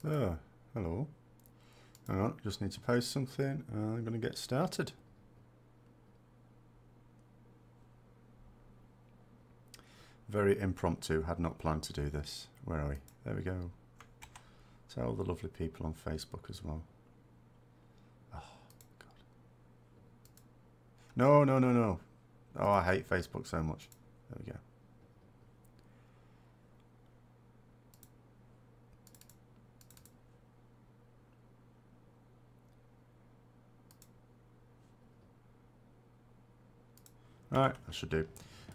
Oh, hello. Hang on, just need to post something. I'm going to get started. Very impromptu, had not planned to do this. Where are we? There we go. Tell all the lovely people on Facebook as well. Oh, God. No, no, no, no. Oh, I hate Facebook so much. There we go. Alright, that should do.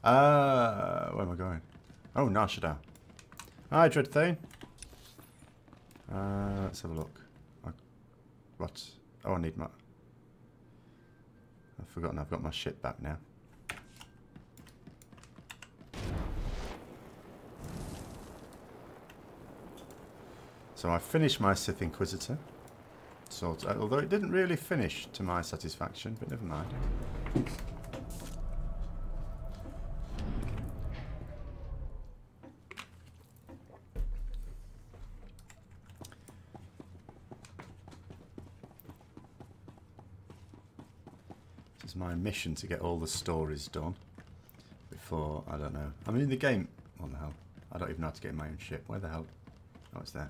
Where am I going? Oh, Narshada. Hi, Dreadthane. Let's have a look. What? Oh, I need my... I've forgotten I've got my shit back now. So I finished my Sith Inquisitor. Sort of, although it didn't really finish to my satisfaction, but never mind. My mission to get all the stories done before, I don't know. I mean, the game, what the hell? I don't even know how to get in my own ship. Where the hell? Oh, it's there.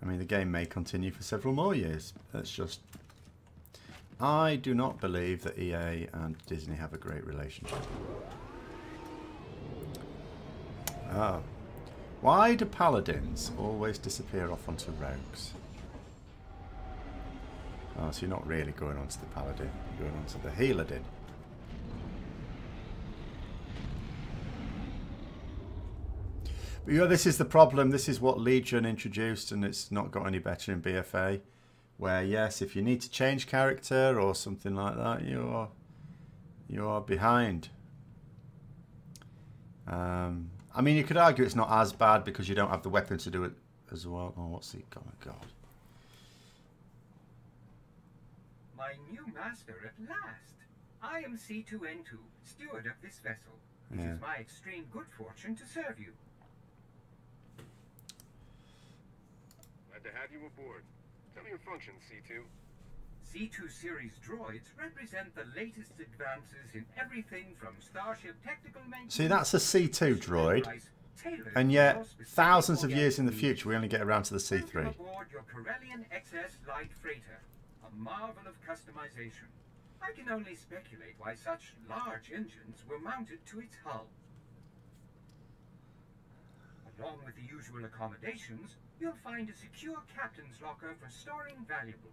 I mean, the game may continue for several more years. That's just... I do not believe that EA and Disney have a great relationship. Oh. Why do paladins always disappear off onto rogues? Oh, so you're not really going on to the paladin, you're going on to the healer din. But yeah, this is the problem. This is what Legion introduced, and it's not got any better in BFA. Where, yes, if you need to change character or something like that, you are behind. I mean, you could argue it's not as bad because you don't have the weapon to do it as well. Oh, what's he? Oh, my God. My new master at last. I am SWTOR, steward of this vessel. It is my extreme good fortune to serve you. Glad to have you aboard. Tell me your functions, C2. C2 series droids represent the latest advances in everything from starship technical maintenance. See, that's a C2 droid, and yet thousands of years in the future we only get around to the C3. Welcome aboard your Corellian XS light freighter. A marvel of customization. I can only speculate why such large engines were mounted to its hull. Along with the usual accommodations, you'll find a secure captain's locker for storing valuables.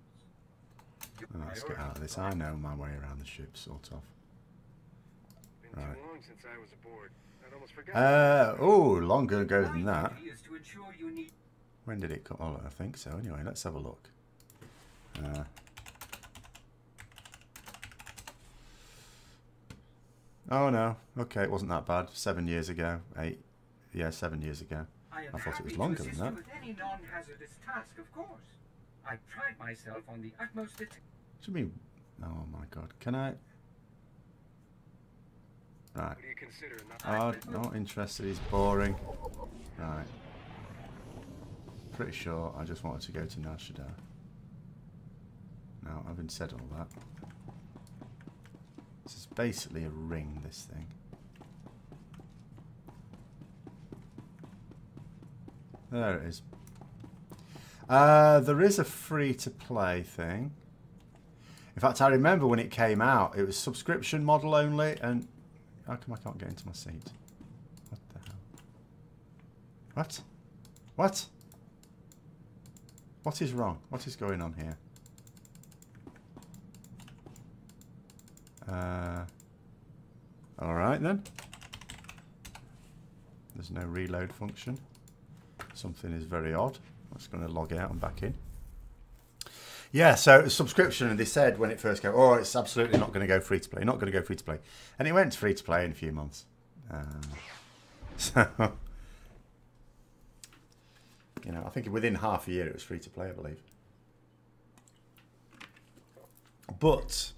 Oh, let's get out of this. I know my way around the ship, sort of. Been too long since I was aboard. I'd almost forgotten. Oh, longer ago than that. Is to ensure you need... When did it come? Oh, I think so. Anyway, let's have a look. Oh no, okay, it wasn't that bad. 7 years ago, 8, yeah, 7 years ago. I thought it was longer than that. With any non-hazardous task, of course. I pride myself on the utmost. What do you mean? Oh my God, can I? Right. What do you consider Not interested. He's boring. Right. Pretty sure I just wanted to go to Narshada. Now, having said all that, this is basically a ring, this thing. There it is. There is a free-to-play thing. In fact, I remember when it came out, it was subscription model only, and how come I can't get into my seat? What the hell? What? What? What is wrong? What is going on here? Alright then. There's no reload function. Something is very odd. I'm just going to log out and back in. Yeah, so subscription, and they said when it first came, oh, it's absolutely not going to go free to play, not going to go free to play. And it went free to play in a few months. So, you know, I think within half a year it was free to play, I believe. But,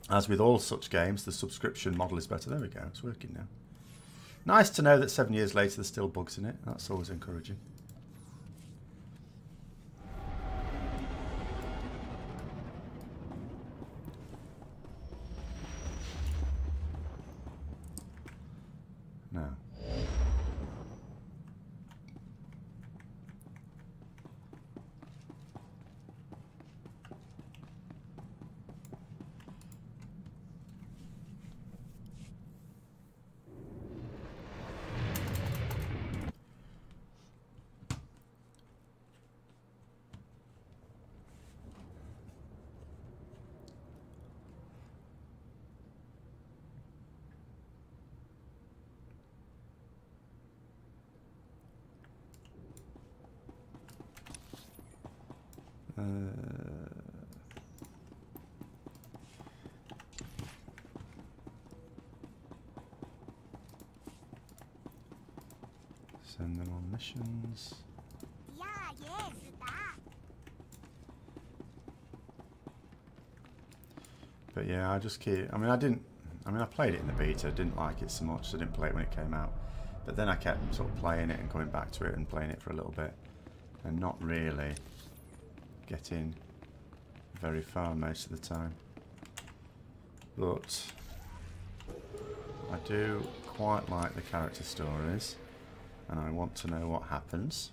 as with all such games, the subscription model is better. There we go, it's working now. Nice to know that 7 years later there's still bugs in it. That's always encouraging. No. Send them on missions. But yeah, I just keep. I mean, I played it in the beta. Didn't like it so much. So I didn't play it when it came out. But then I kept sort of playing it and coming back to it and playing it for a little bit, and not really getting very far most of the time. But I do quite like the character stories, and I want to know what happens.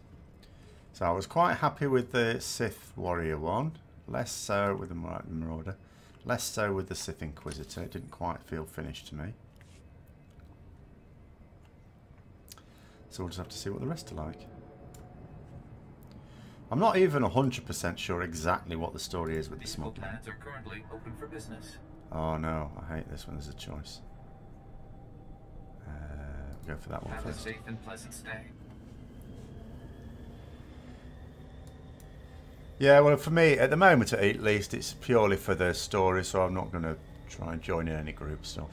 So I was quite happy with the Sith Warrior one, less so with the Marauder, less so with the Sith Inquisitor. It didn't quite feel finished to me. So we'll just have to see what the rest are like. I'm not even 100% sure exactly what the story is with the smuggling. Plans are currently open for business. Oh no, I hate this when there's a choice. Go for that one Have first. a safe and pleasant stay. Yeah, well, for me, at the moment at least, it's purely for the story, so I'm not going to try and join in any group stuff.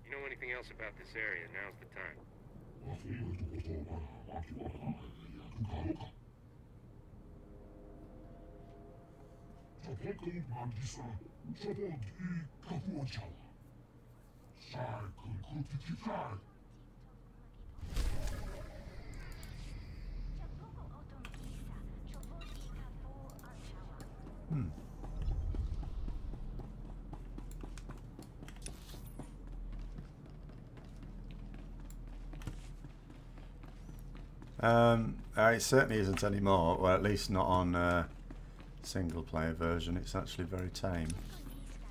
You know anything else about this area? Now's the time. It certainly isn't anymore, well, at least not on single player version. It's actually very tame,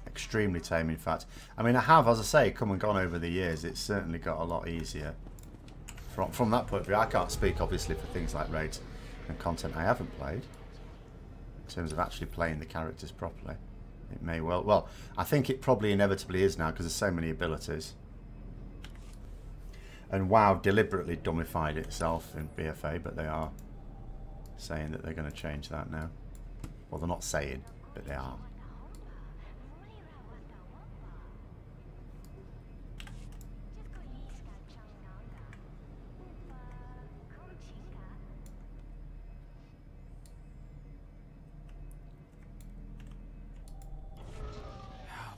extremely tame in fact. I mean, I have, as I say, come and gone over the years. It's certainly got a lot easier from that point of view. I can't speak obviously for things like raids and content I haven't played in terms of actually playing the characters properly. It may well, I think it probably inevitably is now because there's so many abilities. And WoW deliberately dummified itself in BFA, but they are saying that they're going to change that now. Well, they're not saying, but they are.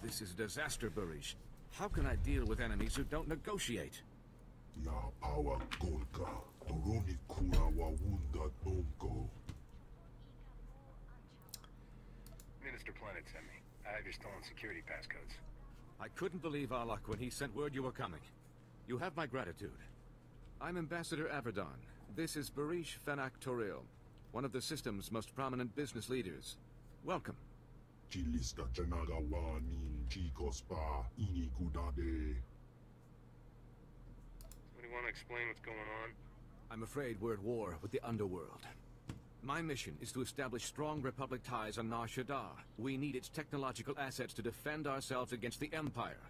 This is a disaster, Barish. How can I deal with enemies who don't negotiate? Minister Planet sent me. I have your stolen security passcodes. I couldn't believe our luck when he sent word you were coming. You have my gratitude. I'm Ambassador Averdon. This is Barish Fenak Toril, one of the system's most prominent business leaders. Welcome. Somebody want to explain what's going on? I'm afraid we're at war with the underworld. My mission is to establish strong Republic ties on Nar Shaddaa. We need its technological assets to defend ourselves against the Empire.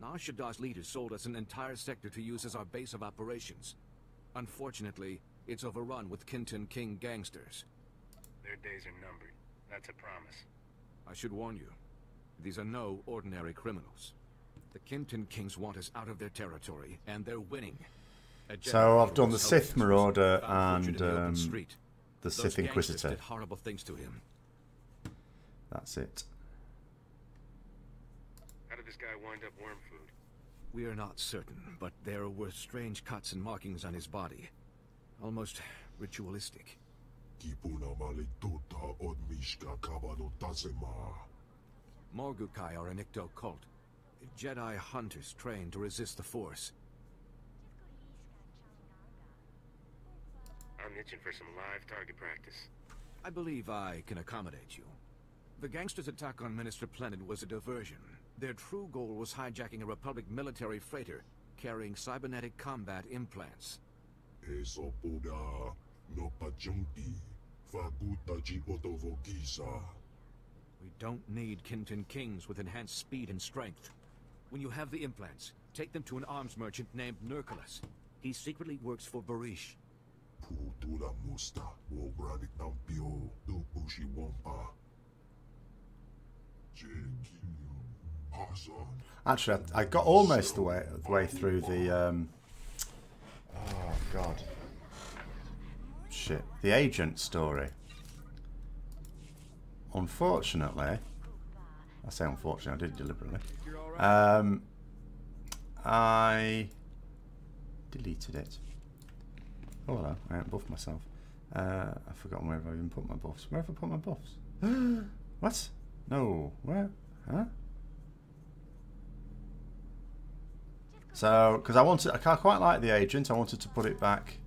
Nar Shaddaa's leaders sold us an entire sector to use as our base of operations. Unfortunately, It's overrun with Kinton King gangsters. Their days are numbered. That's a promise. I should warn you, these are no ordinary criminals. The Kinton Kings want us out of their territory, and they're winning. So I've done the Sith Marauder and the Sith Inquisitor. Did horrible things to him. That's it. How did this guy wind up worm food? We are not certain, but there were strange cuts and markings on his body. Almost ritualistic. Morgukai are an Icto cult. Jedi hunters trained to resist the Force. I'm itching for some live target practice. I believe I can accommodate you. The gangsters' attack on Minister Planet was a diversion. Their true goal was hijacking a Republic military freighter carrying cybernetic combat implants. We don't need Kinton Kings with enhanced speed and strength. When you have the implants, take them to an arms merchant named Nurculus. He secretly works for Barish. Actually, I got almost the way through the oh god, shit, the agent story. Unfortunately, I say unfortunately, I did it deliberately. I deleted it. Oh hello, I haven't buffed myself. I've forgotten where I've even put my buffs. Where have I put my buffs? What? No, where? Huh? So, because I quite like the agent, I wanted to put it back.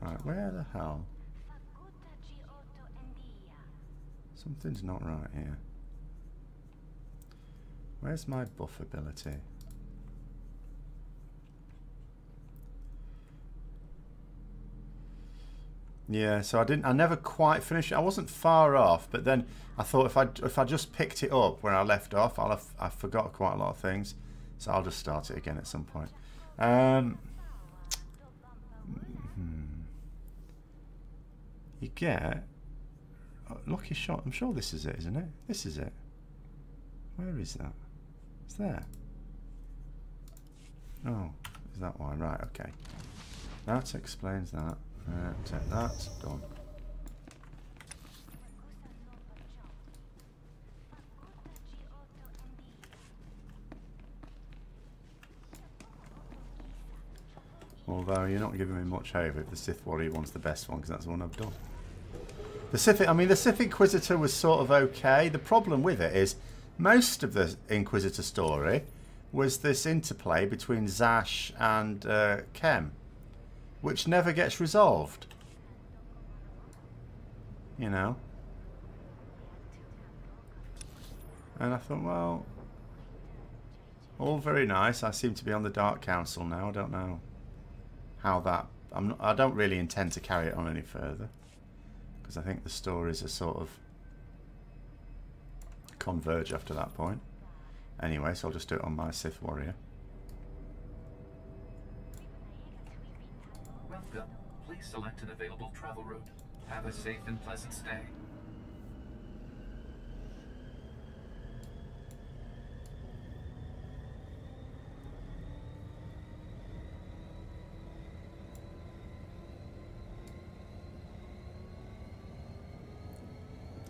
Right, where the hell? Something's not right here. Where's my buff ability? Yeah, so I never quite finished it. I wasn't far off, but then I thought if I just picked it up where I left off, I forgot quite a lot of things. So I'll just start it again at some point. You get lucky shot. I'm sure this is it, isn't it? This is it. Where is that? It's there. Oh, is that why? Right, okay. That explains that. Take that. Done. Although you're not giving me much hope if the Sith Warrior one's the best one, because that's the one I've done. The Sith Inquisitor was sort of okay. The problem with it is most of the Inquisitor story was this interplay between Zash and Kem, which never gets resolved. You know? And I thought, well, all very nice. I seem to be on the Dark Council now. I don't know how that... I don't really intend to carry it on any further, because I think the stories are sort of converge after that point. Anyway, so I'll just do it on my Sith Warrior. Welcome. Please select an available travel route. Have a safe and pleasant stay.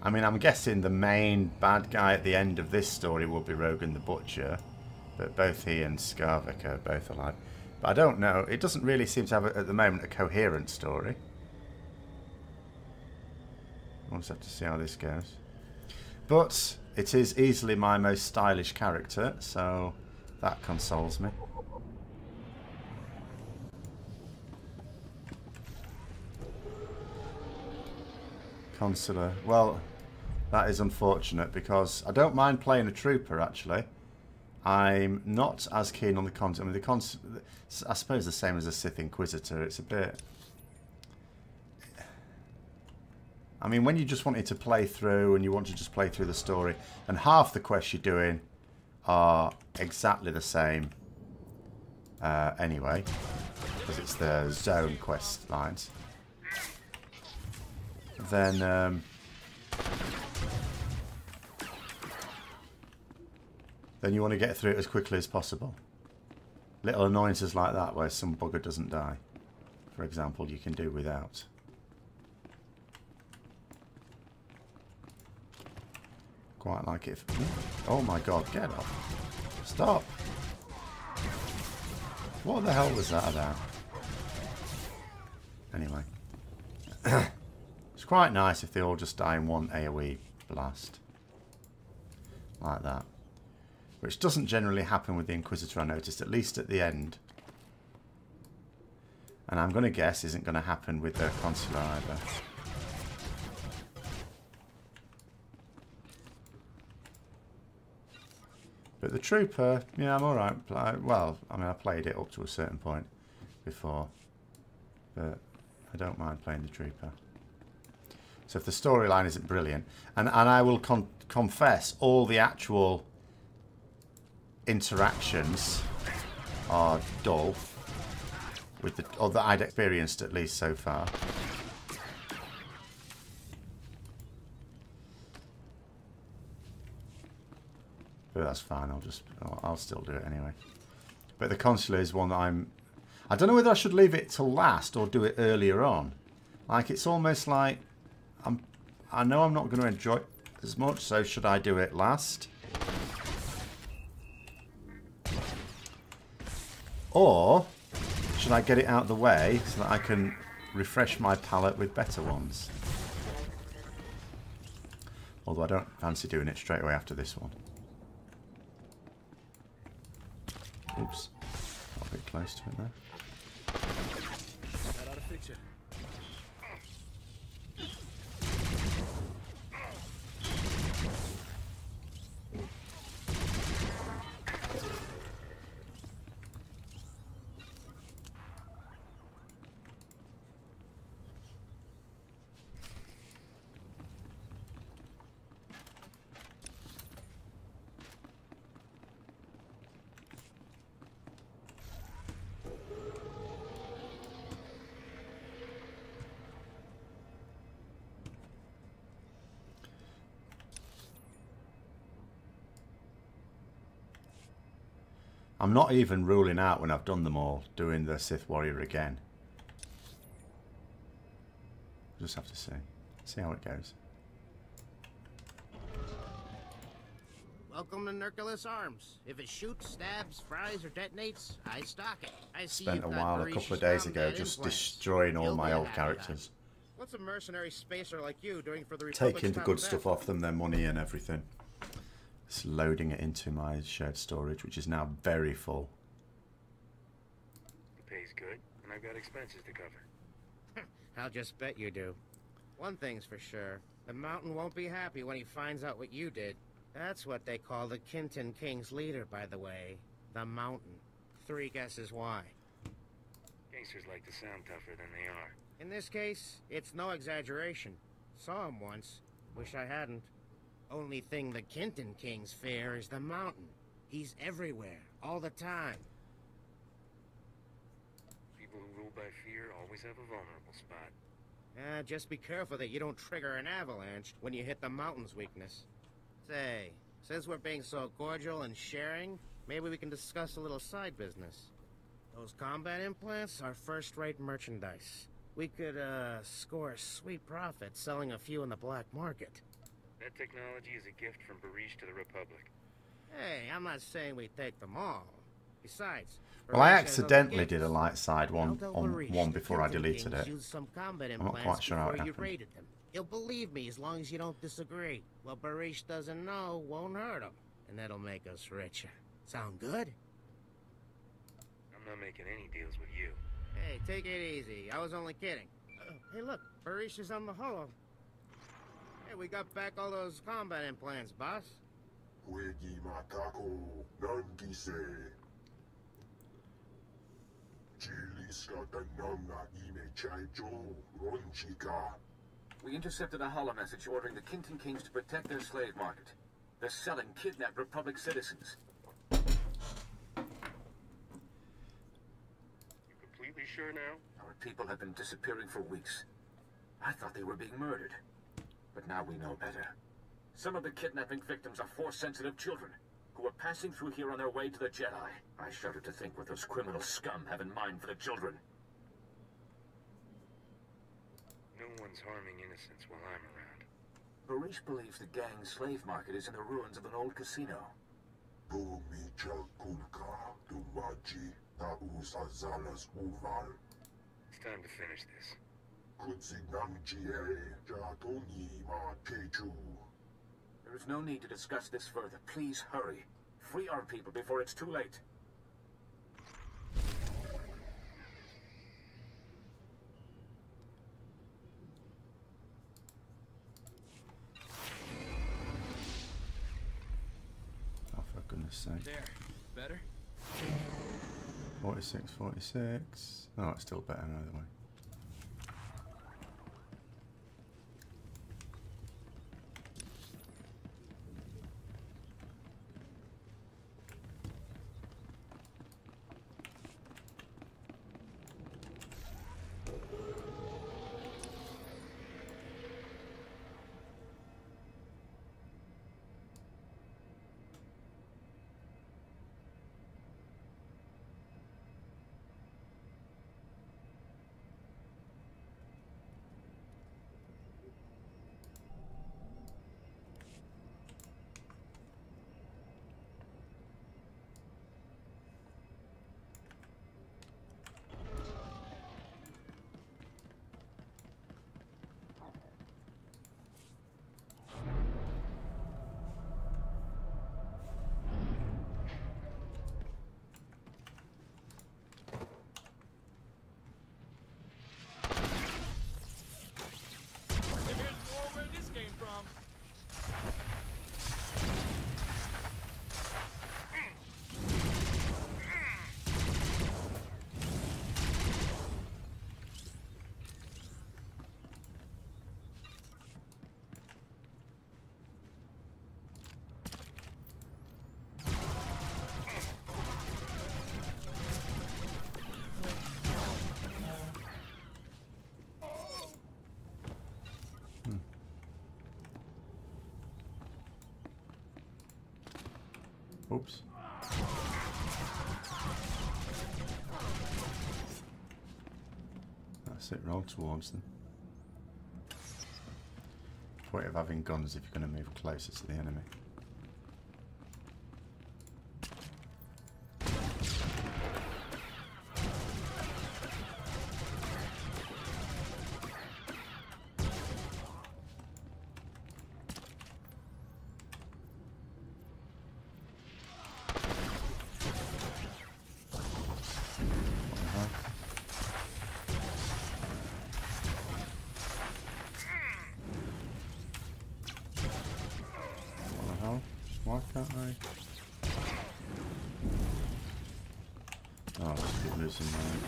I mean, I'm guessing the main bad guy at the end of this story will be Rogan the Butcher, but both he and Skarvik are both alive. But I don't know. It doesn't really seem to have, at the moment, a coherent story. We'll just have to see how this goes. But it is easily my most stylish character, so that consoles me. Consular. Well, that is unfortunate, because I don't mind playing a trooper, actually. I'm not as keen on the concept. I mean, I suppose the same as a Sith Inquisitor. It's a bit... I mean, when you just wanted to play through and you want to just play through the story, and half the quests you're doing are exactly the same anyway, because it's the zone quest lines, then you want to get through it as quickly as possible. Little annoyances like that where some bugger doesn't die, for example, you can do without. Quite like it. Oh my god, get off. Stop. What the hell was that about? Anyway. It's quite nice if they all just die in one AoE blast. Like that. Which doesn't generally happen with the Inquisitor, I noticed, at least at the end. And I'm going to guess isn't going to happen with the Consular either. But the Trooper, yeah, I'm alright. Well, I mean, I played it up to a certain point before. But I don't mind playing the Trooper. So if the storyline isn't brilliant, and I will confess, all the actual interactions are dull, with the, or that I'd experienced at least so far. But that's fine. I'll still do it anyway. But the Consular is one that I don't know whether I should leave it till last or do it earlier on. Like, it's almost like I know I'm not going to enjoy it as much, so should I do it last? Or should I get it out of the way so that I can refresh my palette with better ones? Although I don't fancy doing it straight away after this one. Oops. Got a bit close to it there. That ought to fix it. I'm not even ruling out, when I've done them all, doing the Sith Warrior again. Just have to see how it goes. Welcome to Nurculus Arms. If it shoots, stabs, fries, or detonates, I stock it. I see Spent a while a couple of days ago just destroying all my old characters. What's a mercenary spacer like you doing for the Republic? Taking the good stuff off them, their money and everything. Just loading it into my shared storage, which is now very full. The pay's good, and I've got expenses to cover. I'll just bet you do. One thing's for sure. The Mountain won't be happy when he finds out what you did. That's what they call the Kinton King's leader, by the way. The Mountain. 3 guesses why. Gangsters like to sound tougher than they are. In this case, it's no exaggeration. Saw him once. Wish I hadn't. Only thing the Kinton Kings fear is the Mountain. He's everywhere, all the time. People who rule by fear always have a vulnerable spot. Just be careful that you don't trigger an avalanche when you hit the Mountain's weakness. Say, since we're being so cordial and sharing, maybe we can discuss a little side business. Those combat implants are first-rate merchandise. We could, score a sweet profit selling a few in the black market. That technology is a gift from Barish to the Republic. Hey, I'm not saying we take them all. Besides... Well, I accidentally did a light side one on one before I deleted it. I'm not quite sure how it happened. He'll believe me as long as you don't disagree. What Barish doesn't know won't hurt him, and that'll make us richer. Sound good? I'm not making any deals with you. Hey, take it easy. I was only kidding. Hey, look, Barish is on the holo. Hey, we got back all those combat implants, boss. We intercepted a holo message ordering the Kinton Kings to protect their slave market. They're selling kidnapped Republic citizens. sure now? Our people have been disappearing for weeks. I thought they were being murdered. But now we know better. Some of the kidnapping victims are Force-sensitive children who are passing through here on their way to the Jedi. I shudder to think what those criminal scum have in mind for the children. No one's harming innocents while I'm around. Barish believes the gang's slave market is in the ruins of an old casino. It's time to finish this. There is no need to discuss this further. Please hurry. Free our people before it's too late. Oh, for goodness sake. There. Better? 46, 46. Oh, it's still better either way. Oops. That's it, roll towards them. Point of having guns if you're going to move closer to the enemy. Why can't I? Oh, I just keep losing mine.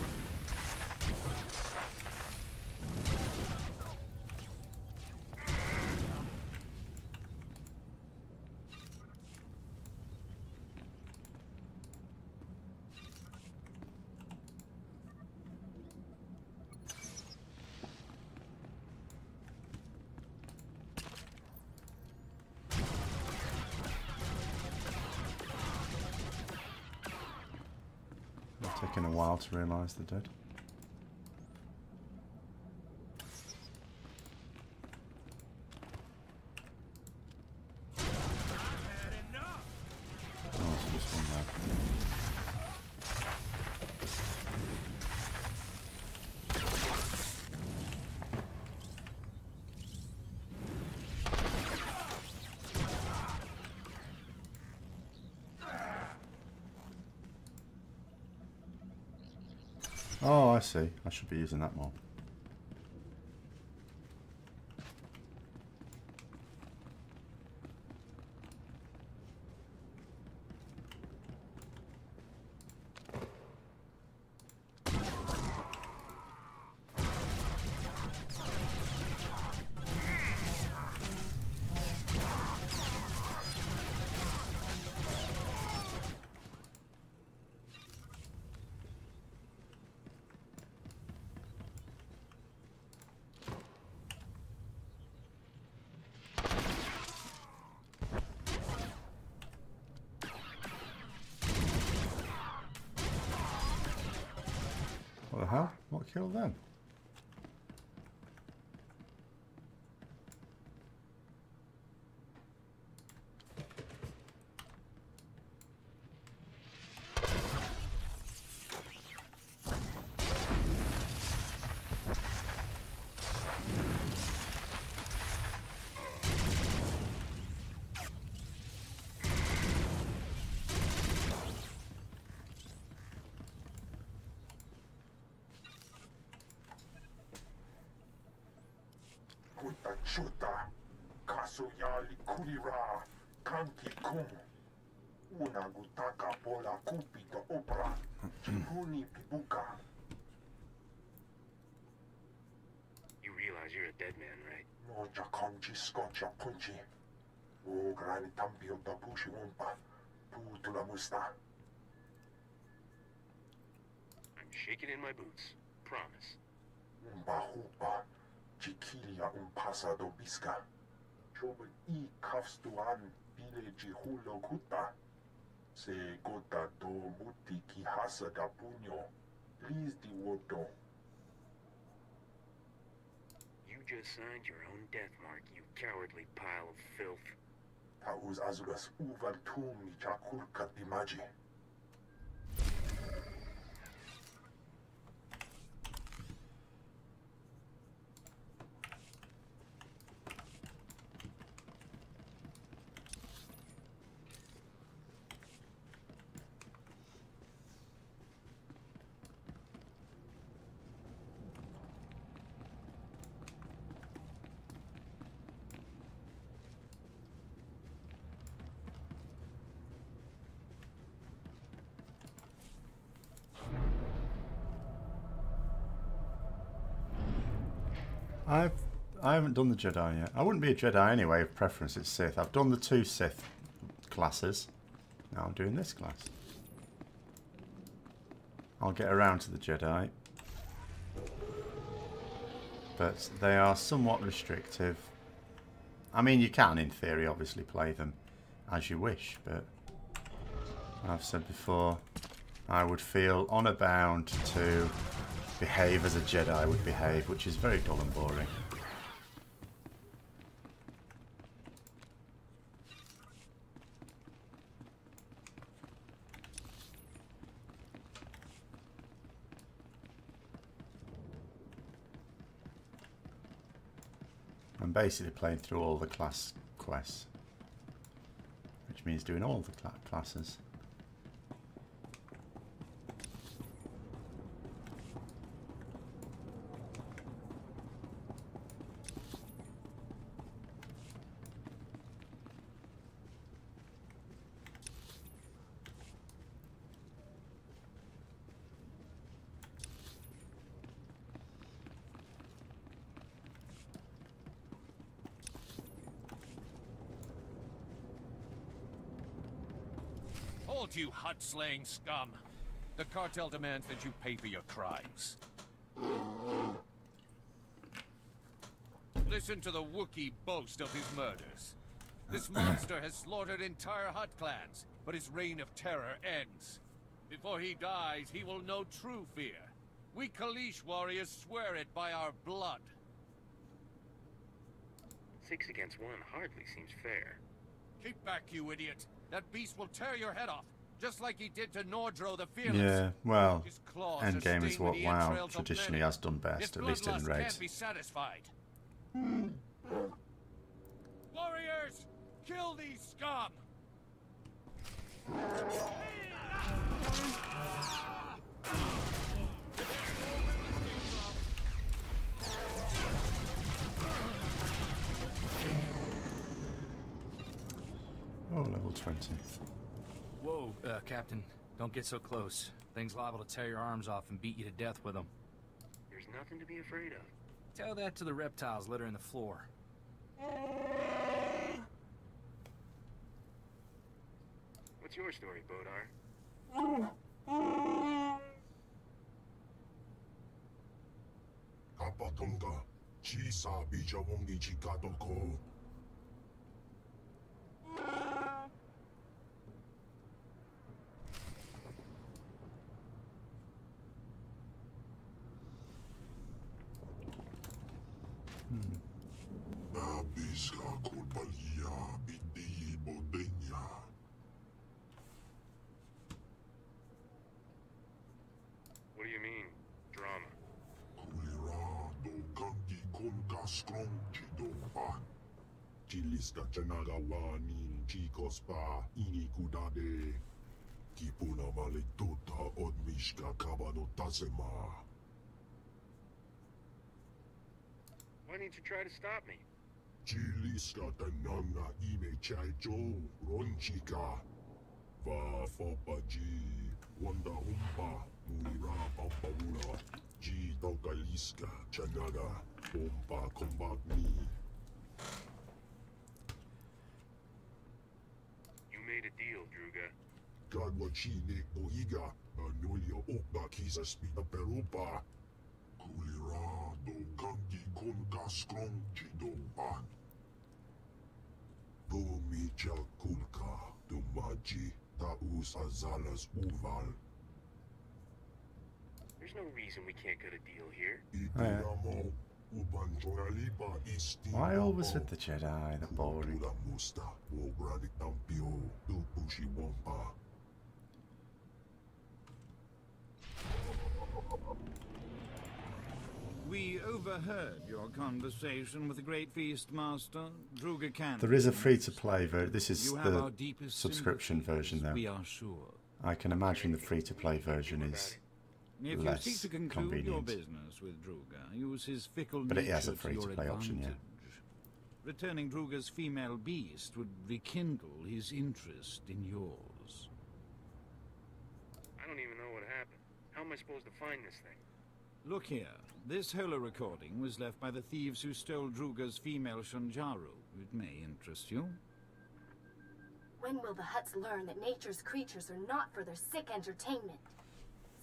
Taking a while to realise they're dead. Oh, it's just one there. Oh, I see. I should be using that more. What the hell? What killed them? Chuta, Kasuyali Kurira, Kanki Kum, Una Gutaka Bola Kupito Opera, Chihuni Pibuka. You realize you're a dead man, right? No Jakonchi Scotcha Punchi. O Granny Tampio da Pushi Wumpa, Putula Musta. I'm shaking in my boots. Promise. Umba Hupa. Chiquilia pasado bisca. Chobe I kafstuan village hulo guta. Se gota do muti ki hasa da puño. Please di woto. You just signed your own death mark, you cowardly pile of filth. Taus azugas uval tumi chakulka dimaji. I haven't done the Jedi yet. I wouldn't be a Jedi anyway, of preference it's Sith. I've done the 2 Sith classes. Now I'm doing this class. I'll get around to the Jedi. But they are somewhat restrictive. I mean, you can, in theory, obviously play them as you wish, but I've said before, I would feel honour bound to behave as a Jedi would behave, which is very dull and boring. I'm basically playing through all the class quests, which means doing all the classes. Hold you hut-slaying scum! The cartel demands that you pay for your crimes. Listen to the Wookiee boast of his murders. This monster has slaughtered entire Hutt clans, but his reign of terror ends. Before he dies, he will know true fear. We Kalish warriors swear it by our blood. 6 against 1 hardly seems fair. Keep back, you idiot! That beast will tear your head off, just like he did to Nordro the Fearless. Yeah, well, His claws Endgame are is stained what with the WoW entrails of traditionally many. has done best, His at least in bloodlust raids. can't be satisfied. Warriors, kill these scum! Oh, level 20. Whoa, Captain. Don't get so close. Thing's liable to tear your arms off and beat you to death with them. There's nothing to be afraid of. Tell that to the reptiles littering the floor. What's your story, Bodar? Kapatunga, Chisa Bijawongi Chikatoko. you mean, drama? Why didn't you try to stop me? You made a deal, Druga. There's no reason we can't cut a deal here. Oh, yeah. Why always with the Jedi? They're boring. We overheard your conversation with the Great Feast Master, Druga Cannon. There is a free-to-play version. This is You have our the deepest subscription version, sympathies, though. we are sure. I can imagine the free-to-play version is If you less seek to conclude your convenient. business with Druga, use his fickle But it nature has a to your free-to-play option, yeah. advantage. Returning Druga's female beast would rekindle his interest in yours. I don't even know what happened. How am I supposed to find this thing? Look here. This holo recording was left by the thieves who stole Druga's female Shanjaru. It may interest you. When will the Hutts learn that nature's creatures are not for their sick entertainment?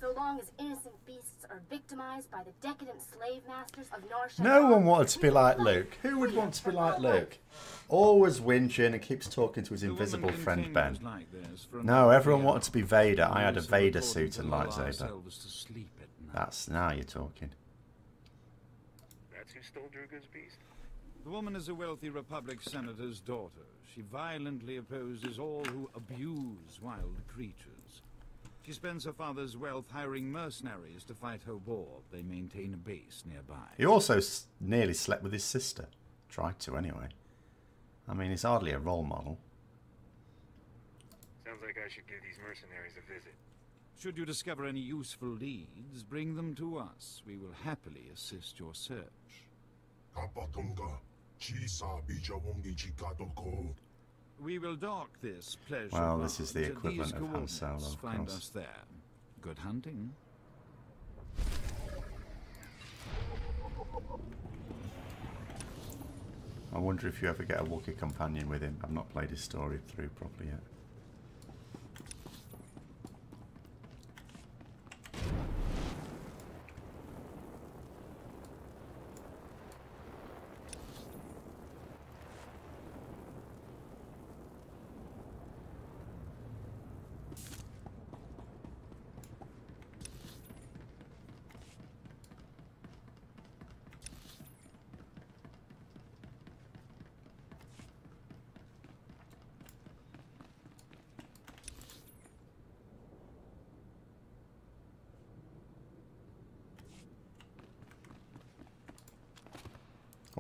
So long as innocent beasts are victimized by the decadent slave masters of Nar Shaddaa, No one wanted to be like Luke. Who would want to be like Luke? Always whinging and keeps talking to his invisible friend Ben. No, everyone wanted to be Vader. I had a Vader suit and lightsaber. That's now you're talking. That's who stole Druga's beast? The woman is a wealthy Republic senator's daughter. She violently opposes all who abuse wild creatures. She spends her father's wealth hiring mercenaries to fight her war. They maintain a base nearby. He also nearly slept with his sister. Tried to, anyway. I mean, he's hardly a role model. Sounds like I should give these mercenaries a visit. Should you discover any useful leads, bring them to us. We will happily assist your search. We will dock this pleasure. Well, this is the barge at equivalent these of Han Solo, coordinates. of Find course. us there. Good hunting. I wonder if you ever get a Wookiee companion with him. I've not played his story through properly yet.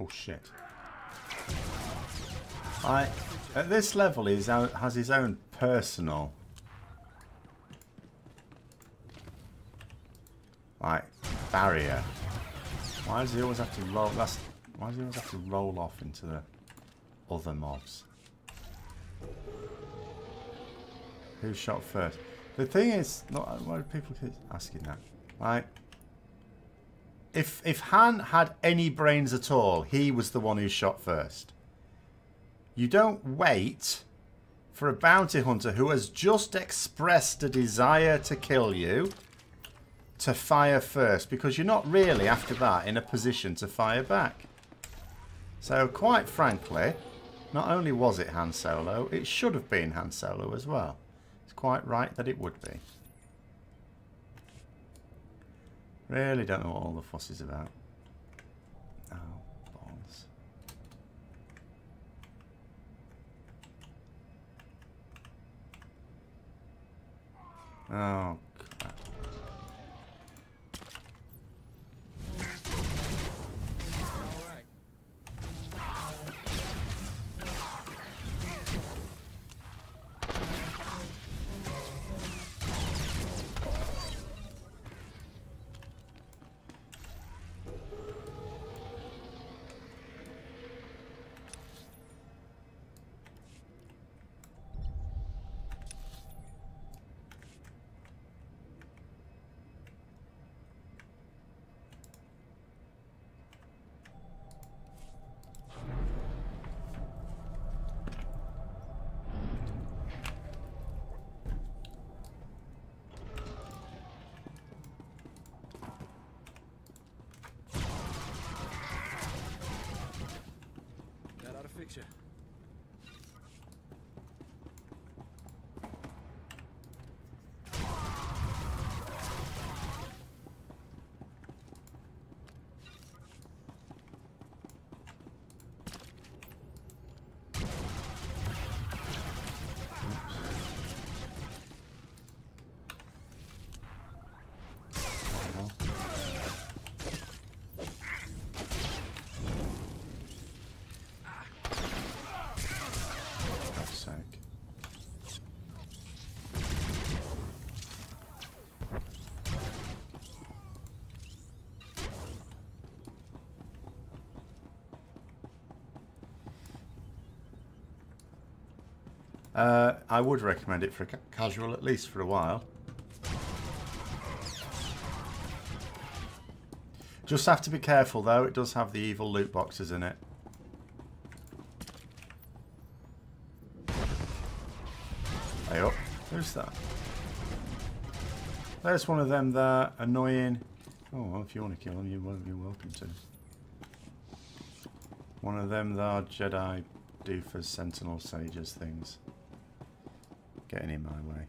Oh shit. At this level he has his own personal barrier. Why does he always have to roll why does he always have to roll off into the other mobs? Who shot first? The thing is, why do people keep asking that? Right? If Han had any brains at all, he was the one who shot first. You don't wait for a bounty hunter who has just expressed a desire to kill you to fire first, because you're not really, after that, in a position to fire back. So, quite frankly, not only was it Han Solo, it should have been Han Solo as well. It's quite right that it would be. Really don't know what all the fuss is about. Oh, balls. Oh, crap. I would recommend it for a casual, at least for a while. Just have to be careful though, it does have the evil loot boxes in it. Hey up, who's that? There's one of them there, annoying. Oh, well, if you want to kill him, you're welcome to. One of them there, Jedi doofus, sentinel sages things. Getting in my way.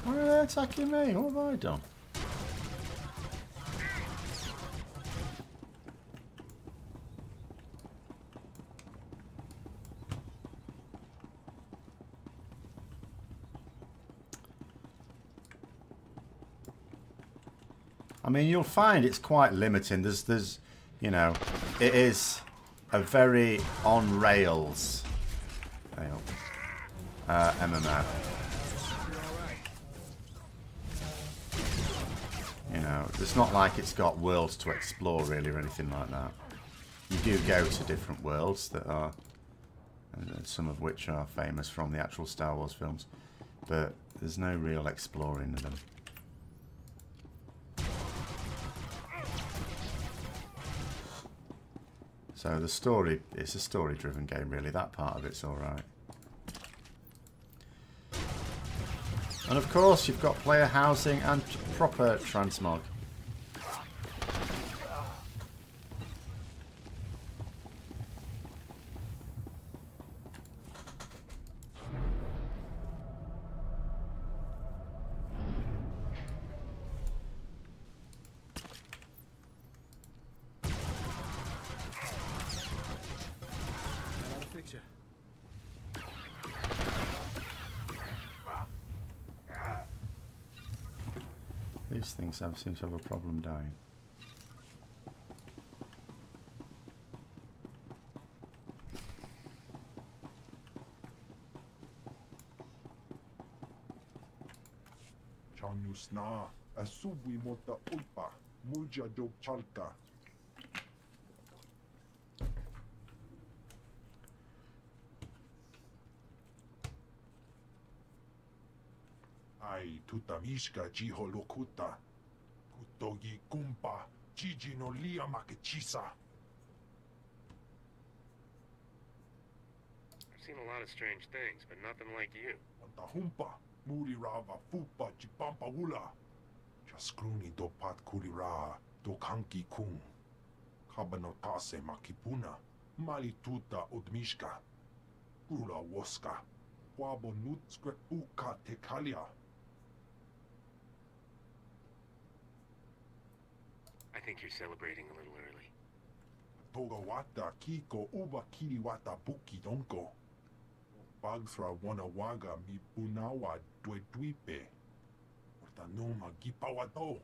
Why are they attacking me? What have I done? I mean, you'll find it's quite limiting. There's, you know, it is a very on rails MMO. You know, it's not like it's got worlds to explore really or anything like that. You do go to different worlds that are, some of which are famous from the actual Star Wars films, but there's no real exploring of them. So the story, it's a story-driven game really, that part of it's alright. And of course you've got player housing and proper transmog. These things seem to have a problem dying. Chanusna, asubi mota ulpa, muja do chalka. Ai tutamishka jiholokuta, kutogi kumpa, jiji no lia makechisa. I've seen a lot of strange things, but nothing like you. Antahumpa, muri rava fupa jipampa wula. Jaskruni do pat kurira, do kanki kung. Kabanotase makipuna, mali tuta odmishka. Ula woska, wabo nutskret uka tekalia. I think you're celebrating a little early. Togawata kiko uba kiriwata buki donko. Bagsra wanawaga mi punawa dweduipe. Watanoma gipawato.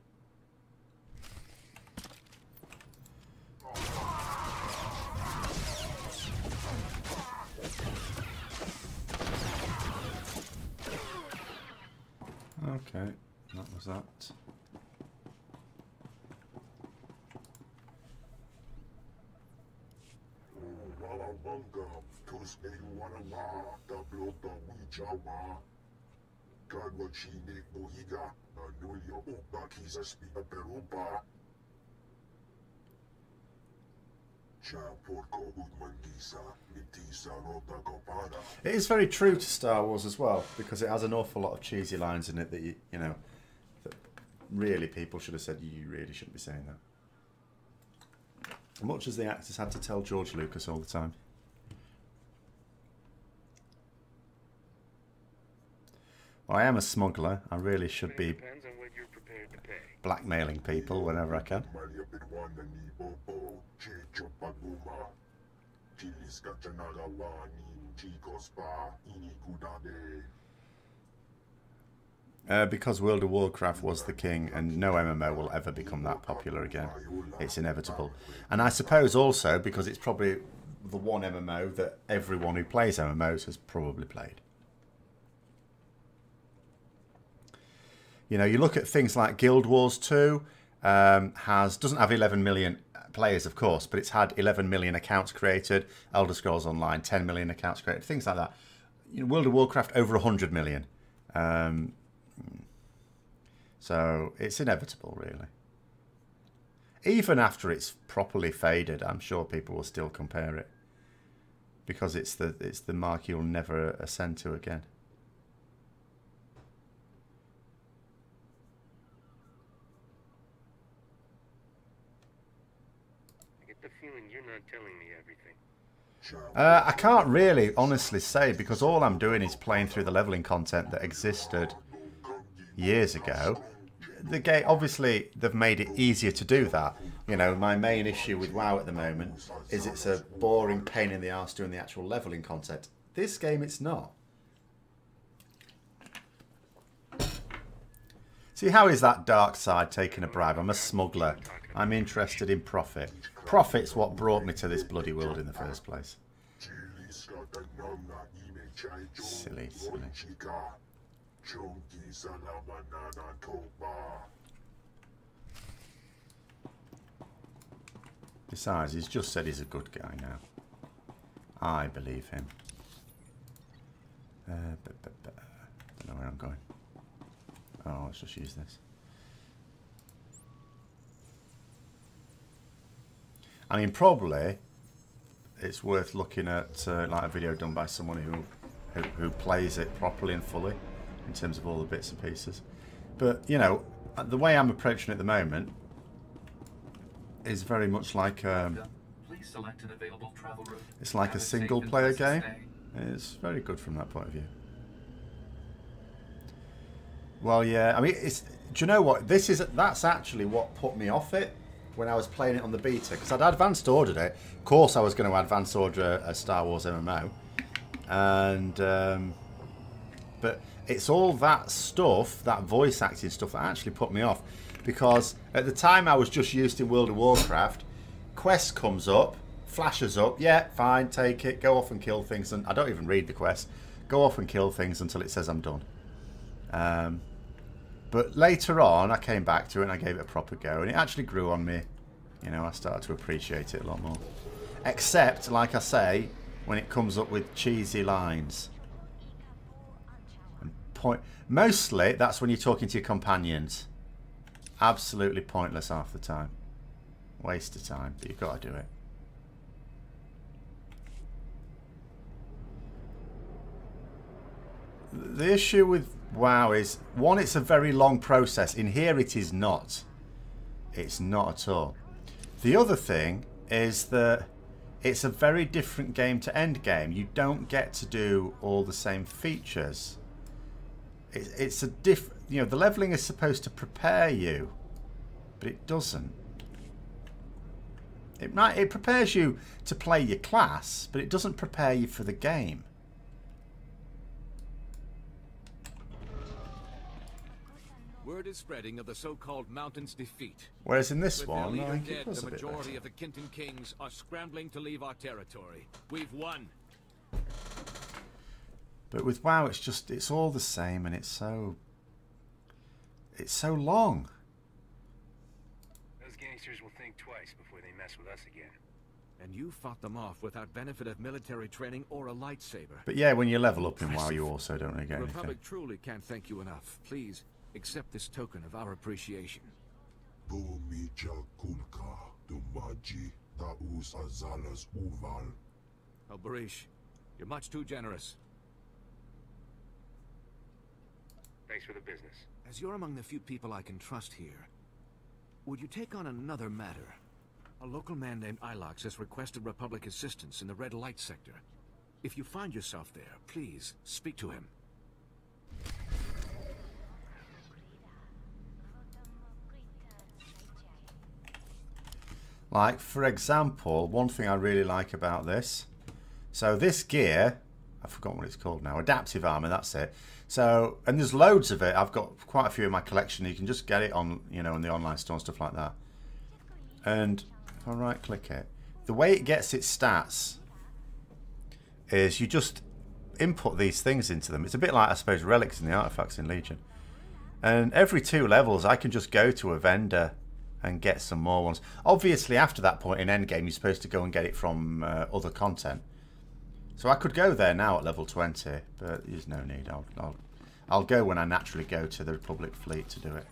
Okay, that was that. It is very true to Star Wars as well, because it has an awful lot of cheesy lines in it that you know, that really people should have said you really shouldn't be saying that. Much as the actors had to tell George Lucas all the time. Well, I am a smuggler. I really should be blackmailing people whenever I can. Because World of Warcraft was the king, and no MMO will ever become that popular again. It's inevitable. And I suppose also because it's probably the one MMO that everyone who plays MMOs has probably played. You know, you look at things like Guild Wars 2, doesn't have 11 million players, of course, but it's had 11 million accounts created. Elder Scrolls Online, 10 million accounts created, things like that. You know, World of Warcraft, over 100 million. So it's inevitable, really. Even after it's properly faded, I'm sure people will still compare it, because it's the mark you'll never ascend to again. I get the feeling you're not telling me everything. I can't really honestly say, because all I'm doing is playing through the leveling content that existed years ago. The game, obviously, they've made it easier to do that. You know, my main issue with WoW at the moment is it's a boring pain in the arse doing the actual leveling content. This game, it's not. See, how is that dark side taking a bribe? I'm a smuggler. I'm interested in profit. Profit's what brought me to this bloody world in the first place. Silly, silly. Besides, he's just said he's a good guy now. I believe him. Don't know where I'm going. Oh, let's just use this. I mean, probably it's worth looking at like a video done by someone who plays it properly and fully in terms of all the bits and pieces. But, you know, the way I'm approaching it at the moment is very much like it's like a single player game. It's very good from that point of view. Well, yeah, I mean, do you know what? That's actually what put me off it when I was playing it on the beta, because I'd advanced ordered it. Of course, I was going to advance order a Star Wars MMO, and but it's all that stuff, that voice acting stuff, that actually put me off, because at the time I was just used to World of Warcraft. Quest comes up, flashes up, yeah, fine, take it, go off and kill things, and I don't even read the quest. Go off and kill things until it says I'm done. But later on, I came back to it and I gave it a proper go, and it actually grew on me. You know, I started to appreciate it a lot more. Except, like I say, when it comes up with cheesy lines. And mostly, that's when you're talking to your companions. Absolutely pointless half the time. Waste of time, but you've got to do it. The issue with WoW is, one, it's a very long process. In here it is not. It's not at all. The other thing is that it's a very different game to Endgame. You don't get to do all the same features. It's a different, you know, the leveling is supposed to prepare you, but it doesn't. It prepares you to play your class, but it doesn't prepare you for the game. Word is spreading of the so-called mountain's defeat. Whereas in this With one, their I leader think it dead, was the a bit majority better. of the Kintan kings are scrambling to leave our territory. We've won. But with WoW, it's all the same, and it's so long. Those gangsters will think twice before they mess with us again. And you fought them off without benefit of military training or a lightsaber. But yeah, when you level up in WoW, you also don't really get The anything. Republic truly can't thank you enough. Please, accept this token of our appreciation. Oh, Barish, you're much too generous. Thanks for the business. As you're among the few people I can trust here, would you take on another matter? A local man named Ilox has requested Republic assistance in the Red Light sector. If you find yourself there, please speak to him. Like, for example, one thing I really like about this. So this gear, I've forgotten what it's called now. Adaptive armor, that's it. So, and there's loads of it. I've got quite a few in my collection. You can just get it on, you know, in the online store and stuff like that. And if I right click it, the way it gets its stats is you just input these things into them. It's a bit like, I suppose, relics in the artifacts in Legion. And every 2 levels, I can just go to a vendor and get some more ones. Obviously, after that point in endgame, you're supposed to go and get it from other content. So I could go there now at level 20, but there's no need. I'll go when I naturally go to the Republic fleet to do it.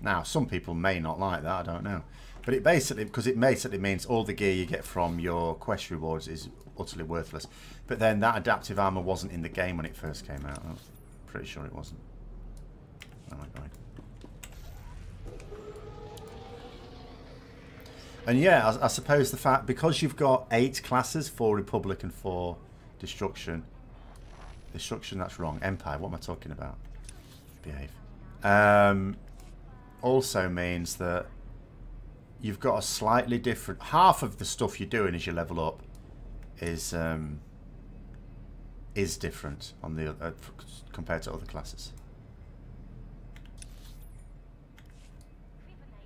Now, some people may not like that, I don't know. But it basically means all the gear you get from your quest rewards is utterly worthless. But then that adaptive armor wasn't in the game when it first came out. I'm pretty sure it wasn't. Where am I going? And yeah, I suppose the fact, because you've got 8 classes, 4 Republic and 4 Destruction. Destruction, that's wrong. Empire, what am I talking about? Behave. Also means that you've got a slightly different... Half of the stuff you're doing as you level up is different on the compared to other classes.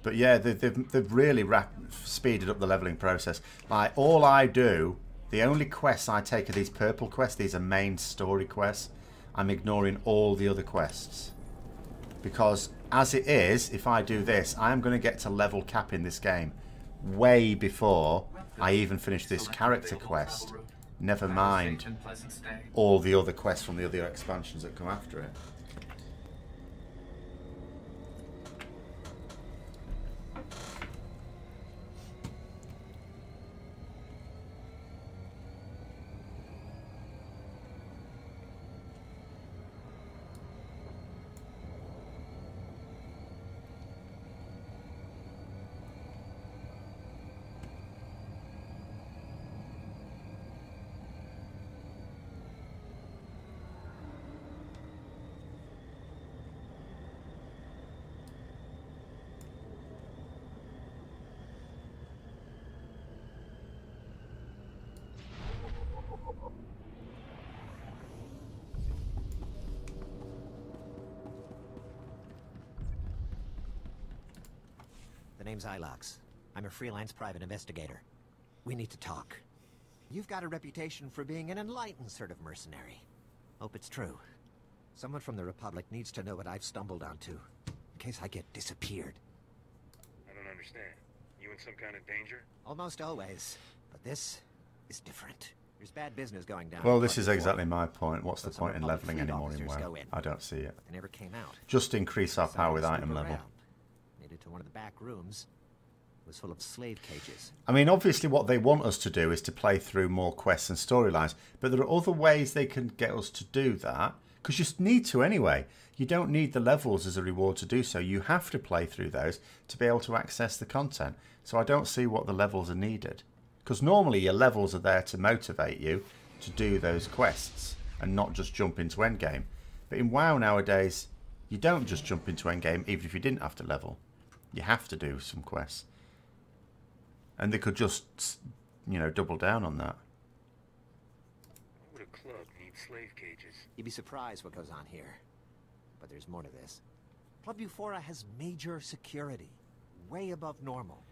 But yeah, they've really speeded up the leveling process. Like, all I do, the only quests I take are these purple quests. These are main story quests. I'm ignoring all the other quests. Because, as it is, if I do this, I'm going to get to level cap in this game way before I even finish this character quest. Never mind all the other quests from the other expansions that come after it. The name's Ilox. I'm a freelance private investigator. We need to talk. You've got a reputation for being an enlightened sort of mercenary. Hope it's true. Someone from the Republic needs to know what I've stumbled onto, in case I get disappeared. I don't understand. You in some kind of danger? Almost always. But this is different. There's bad business going down. Well, this is exactly my point. What's the point in leveling anymore in WoW? I don't see it. But they never came out. Just increase our power with item level. Made it to one of the back rooms. It was full of slave cages. I mean, obviously what they want us to do is to play through more quests and storylines, but there are other ways they can get us to do that, because you need to anyway. You don't need the levels as a reward to do so. You have to play through those to be able to access the content. So I don't see what the levels are needed. Because normally your levels are there to motivate you to do those quests and not just jump into endgame. But in WoW nowadays, you don't just jump into endgame even if you didn't have to level. You have to do some quests. And they could just, you know, double down on that. Why would a club need slave cages? You'd be surprised what goes on here. But there's more to this. Club Euphora has major security. Way above normal.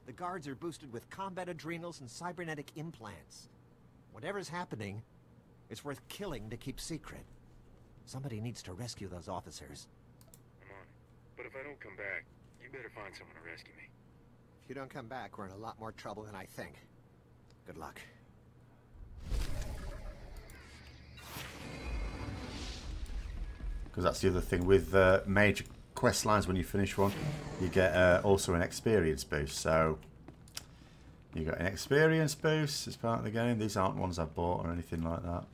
The guards are boosted with combat adrenals and cybernetic implants. Whatever's happening, it's worth killing to keep secret. Somebody needs to rescue those officers. I'm on it. But if I don't come back, you better find someone to rescue me. If you don't come back, we're in a lot more trouble than I think. Good luck. Because that's the other thing with major quest lines. When you finish one, you get also an experience boost. So you got an experience boost as part of the game. These aren't ones I've bought or anything like that.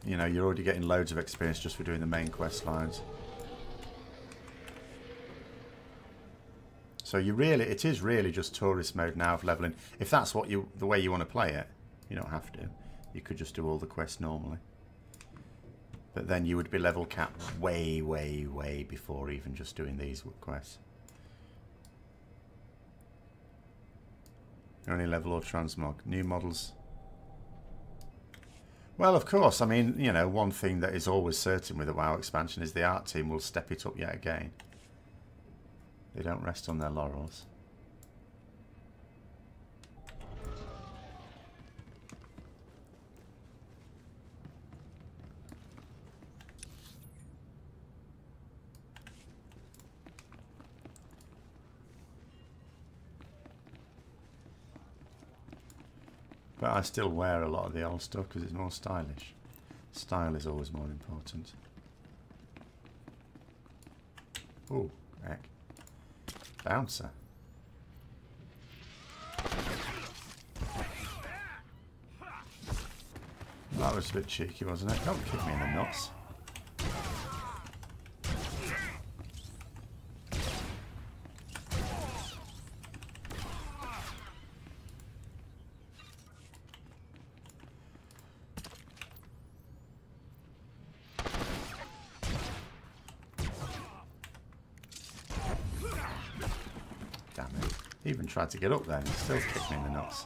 You know, you're already getting loads of experience just for doing the main quest lines. So you really, it is really just tourist mode now of leveling. If that's what the way you want to play it, you don't have to. You could just do all the quests normally. But then you would be level capped way, way, way before even just doing these quests. Only level or transmog. New models. Well, of course, I mean, you know, one thing that is always certain with a WoW expansion is the art team will step it up yet again. They don't rest on their laurels. But I still wear a lot of the old stuff because it's more stylish. Style is always more important. Ooh, heck. Bouncer. That was a bit cheeky, wasn't it? Don't kick me in the nuts. Damn it. He even tried to get up there and he still kicked me in the nuts.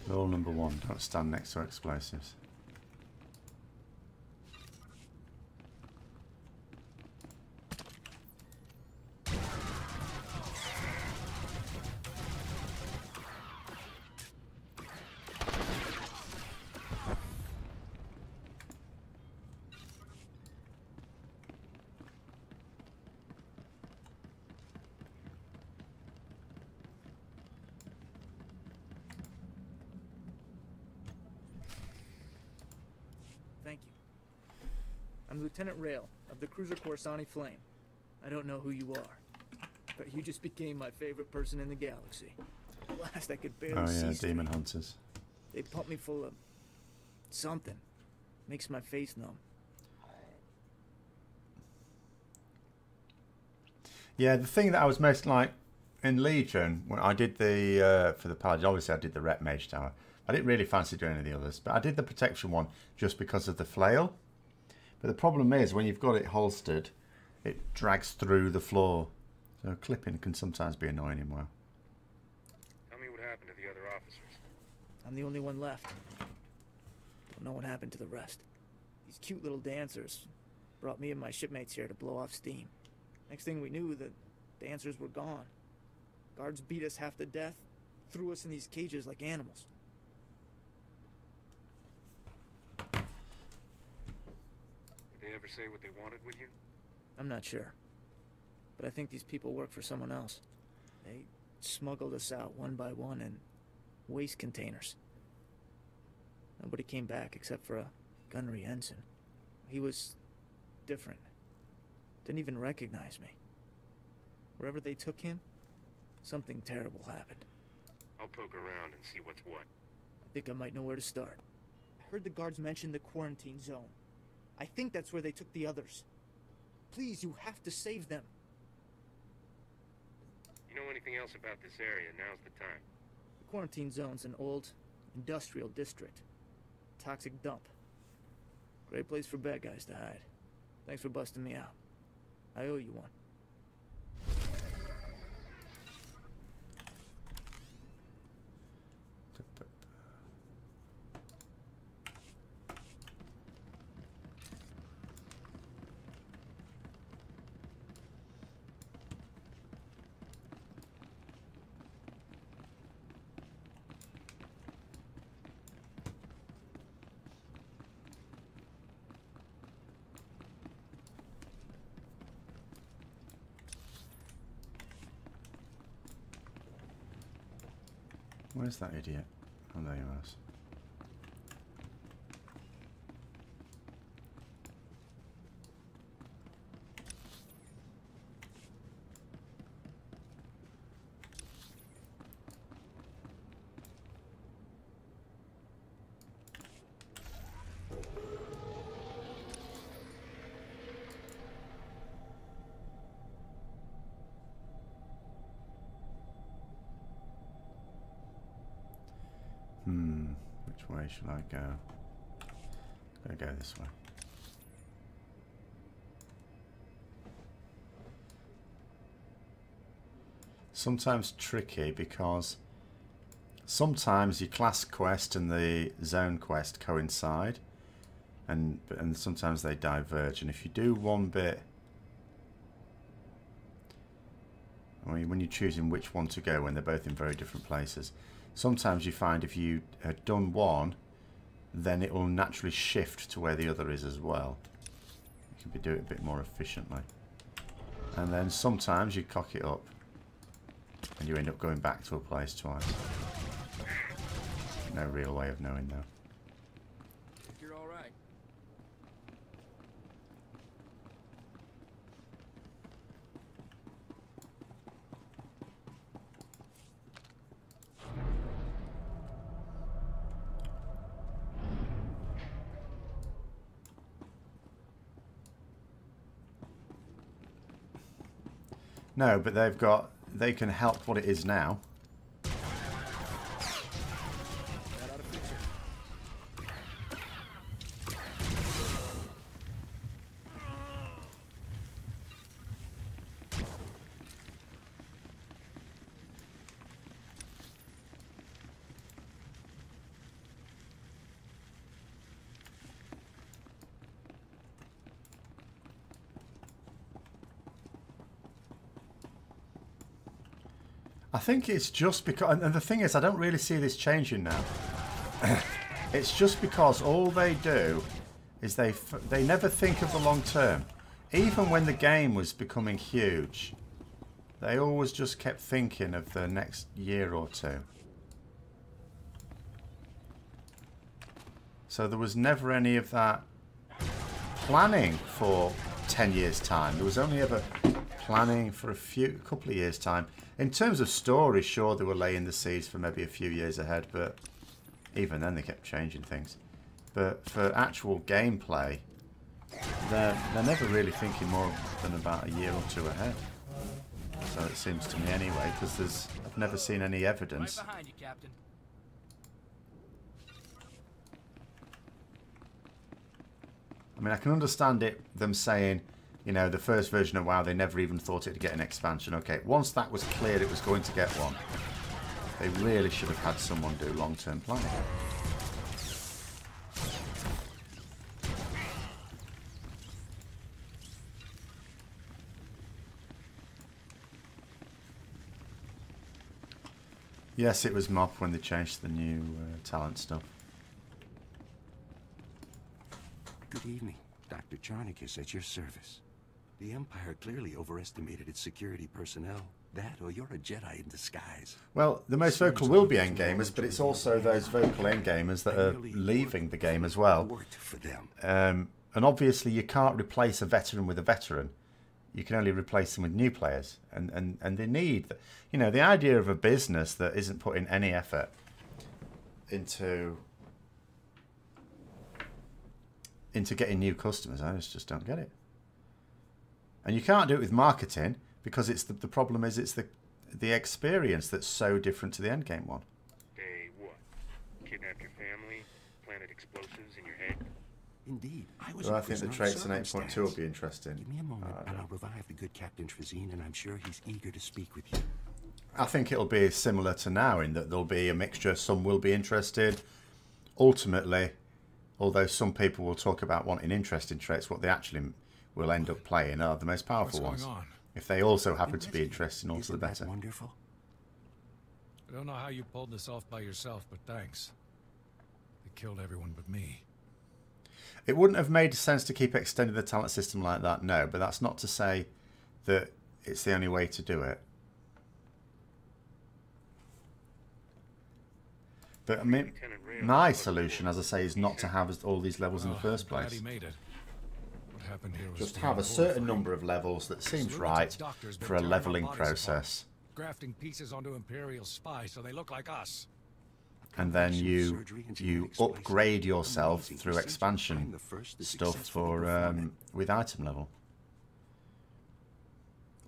Rule number 1, don't stand next to explosives. Thank you. I'm Lieutenant Rail of the cruiser Coruscant Flame. I don't know who you are, but you just became my favorite person in the galaxy. At last I could barely see. Oh yeah, straight. demon hunters. They pumped me full of something. Makes my face numb. Yeah, the thing that I was most like in Legion, when I did the, for the Paladin, obviously I did the Rep Mage Tower. I didn't really fancy doing any of the others, but I did the protection one just because of the flail. But the problem is, when you've got it holstered, it drags through the floor. So clipping can sometimes be annoying in WoW. Tell me what happened to the other officers. I'm the only one left. Don't know what happened to the rest. These cute little dancers brought me and my shipmates here to blow off steam. Next thing we knew, the dancers were gone. Guards beat us half to death, threw us in these cages like animals. Did they ever say what they wanted with you? I'm not sure. But I think these people work for someone else. They smuggled us out one by one in waste containers. Nobody came back except for a gunnery ensign. He was different. Didn't even recognize me. Wherever they took him, something terrible happened. I'll poke around and see what's what. I think I might know where to start. I heard the guards mention the quarantine zone. I think that's where they took the others. Please, you have to save them. You know anything else about this area? Now's the time. The quarantine zone's an old industrial district. Toxic dump. Great place for bad guys to hide. Thanks for busting me out. I owe you one. Where's that idiot? Oh, there he was. Which way should I go? I'm gonna go this way. Sometimes tricky because sometimes your class quest and the zone quest coincide, and sometimes they diverge. And if you do one bit, I mean, when you're choosing which one to go when they're both in very different places. Sometimes you find if you had done one, then it will naturally shift to where the other is as well. You can do it a bit more efficiently. And then sometimes you cock it up and you end up going back to a place twice. No real way of knowing though. You're all right. No, but they can help what it is now. I think it's just because, and the thing is, I don't really see this changing now. It's just because all they do is they never think of the long term. Even when the game was becoming huge, they always just kept thinking of the next year or two. So there was never any of that planning for 10 years' time. There was only ever planning for a couple of years' time. In terms of story, sure, they were laying the seeds for maybe a few years ahead, but even then they kept changing things. But for actual gameplay, they're never really thinking more than about a year or two ahead. So it seems to me anyway, because I've never seen any evidence. Right behind you, Captain. I mean, I can understand them saying, you know, the first version of WoW, they never even thought it'd get an expansion. Okay, once that was clear it was going to get one, they really should have had someone do long-term planning. Yes, it was MOP when they changed the new talent stuff. Good evening. Dr. Charnick is at your service. The Empire clearly overestimated its security personnel. That, or you're a Jedi in disguise. Well, the most vocal will be endgamers, but it's also those vocal endgamers that are leaving the game as well. And obviously you can't replace a veteran with a veteran. You can only replace them with new players. And they need, you know, the idea of a business that isn't putting any effort into getting new customers. I just don't get it. And you can't do it with marketing because it's the problem is it's the experience that's so different to the endgame one. They what? Kidnap your family? Planted explosives in your head? Indeed. Well, I think the traits in 8.2 will be interesting. Give me a moment and I'll revive the good Captain Trazine, and I'm sure he's eager to speak with you. I think it'll be similar to now in that there'll be a mixture. Some will be interested. Ultimately, although some people will talk about wanting interesting traits, what they actually will end up playing are the most powerful ones. If they also happen to be interesting, also the better. Wonderful. I don't know how you pulled this off by yourself, but thanks. They killed everyone but me. It wouldn't have made sense to keep extending the talent system like that, no, but that's not to say that it's the only way to do it. But I mean, my solution, as I say, is not to have all these levels in the first place. He made it. What happened here was Just have a certain number of levels that seems right for a leveling process. Grafting pieces onto Imperial spies so they look like us. And then you upgrade yourself through expansion stuff for with item level,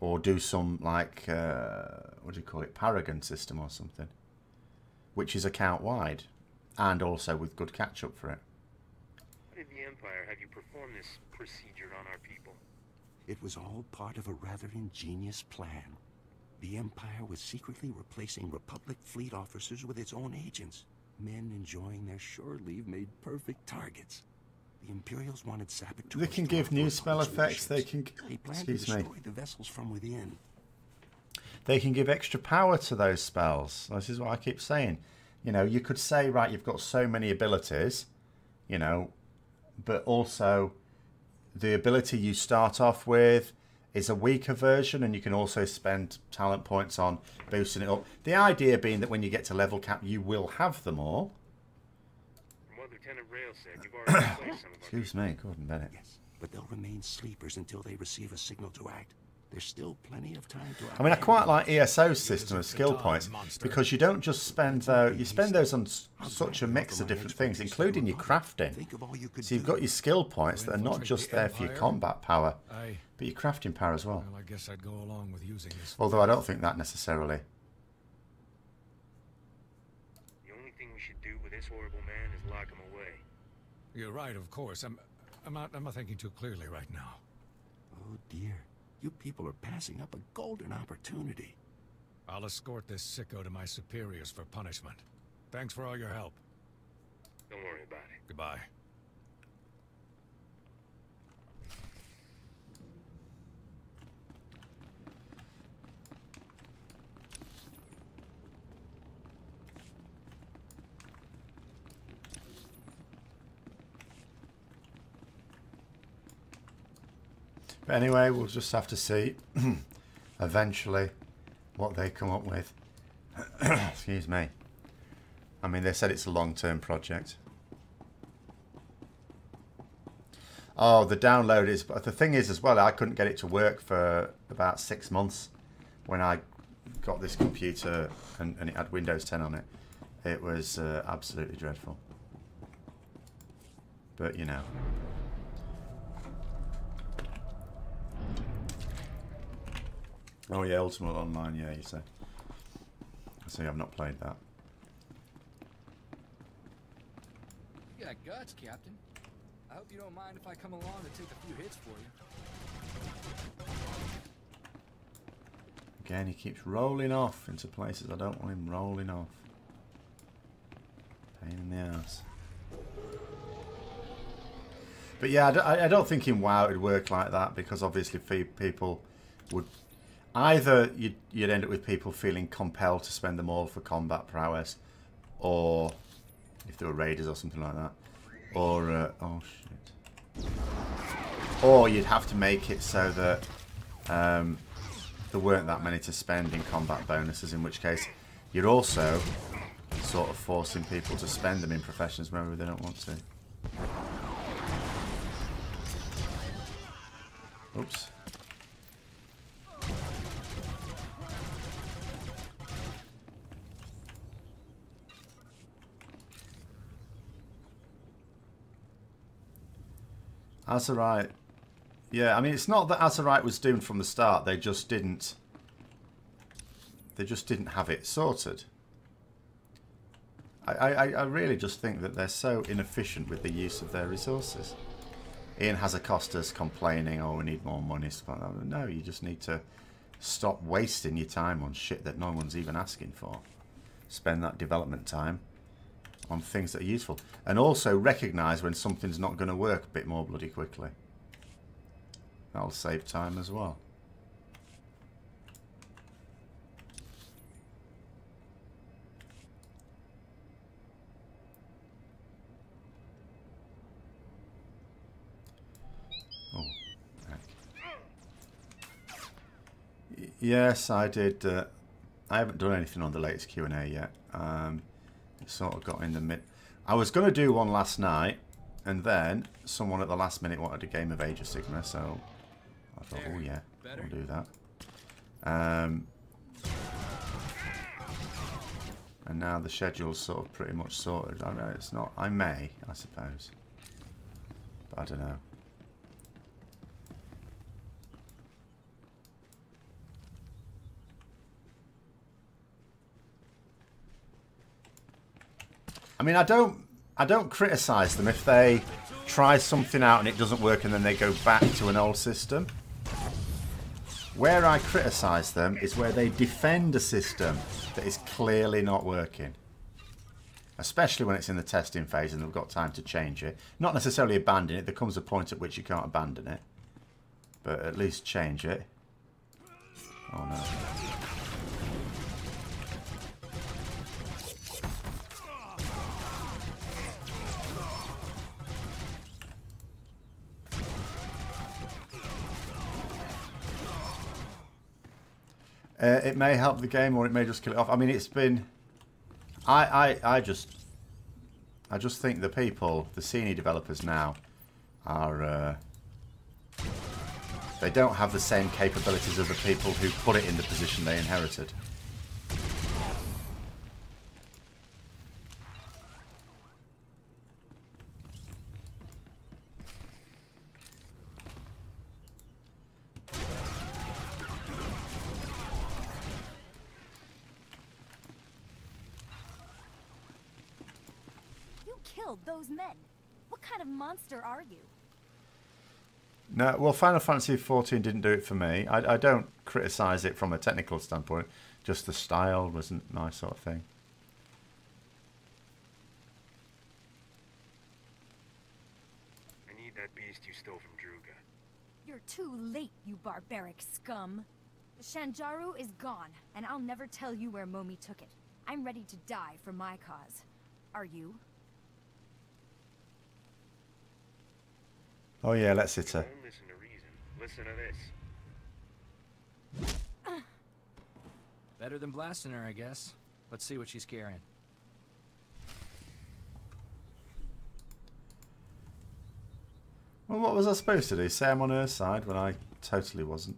or do some like what do you call it, Paragon system or something, which is account wide, and also with good catch up for it. Why did the Empire have you perform this procedure on our people? It was all part of a rather ingenious plan. The Empire was secretly replacing Republic fleet officers with its own agents. Men enjoying their shore leave made perfect targets. The Imperials wanted saboteurs. They can give new spell effects. They can. They planned to destroy the vessels from within. they can give extra power to those spells. This is what I keep saying. You know, you could say, right, you've got so many abilities, you know, but also the ability you start off with is a weaker version, and you can also spend talent points on boosting it up. The idea being that when you get to level cap, you will have them all. From what Lieutenant Rail said, you've already replaced some of them. Excuse me, Gordon Bennett. Yes, but they'll remain sleepers until they receive a signal to act. There's still plenty of time to act. I mean, I quite like ESO's system of skill points because you don't just spend you spend those on such a mix of different things, including your crafting. So you've got your skill points that are not just there for your combat power, but your crafting power as well. Well, I guess I'd go along with using this. Although I don't think that necessarily. The only thing we should do with this horrible man is lock him away. You're right, of course. I'm not thinking too clearly right now. Oh dear. You people are passing up a golden opportunity. I'll escort this sicko to my superiors for punishment. Thanks for all your help. Don't worry about it. Goodbye. But anyway, we'll just have to see eventually what they come up with. Excuse me. I mean, they said it's a long-term project. Oh, the download is... But the thing is as well, I couldn't get it to work for about 6 months when I got this computer and it had Windows 10 on it. It was absolutely dreadful. But, you know... Oh yeah, Ultimate Online, yeah, you say. I see, I've not played that. You got guts, Captain. I hope you don't mind if I come along to take a few hits for you. Again, he keeps rolling off into places I don't want him rolling off. Pain in the ass. But yeah, I don't think in WoW it'd work like that, because obviously people would... Either you'd end up with people feeling compelled to spend them all for combat prowess, or if they were raiders or something like that, or oh shit, or you'd have to make it so that there weren't that many to spend in combat bonuses, in which case you're also sort of forcing people to spend them in professions wherever they don't want to. Oops. Azerite. Yeah, I mean, it's not that Azerite was doomed from the start. They just didn't have it sorted. I really just think that they're so inefficient with the use of their resources. Ian Hazacosta's complaining, oh, we need more money. No, you just need to stop wasting your time on shit that no one's even asking for. Spend that development time on things that are useful, and also recognise when something's not going to work a bit more bloody quickly. That'll save time as well. Oh, heck. Yes, I did. I haven't done anything on the latest Q&A yet. It sort of got in the mid. I was going to do one last night, and then someone at the last minute wanted a game of Age of Sigmar, so I thought, oh yeah, I'll do that. And now the schedule's sort of pretty much sorted. I know it's not. I may, I suppose, but I don't know. I mean, I don't criticise them if they try something out and it doesn't work and then they go back to an old system. Where I criticise them is where they defend a system that is clearly not working. Especially when it's in the testing phase and they've got time to change it. Not necessarily abandon it. There comes a point at which you can't abandon it. But at least change it. Oh no. It may help the game, or it may just kill it off. I mean, it's been... I just think the people, the senior developers now, are... they don't have the same capabilities as the people who put it in the position they inherited. Those men. What kind of monster are you? No, well, Final Fantasy XIV didn't do it for me. I don't criticise it from a technical standpoint. Just the style wasn't my sort of thing. I need that beast you stole from Druga. You're too late, you barbaric scum. The Shanjaru is gone, and I'll never tell you where Momi took it. I'm ready to die for my cause. Are you? Oh yeah, let's hit her. Don't listen to reason. Listen to this. Better than blasting her, I guess. Let's see what she's carrying. Well, what was I supposed to do? Say I'm on her side when I totally wasn't.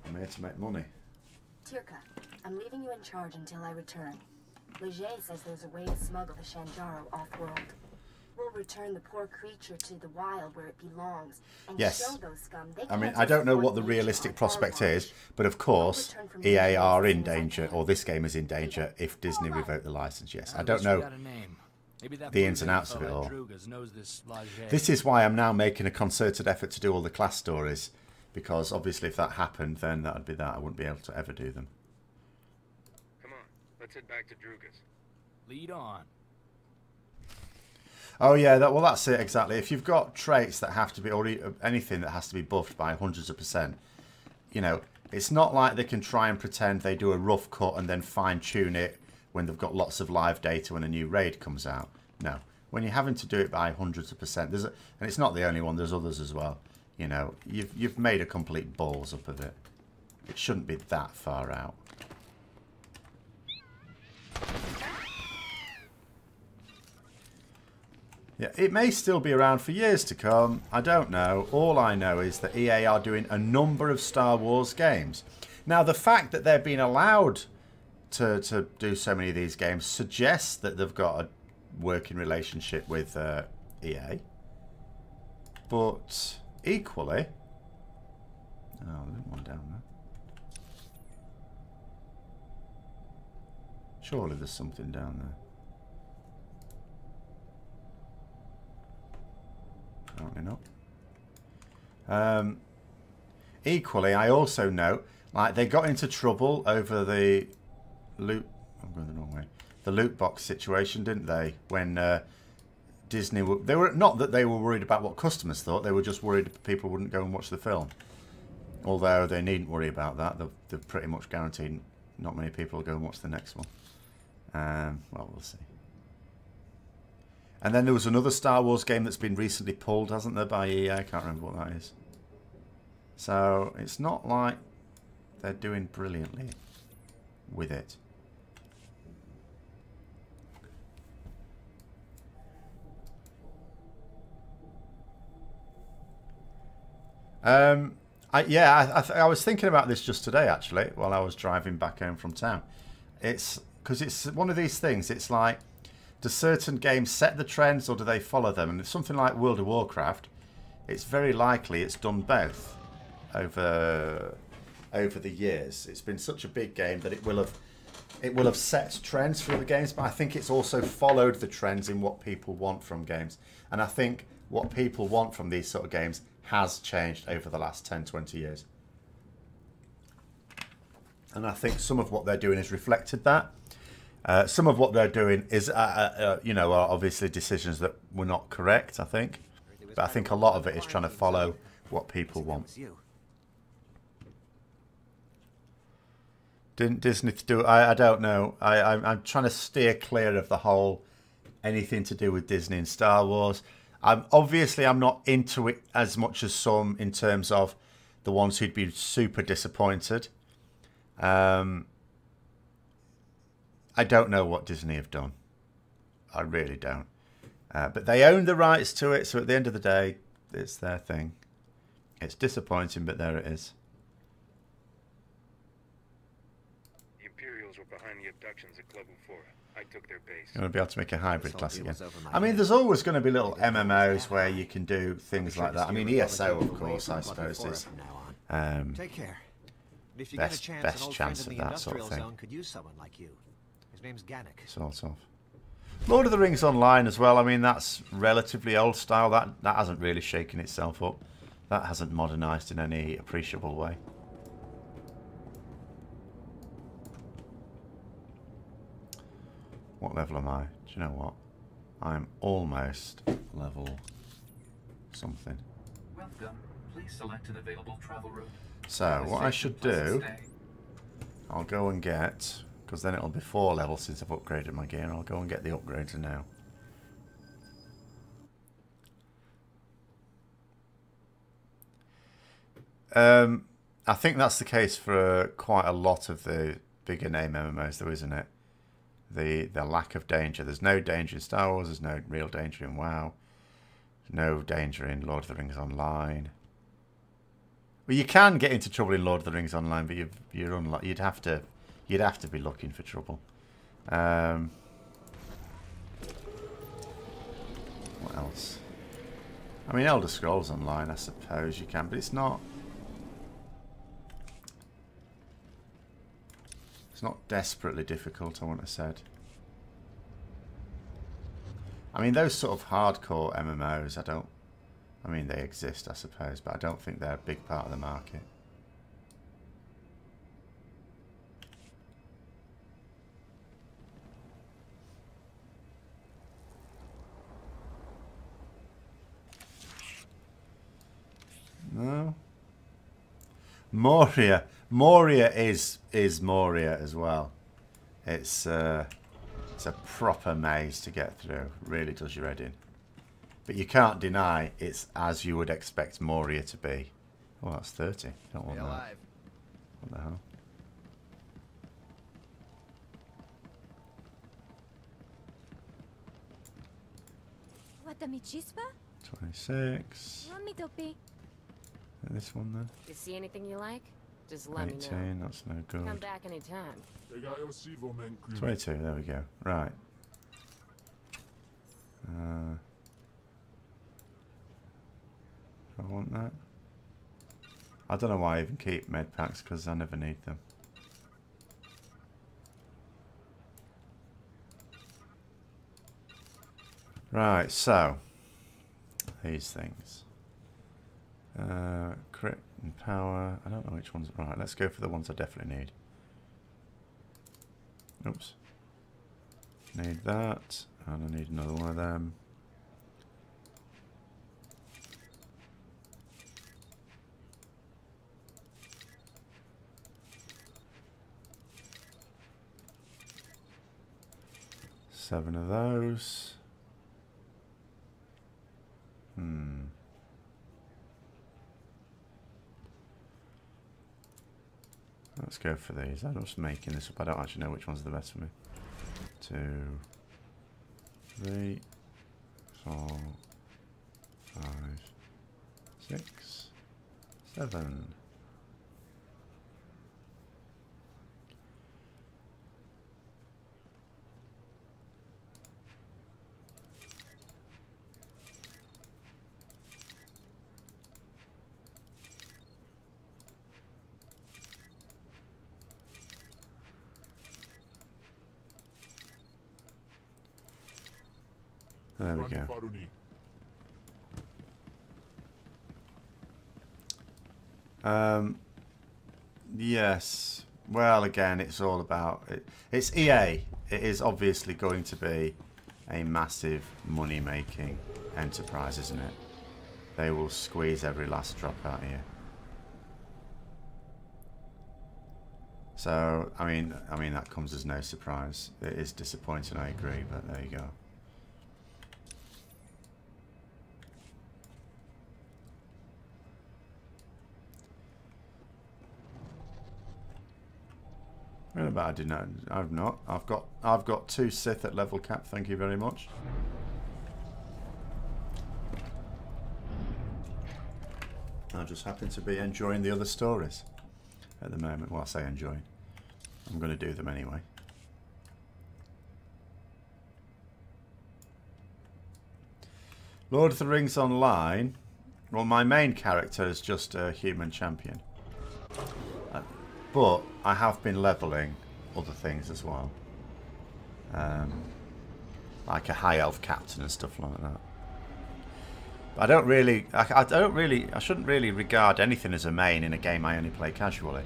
I'm here to make money. Tirka, I'm leaving you in charge until I return. Leger says there's a way to smuggle the Shanjaru off-world. We'll return the poor creature to the wild where it belongs and show those scum they I mean, I don't know what the realistic prospect is, but of course, EA are in danger, or this game is in danger, if Disney revoke the license, yes. I don't know the ins and outs of it all. This is why I'm now making a concerted effort to do all the class stories, because obviously if that happened, then that would be that. I wouldn't be able to ever do them. Come on, let's head back to Druga's. Lead on. Oh yeah, well that's it exactly. If you've got traits that have to be, or anything that has to be buffed by hundreds of %, you know, it's not like they can try and pretend they do a rough cut and then fine tune it when they've got lots of live data when a new raid comes out. No, when you're having to do it by hundreds of %, and it's not the only one. There's others as well. You know, you've made a complete balls up of it. It shouldn't be that far out. Yeah, it may still be around for years to come. I don't know. All I know is that EA are doing a number of Star Wars games. Now, the fact that they're being allowed to do so many of these games suggests that they've got a working relationship with EA. But equally... Oh, there's one down there. Surely there's something down there. Apparently not. Equally, I also note, like, they got into trouble over the loot... I'm going the wrong way. The loot box situation, didn't they? When Disney... They were not that they were worried about what customers thought. They were just worried people wouldn't go and watch the film. Although they needn't worry about that. They've pretty much guaranteed not many people will go and watch the next one. Well, we'll see. And then there was another Star Wars game that's been recently pulled, hasn't there, by EA? I can't remember what that is. So it's not like they're doing brilliantly with it. I was thinking about this just today, actually, while I was driving back home from town. It's because it's one of these things. It's like, do certain games set the trends or do they follow them? And it's something like World of Warcraft. It's very likely it's done both over the years. It's been such a big game that it will have set trends for other games, but I think it's also followed the trends in what people want from games. And I think what people want from these sort of games has changed over the last 10, 20 years. And I think some of what they're doing has reflected that. Some of what they're doing is, you know, are obviously decisions that were not correct, I think. But I think a lot of it is trying to follow what people want. Didn't Disney do it? I don't know. I'm trying to steer clear of the whole anything to do with Disney and Star Wars. I'm not into it as much as some in terms of the ones who'd be super disappointed. I don't know what Disney have done. I really don't. But they own the rights to it, so at the end of the day, it's their thing. It's disappointing, but there it is. The Imperials were behind the abductions at Club Ufora. I took their base. You want to be able to make a hybrid class again. I mean, there's always going to be little MMOs where you can do things like that. I mean, ESO, of course, I suppose is Take care. If you best get a chance, an old chance friend of in the that sort of industrial thing. zone could use someone like you. His name's Gannick. Sort of. Lord of the Rings Online as well. I mean, that's relatively old style. That hasn't really shaken itself up. That hasn't modernised in any appreciable way. What level am I? Do you know what? I'm almost level something. Welcome. Please select an available travel route. So what I should do, I'll go and get, because then it'll be 4 levels since I've upgraded my gear. I'll go and get the upgrades now. I think that's the case for quite a lot of the bigger name MMOs, though, isn't it? The lack of danger. There's no danger in Star Wars. There's no real danger in WoW. There's no danger in Lord of the Rings Online. Well, you can get into trouble in Lord of the Rings Online, but you're unlucky. You'd have to be looking for trouble. What else? I mean, Elder Scrolls Online, I suppose you can, but it's not. It's not desperately difficult, I want to say. I mean, those sort of hardcore MMOs, I mean, they exist, I suppose, but I don't think they're a big part of the market. No. Moria. Moria is Moria as well. It's a proper maze to get through. Really does your head in. But you can't deny it's as you would expect Moria to be. Oh, that's 30. Don't want that. What the hell? Watamichispa? 26. And this one then. You see anything you like? Just let me 18, know. that's no good. Come back anytime. 22, there we go. Right. I want that. I don't know why I even keep med packs, because I never need them. Right, so these things. Crit and power. I don't know which ones. Right, let's go for the ones I definitely need. Oops. Need that, and I need another one of them. Seven of those. Let's go for these. I'm just making this up. I don't actually know which ones are the best for me. 2, 3, 4, 5, 6, 7. There we go. Yes. Well, again, it's all about it. It's EA. It is obviously going to be a massive money-making enterprise, isn't it? They will squeeze every last drop out of you. So, I mean that comes as no surprise. It is disappointing, I agree, but there you go. Really bad, I did not. I've not. I've got 2 Sith at level cap. Thank you very much. I just happen to be enjoying the other stories at the moment. Well, I say enjoying. I'm going to do them anyway. Lord of the Rings Online. Well, my main character is just a human champion. But I have been leveling other things as well. Like a high elf captain and stuff like that. But I don't really, I shouldn't really regard anything as a main in a game I only play casually.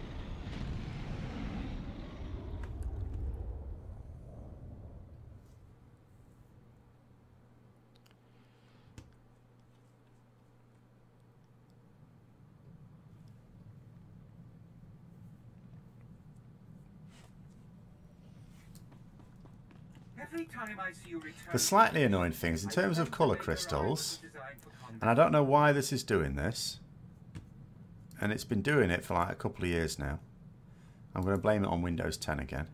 The slightly annoying things in terms of colour crystals, and I don't know why this is doing this, and it's been doing it for like a couple of years now. I'm going to blame it on Windows 10 again.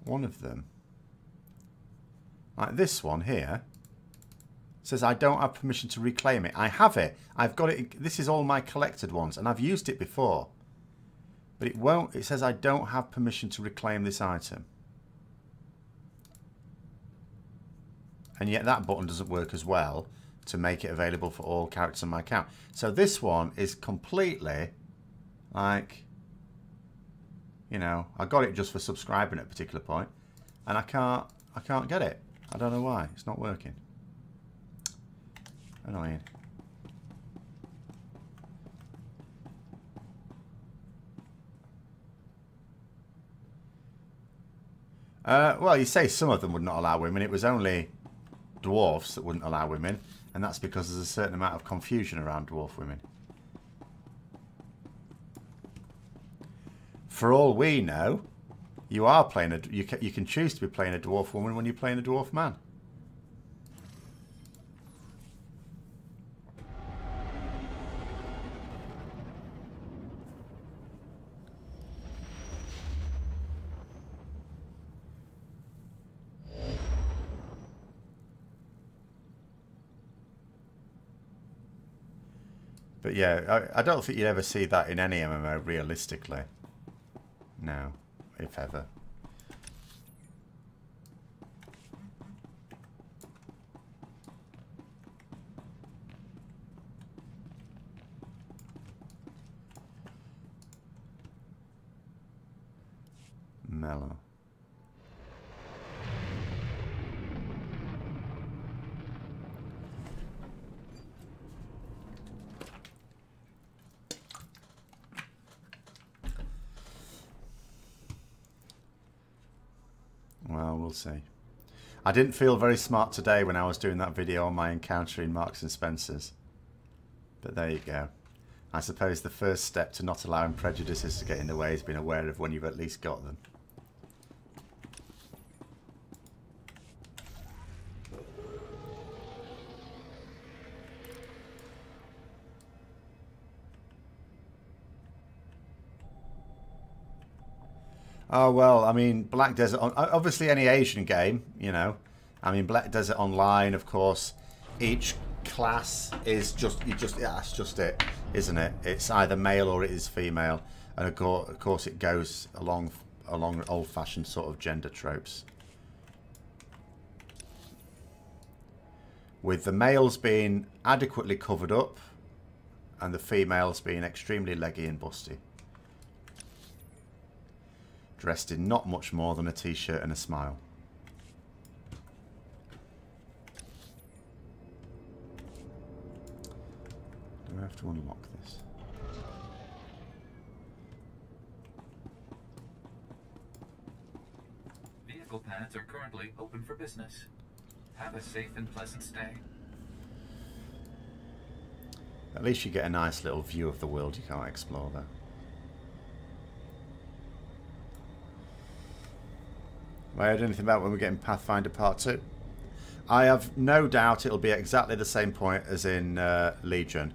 One of them, like this one here, says I don't have permission to reclaim it. I have it. I've got it. This is all my collected ones, and I've used it before. But it won't. It says I don't have permission to reclaim this item. And yet that button doesn't work as well to make it available for all characters on my account. So this one is completely like, you know, I got it just for subscribing at a particular point, and I can't get it. I don't know why. It's not working. Annoying. Well, you say some of them would not allow women. It was only dwarfs that wouldn't allow women, and that's because there's a certain amount of confusion around dwarf women. For all we know, you are playing a. You can choose to be playing a dwarf woman when you're playing a dwarf man. But yeah, I don't think you'd ever see that in any MMO realistically. No, if ever. Mellow. Well, we'll see. I didn't feel very smart today when I was doing that video on my encounter in Marks and Spencer's. But there you go. I suppose the first step to not allowing prejudices to get in the way is being aware of when you've at least got them. Oh, well, I mean, Black Desert, obviously any Asian game, you know. I mean, Black Desert Online, of course, each class is just, yeah, that's just it, isn't it? It's either male or it is female. And of course it goes along old-fashioned sort of gender tropes. With the males being adequately covered up and the females being extremely leggy and busty. Dressed in not much more than a t-shirt and a smile. Do I have to unlock this? Vehicle pads are currently open for business. Have a safe and pleasant stay. At least you get a nice little view of the world you can't explore there. Have I heard anything about when we're getting Pathfinder Part 2? I have no doubt it'll be exactly the same point as in Legion.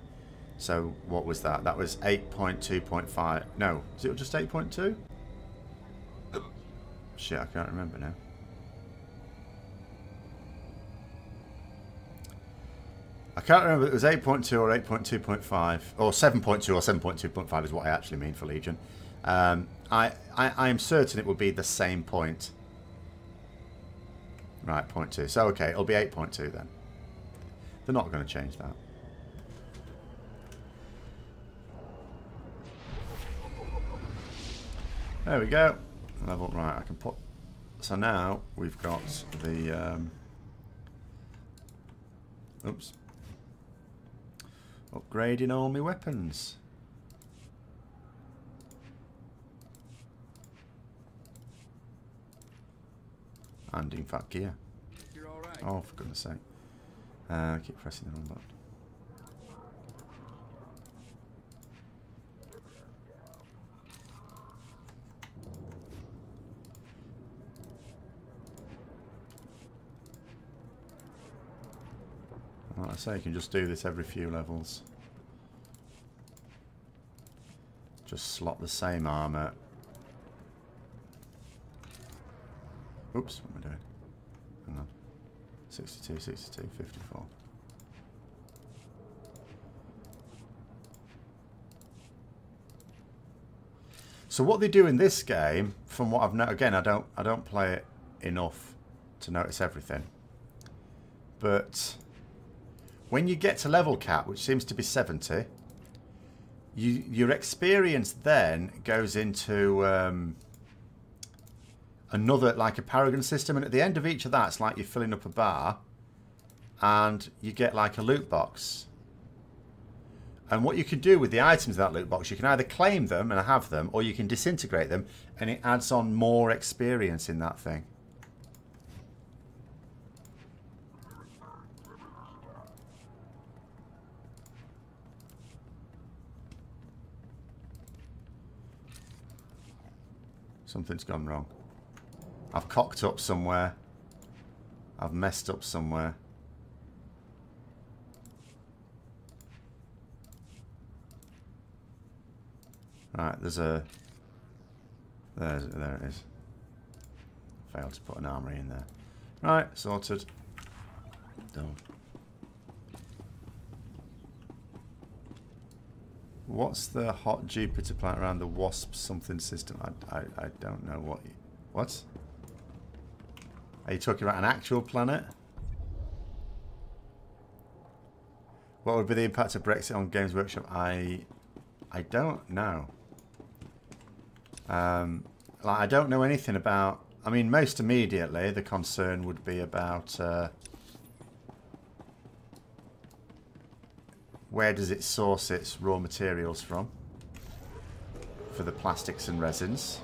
So what was that? That was 8.2.5. No, is it just 8.2? Shit, I can't remember now. I can't remember if it was 8.2 or 8.2.5 or 7.2 or 7.2.5 is what I actually mean for Legion. I am certain it will be the same point. Right, 0.2. So okay, it'll be 8.2 then. They're not going to change that. There we go. Level, right, I can put... So now we've got the... oops. Upgrading all my weapons. And in fact gear. You're all right. Oh, for goodness sake. I keep pressing the wrong button. Like I say, you can just do this every few levels. Just slot the same armor. Oops, what am I doing? Hang on. 62, 62, 54. So what they do in this game, from what I've noticed, again, I don't play it enough to notice everything. But when you get to level cap, which seems to be 70, your experience then goes into another, like a Paragon system, and at the end of each of that, it's like you're filling up a bar, and you get like a loot box. And what you can do with the items in that loot box, you can either claim them and have them, or you can disintegrate them, and it adds on more experience in that thing. Something's gone wrong. I've cocked up somewhere. I've messed up somewhere. Right, there's a... There it is. Failed to put an armory in there. Right, sorted. Done. What's the hot Jupiter planet around the WASP something system? I don't know what... What? Are you talking about an actual planet? What would be the impact of Brexit on Games Workshop? I don't know. Like, I don't know anything about... I mean, most immediately, the concern would be about... where does it source its raw materials from? For the plastics and resins.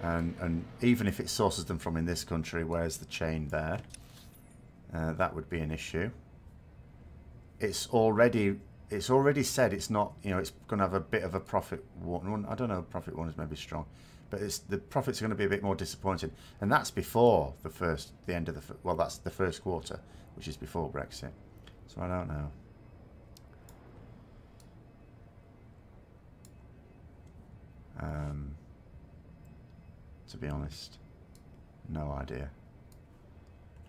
And even if it sources them from in this country, where's the chain there? That would be an issue. It's already said it's not, you know, it's going to have a bit of a profit warning. I don't know, profit warning is maybe strong, but the profits are going to be a bit more disappointing, and that's before the end of the, well, that's the first quarter, which is before Brexit. So I don't know. To be honest, no idea.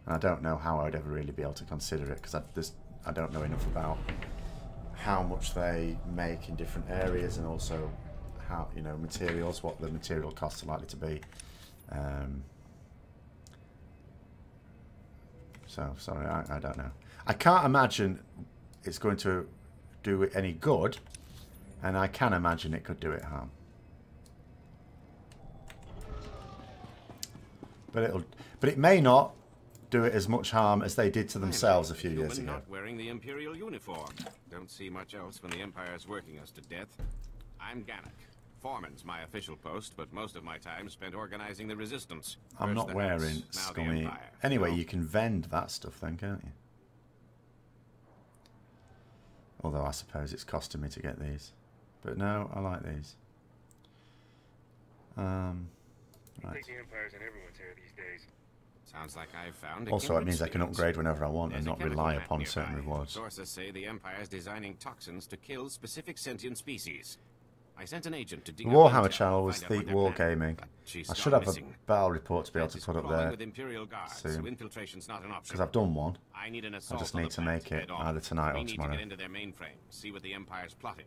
And I don't know how I'd ever really be able to consider it, because I don't know enough about how much they make in different areas, and also how, you know, materials, what the material costs are likely to be. So sorry, I don't know. I can't imagine it's going to do it any good, and I can imagine it could do it harm. But it may not do it as much harm as they did to themselves a few years ago. Not wearing the Imperial uniform. Don't see much else when the Empire's working us to death. I'm Gannock. Foreman's my official post, but most of my time spent organizing the resistance. I'm not wearing scummy. Anyway, you can vend that stuff then, can't you? Although I suppose it's costing me to get these. But no, I like these. I Right. think the Empire's in everyone's hair these days. Sounds like I've found a Also, it kindred means I can spirit. upgrade whenever I want There's and a not chemical rely plant upon nearby. certain rewards. Sources say the Empire's designing toxins to kill specific sentient species. I sent an agent to dig The up Warhammer intel channel to was find out Thete what they're planning, Wargaming. but she's I should gone have a missing. battle report to be able Thete to is put up crawling there with Imperial guards, so soon. infiltration's not an option. Because I've done one. I need an I assault just on need the to plant make it head on. either tonight we or need tomorrow. to get into their mainframe, see what the Empire's plotting.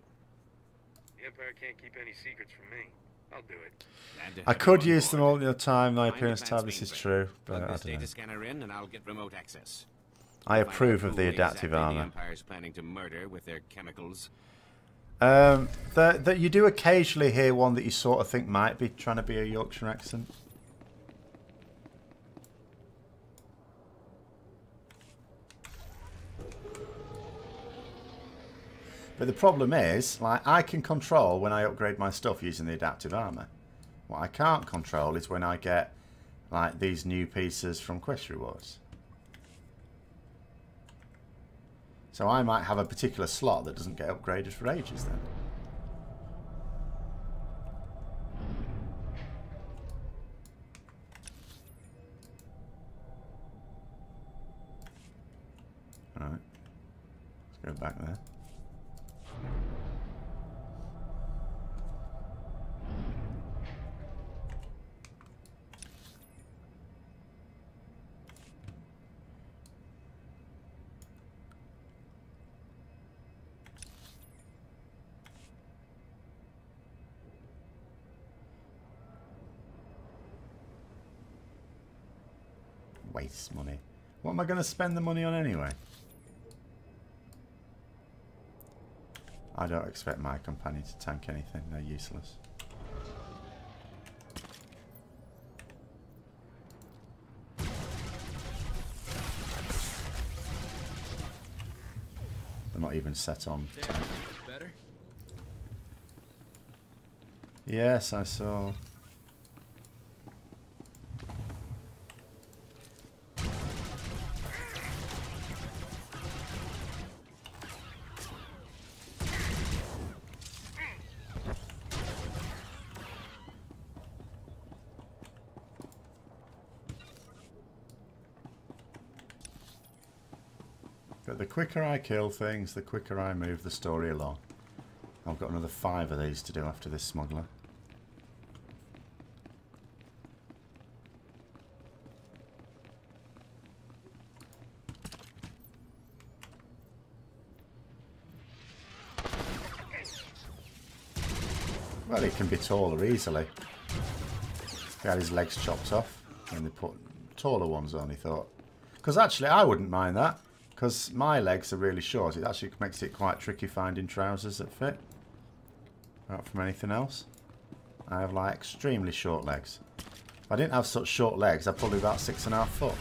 The Empire can't keep any secrets from me. I'll do it. I could use them all the time, my appearance tab, this is true, but I Plug this don't data know. scanner in and I'll get remote access. I Find out approve of who the adaptive exactly armor. The Empire's planning to murder with their chemicals. That you do occasionally hear one that you sort of think might be trying to be a Yorkshire accent. But the problem is, like, I can control when I upgrade my stuff using the adaptive armor. What I can't control is when I get, like, these new pieces from quest rewards. So I might have a particular slot that doesn't get upgraded for ages then. Alright. Let's go back there. Waste money. What am I going to spend the money on anyway? I don't expect my companion to tank anything. They're useless. They're not even set on tank. Better? Yes, I saw. But the quicker I kill things, the quicker I move the story along. I've got another 5 of these to do after this smuggler. Well, he can be taller easily. He had his legs chopped off and they put taller ones on, he thought. Because actually I wouldn't mind that. Because my legs are really short. It actually makes it quite tricky finding trousers that fit. Apart from anything else. I have like extremely short legs. If I didn't have such short legs, I'd probably be about 6.5 foot.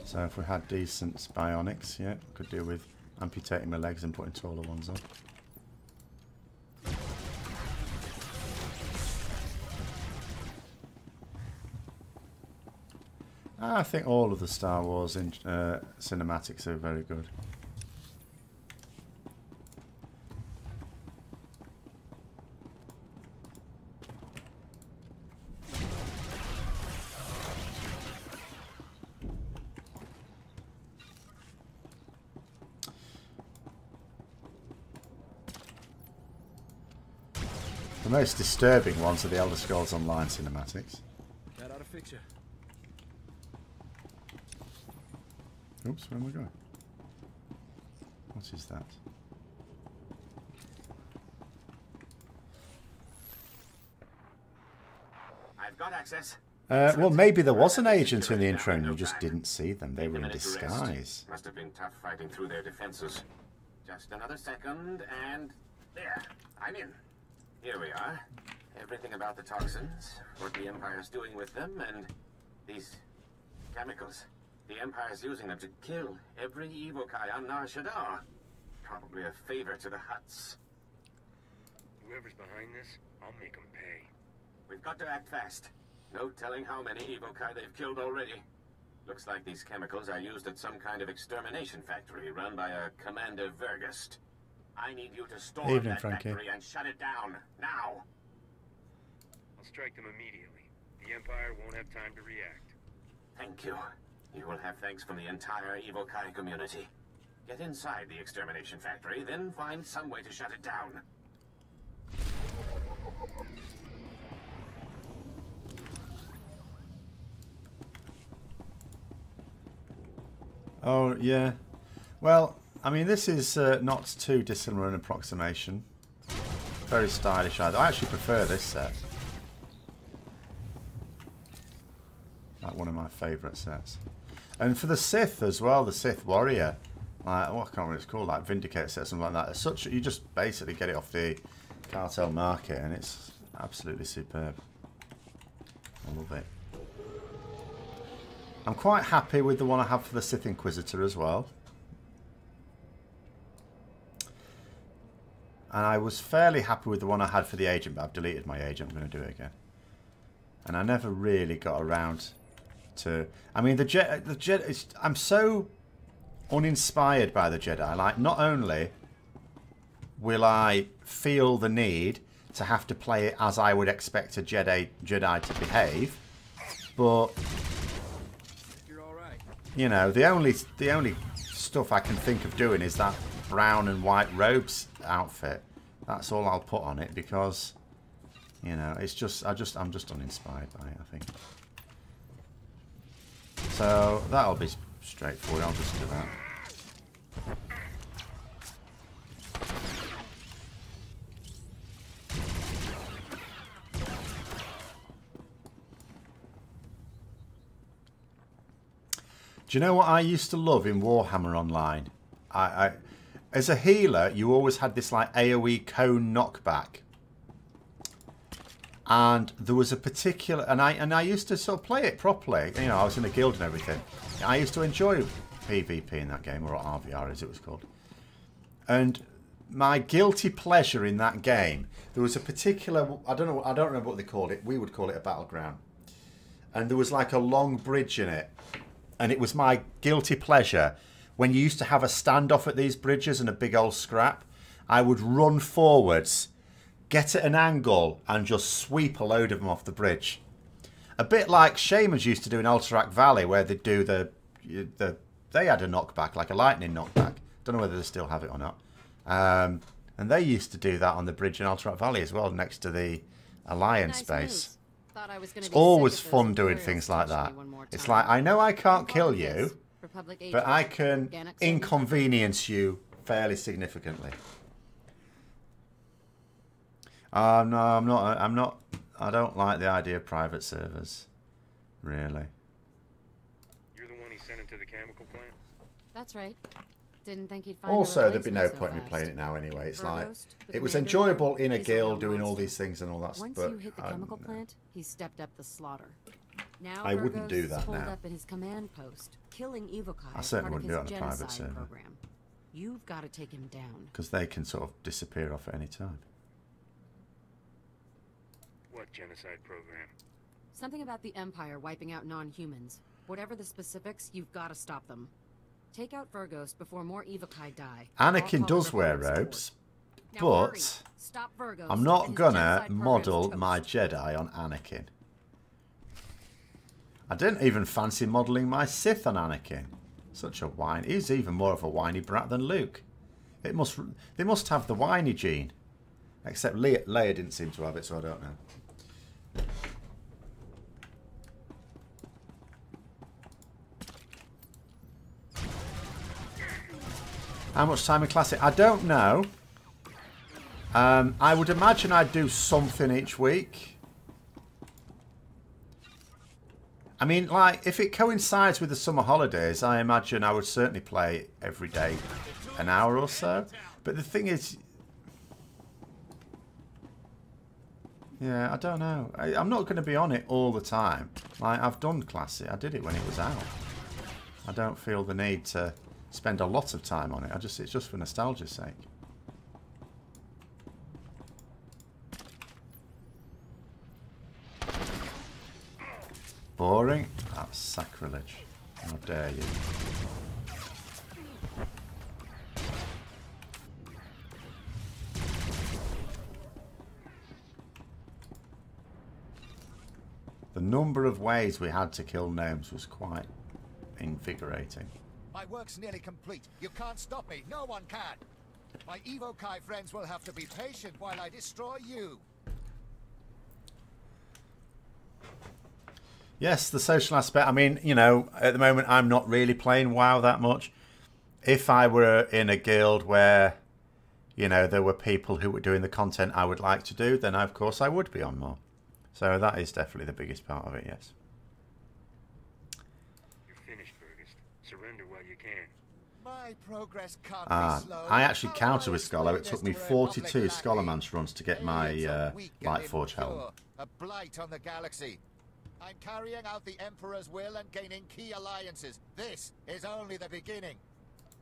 So if we had decent bionics, yeah, could do with amputating my legs and putting taller ones on. I think all of the Star Wars cinematics are very good. The most disturbing ones are the Elder Scrolls Online cinematics. That ought to fix you. Oops, where am I going? What is that? I've got access. Well, maybe there was an agent in the intro and you just didn't see them. They were in disguise. Must have been tough fighting through their defenses. Just another second, and there, I'm in. Here we are. Everything about the toxins, what the Empire's doing with them, and these chemicals. The Empire's using them to kill every Evokai on Nar Shaddaa. Probably a favor to the Hutts. Whoever's behind this, I'll make them pay. We've got to act fast. No telling how many evokai they've killed already. Looks like these chemicals are used at some kind of extermination factory run by a Commander Vergust. I need you to storm Evening, that Frankie. factory and shut it down, now! I'll strike them immediately. The Empire won't have time to react. Thank you. You will have thanks from the entire evokai community. Get inside the extermination factory, then find some way to shut it down. Oh, yeah. Well, I mean, this is not too dissimilar an approximation. Very stylish. I actually prefer this set. Like one of my favourite sets. And for the Sith as well, the Sith Warrior. Like, oh, I can't remember what it's called, like Vindicator set, something like that. It's such, you just basically get it off the cartel market and it's absolutely superb. I love it. I'm quite happy with the one I have for the Sith Inquisitor as well. And I was fairly happy with the one I had for the Agent, but I've deleted my Agent. I'm going to do it again. And I never really got around to... I mean, the Jedi... I'm so uninspired by the Jedi. Like, not only will I feel the need to have to play it as I would expect a Jedi to behave, but... You know, the only stuff I can think of doing is that brown and white robes outfit. That's all I'll put on it because, you know, it's just I'm just uninspired by it, I think. So that'll be straightforward. I'll just do that. Do you know what I used to love in Warhammer Online? I as a healer, you always had this like AoE cone knockback. And there was a particular, and I used to sort of play it properly. You know, I was in a guild and everything. I used to enjoy PvP in that game, or RVR as it was called. And my guilty pleasure in that game, there was a particular, I don't remember what they called it. We would call it a battleground. And there was like a long bridge in it. And it was my guilty pleasure when you used to have a standoff at these bridges and a big old scrap. I would run forwards, get at an angle, and just sweep a load of them off the bridge. A bit like Shamans used to do in Alterac Valley, where they'd do they had a knockback, like a lightning knockback. Don't know whether they still have it or not. And they used to do that on the bridge in Alterac Valley as well, next to the Alliance base. It's always fun doing things like that. It's like, I know I can't kill you, but I can inconvenience you fairly significantly. No, I'm not. I don't like the idea of private servers, really. You're the one he sent into the chemical plant? That's right. Didn't think he'd find Also, there'd be no point in me playing it now anyway. It's like, it was enjoyable in a guild doing all these things and all that stuff. Once you hit the chemical plant, he stepped up the slaughter. Now I wouldn't do that holed now. up in his command post, killing evokai I certainly as wouldn't do it part on of a his private genocide server. program. You've got to take him down. Because they can sort of disappear off at any time. What genocide program? Something about the Empire wiping out non-humans. Whatever the specifics, you've got to stop them. Take out Verghost before more evokai die. Anakin does wear robes, but I'm not gonna model my Jedi on Anakin. I didn't even fancy modelling my Sith on Anakin. Such a whine. He's even more of a whiny brat than Luke. They must have the whiny gene. Except Leia didn't seem to have it, so I don't know. How much time in Classic? I don't know. I would imagine I'd do something each week. I mean, like, if it coincides with the summer holidays, I imagine I would certainly play every day an hour or so. But the thing is... Yeah, I don't know. I'm not going to be on it all the time. Like, I've done Classic. I did it when it was out. I don't feel the need to spend a lot of time on it. It's just for nostalgia's sake. boring? That's sacrilege. How dare you. The number of ways we had to kill gnomes was quite invigorating. My work's nearly complete. You can't stop me. No one can. My Evokai friends will have to be patient while I destroy you. Yes, the social aspect. I mean, you know, at the moment I'm not really playing WoW that much. If I were in a guild where, you know, there were people who were doing the content I would like to do, then of course I would be on more. So that is definitely the biggest part of it, yes. You're finished, Burgess. Surrender while you can. My progress can't be slow. I actually countered with Scholar. It took me 42 Scholarman's runs to get my Lightforge helm. A blight on the galaxy. I'm carrying out the Emperor's will and gaining key alliances. This is only the beginning.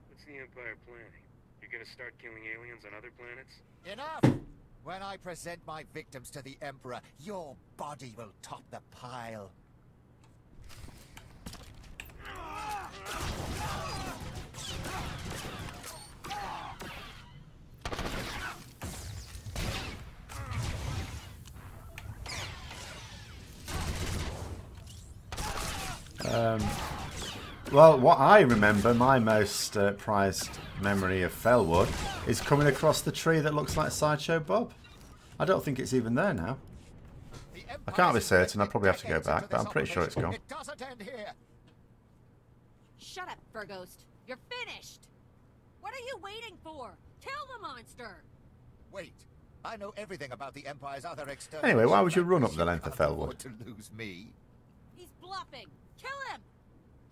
What's the Empire planning? You're gonna start killing aliens on other planets? Enough! When I present my victims to the Emperor, your body will top the pile. Well, what I remember, my most prized memory of Felwood, is coming across the tree that looks like Sideshow Bob. I don't think it's even there now. I can't be certain, I'll probably have to go back, but I'm pretty sure it's gone. It doesn't end here. Shut up, Burghost. You're finished. What are you waiting for? Kill the monster. Wait. I know everything about the Empire's other external... Anyway, why would you run up the length of Felwood? ...to lose me? He's bluffing. Kill him.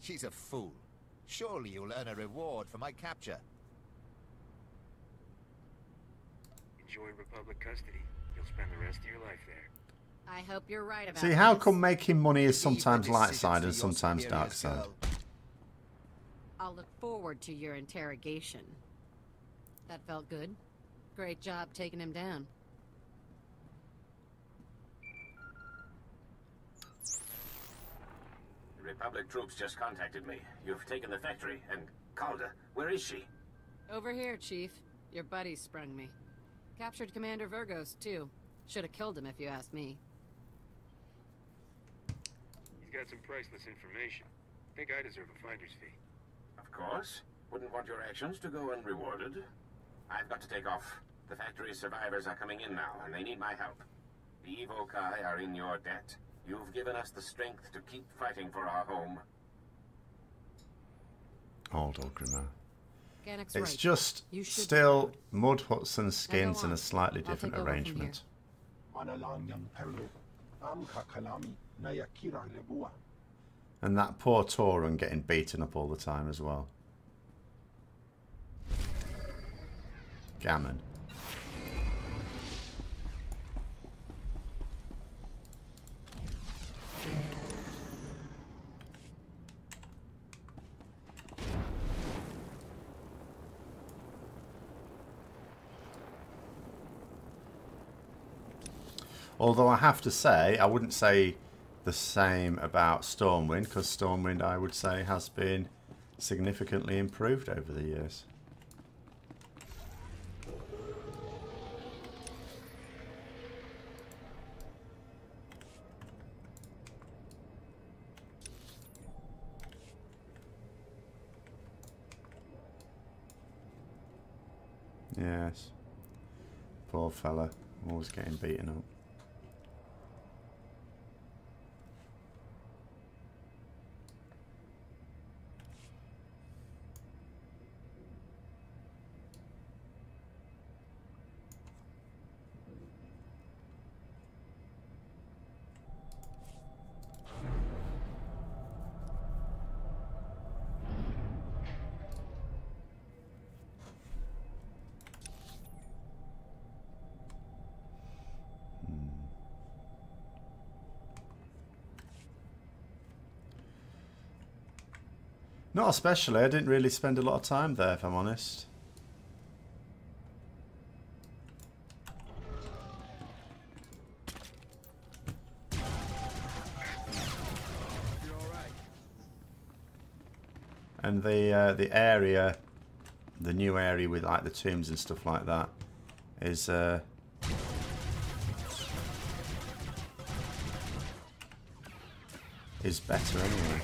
She's a fool. Surely you'll earn a reward for my capture. Enjoy Republic custody. You'll spend the rest of your life there. I hope you're right about See, how this. come making money is sometimes light side and sometimes dark side? I'll look forward to your interrogation. That felt good. Great job taking him down. Republic troops just contacted me. You've taken the factory, and Calder, where is she? Over here, Chief. Your buddy sprung me. Captured Commander Burgos, too. Should have killed him if you ask me. He's got some priceless information. Think I deserve a finder's fee. Of course. Wouldn't want your actions to go unrewarded. I've got to take off. The factory's survivors are coming in now, and they need my help. The Evokai are in your debt. You've given us the strength to keep fighting for our home. Old Ogrimmar. Gannick's It's right. just still mud huts and skins in a slightly different arrangement. And that poor Tauren getting beaten up all the time as well. Gammon. Although I have to say, I wouldn't say the same about Stormwind, because Stormwind, I would say, has been significantly improved over the years. Yes. Poor fella, always getting beaten up. Not especially. I didn't really spend a lot of time there, if I'm honest. And the area, the new area with like the tombs and stuff like that, is better anyway.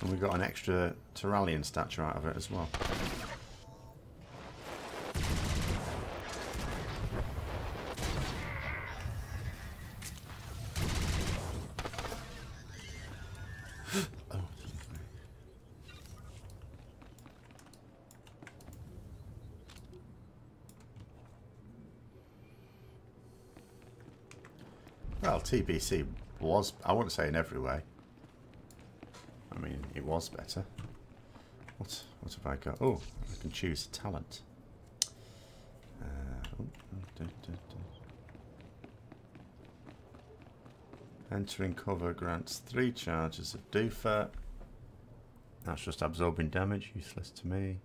And we got an extra Terralian statue out of it as well. Well, TBC was, I wouldn't say in every way. I mean, it was better. What have I got? Oh, I can choose talent. Entering cover grants 3 charges of doofer. That's just absorbing damage, useless to me.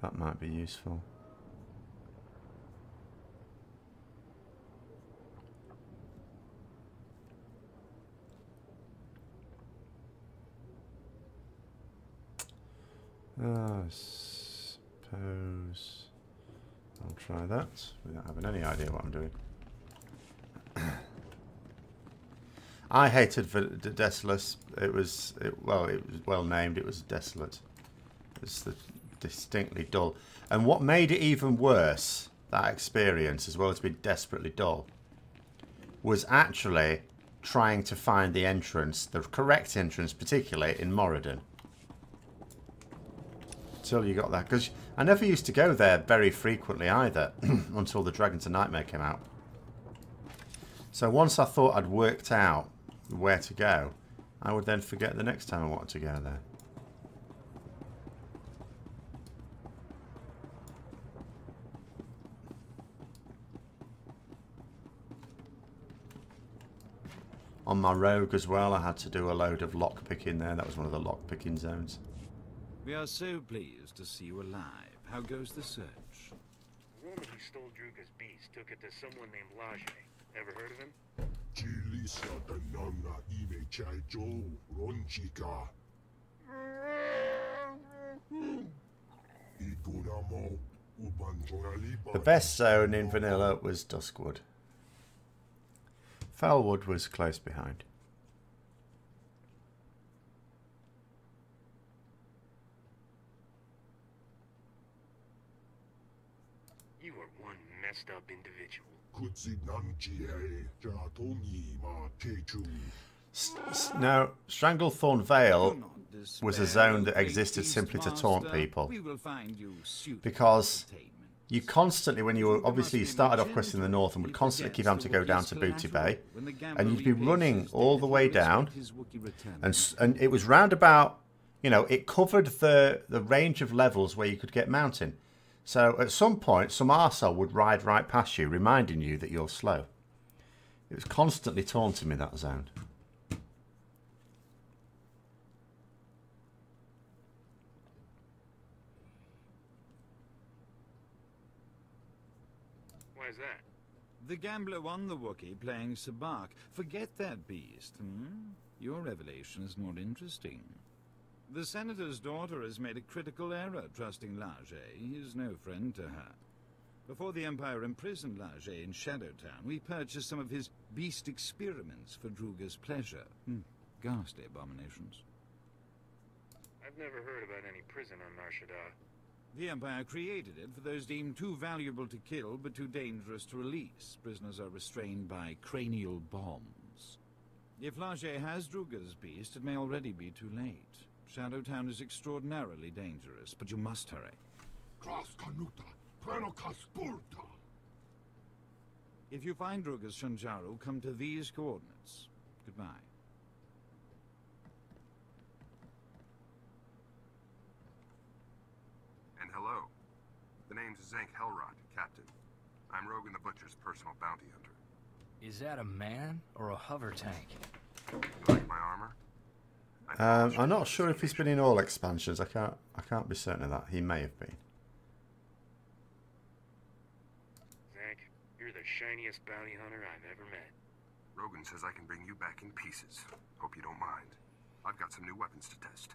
That might be useful. I suppose I'll try that without having any idea what I'm doing. I hated Desolus. It was well named. It was desolate. It's distinctly dull. And what made it even worse, that experience, as well as being desperately dull, was actually trying to find the entrance, the correct entrance, particularly in Moradin. Until you got that, because I never used to go there very frequently either until the Dragon to Nightmare came out. So once I thought I'd worked out where to go, I would then forget the next time I wanted to go there. On my rogue as well, I had to do a load of lock picking there. That was one of the lock picking zones. We are so pleased to see you alive. How goes the search? The woman who stole Druga's beast took it to someone named Lage. Ever heard of him? The best zone in vanilla was Duskwood. Felwood was close behind. You are one messed up individual. Now, Stranglethorn Vale was a zone that existed simply to taunt people. Because you constantly, when you were, obviously you started off questing the north and would constantly keep having to go down to Booty Bay. And you'd be running all the way down. And it was round about, you know, it covered the range of levels where you could get mountain. So at some point, some arsehole would ride right past you, reminding you that you're slow. It was constantly taunting me, that zone. Why is that? The gambler won the Wookiee playing Sabak. Forget that beast, Your revelation is more interesting. The Senator's daughter has made a critical error trusting Lage. He is no friend to her. Before the Empire imprisoned Lage in Shadowtown, we purchased some of his beast experiments for Druga's pleasure. Ghastly abominations. I've never heard about any prison on Nar Shaddaa. The Empire created it for those deemed too valuable to kill but too dangerous to release. Prisoners are restrained by cranial bombs. If Lage has Druga's beast, it may already be too late. Shadowtown is extraordinarily dangerous, but you must hurry. If you find Druga's Shanjaru, come to these coordinates. Goodbye. The name's Zank Hellrot, Captain. I'm Rogan the Butcher's personal bounty hunter. Is that a man or a hover tank? You like my armor? I'm not sure if he's been in all expansions. I can't be certain of that. He may have been. Zank, you're the shiniest bounty hunter I've ever met. Rogan says I can bring you back in pieces. Hope you don't mind. I've got some new weapons to test.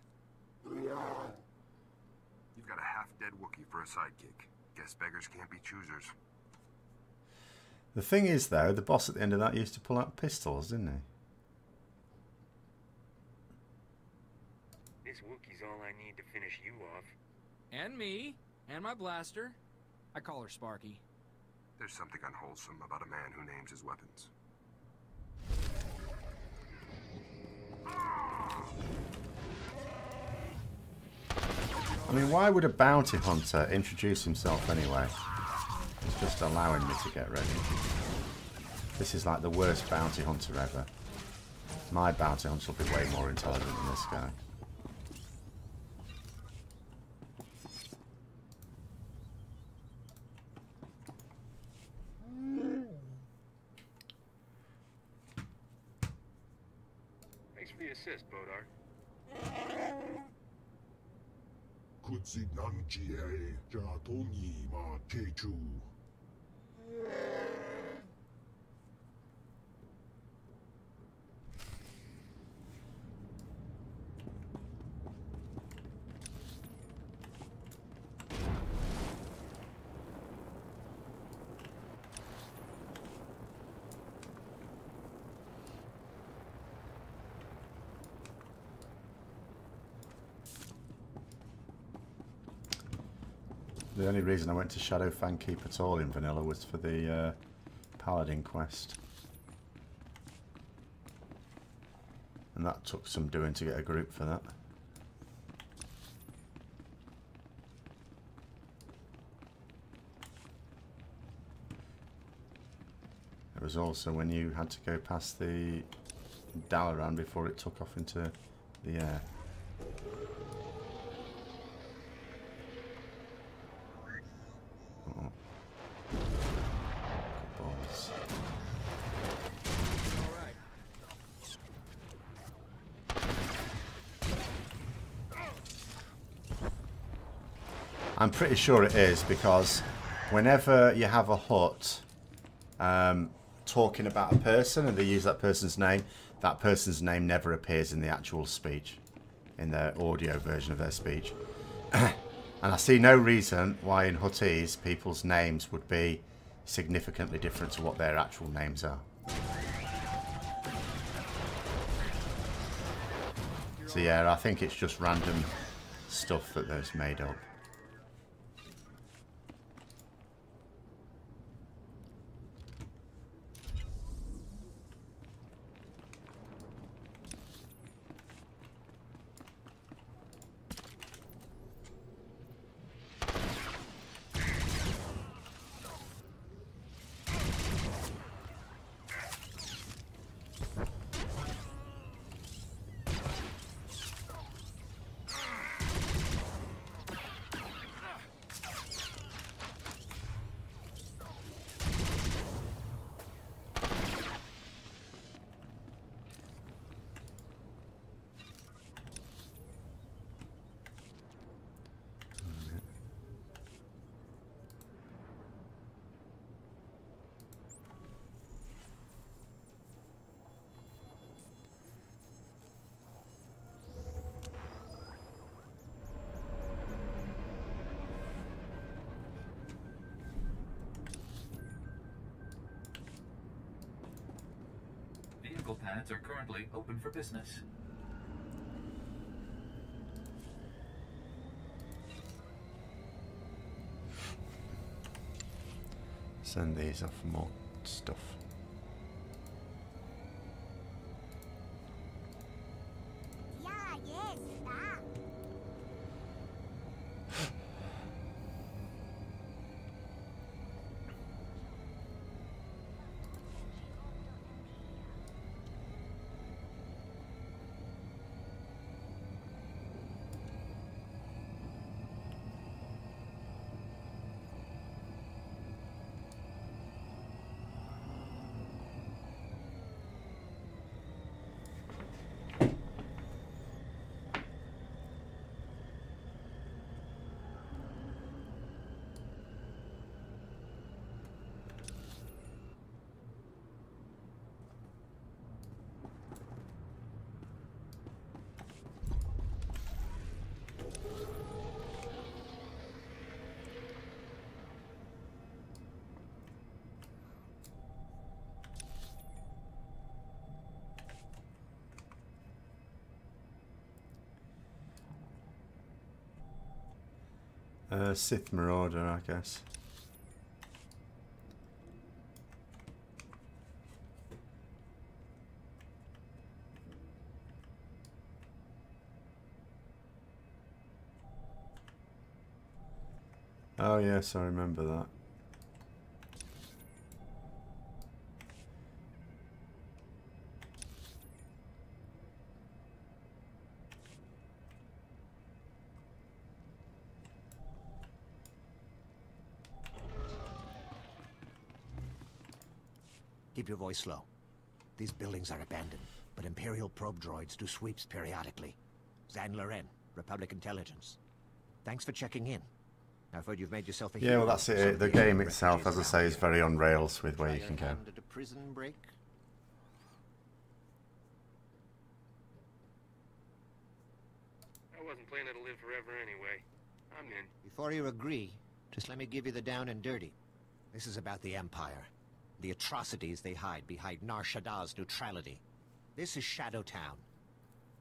You've got a half-dead Wookiee for a sidekick. Guess beggars can't be choosers. The thing is, though, the boss at the end of that used to pull out pistols, didn't he? This Wookiee's all I need to finish you off. And me. And my blaster. I call her Sparky. There's something unwholesome about a man who names his weapons. I mean, why would a bounty hunter introduce himself anyway? It's just allowing me to get ready. This is like the worst bounty hunter ever. My bounty hunter will be way more intelligent than this guy. Thanks for the assist, Bodar. Kutsinanjie Jatoni Ma Chechu. The only reason I went to Shadow Fan Keep at all in Vanilla was for the Paladin quest. And that took some doing to get a group for that. It was also when you had to go past the Dalaran before it took off into the air. I'm pretty sure it is, because whenever you have a hut talking about a person and they use that person's name never appears in the actual speech, in their audio version of their speech. And I see no reason why in Huttese people's names would be significantly different to what their actual names are. So yeah, I think it's just random stuff that they've made up. Vehicle pads are currently open for business. Send these off for more stuff. Sith Marauder, I guess. Oh yes, I remember that. Keep your voice low. These buildings are abandoned, but Imperial probe droids do sweeps periodically. Zan Loren, Republic Intelligence. Thanks for checking in. I've heard you've made yourself a hero. Yeah, well that's it. The game itself, as I say, is very on rails with where you can go. At a prison break? I wasn't planning to live forever anyway. I'm in. Before you agree, just let me give you the down and dirty. This is about the Empire. The atrocities they hide behind Nar Shaddah's neutrality. This is Shadowtown.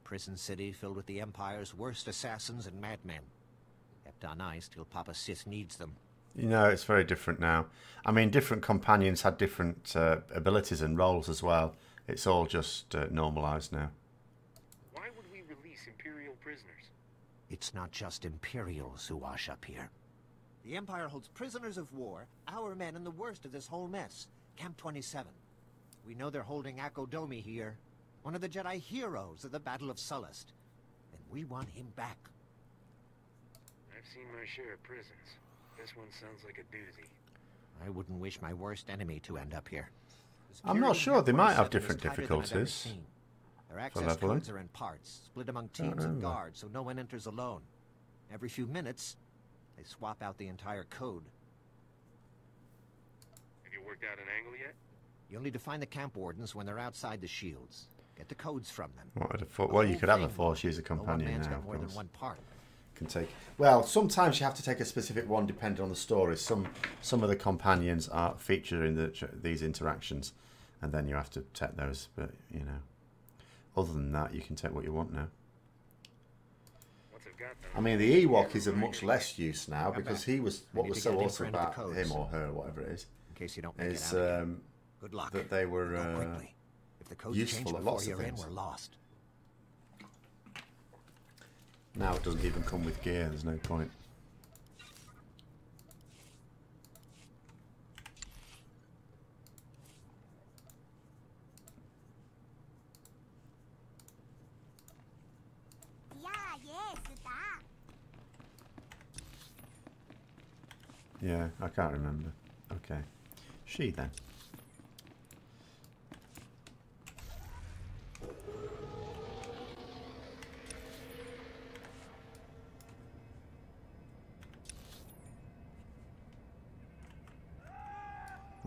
Prison city filled with the Empire's worst assassins and madmen. Kept on ice till Papa Sith needs them. You know, it's very different now. I mean, different companions had different abilities and roles as well. It's all just normalised now. Why would we release Imperial prisoners? It's not just Imperials who wash up here. The Empire holds prisoners of war, our men in the worst of this whole mess. Camp 27. We know they're holding Akodomi here, one of the Jedi heroes of the Battle of Sullust. And we want him back. I've seen my share of prisons. This one sounds like a doozy. I wouldn't wish my worst enemy to end up here. I'm not sure. They might have different difficulties Their for access leveling. codes are in parts, split among teams of guards, so no one enters alone. Every few minutes, they swap out the entire code. Have you worked out an angle yet? You'll need to find the camp wardens when they're outside the shields. Get the codes from them. Well, you could have a Force user No one companion man's now, got of more than course. one part. Can take. Well, sometimes you have to take a specific one depending on the story. Some of the companions are featured in these interactions, and then you have to take those. But you know, other than that, you can take what you want now. I mean, the Ewok is of much less use now because he was what was so awesome about him or her, whatever it is. In case you don't make is it out again. Good luck. that they were Go quickly. If the codes change useful at before lots of you're in, things. we're lost. Now it doesn't even come with gear. There's no point. Yeah, I can't remember. Okay. She then.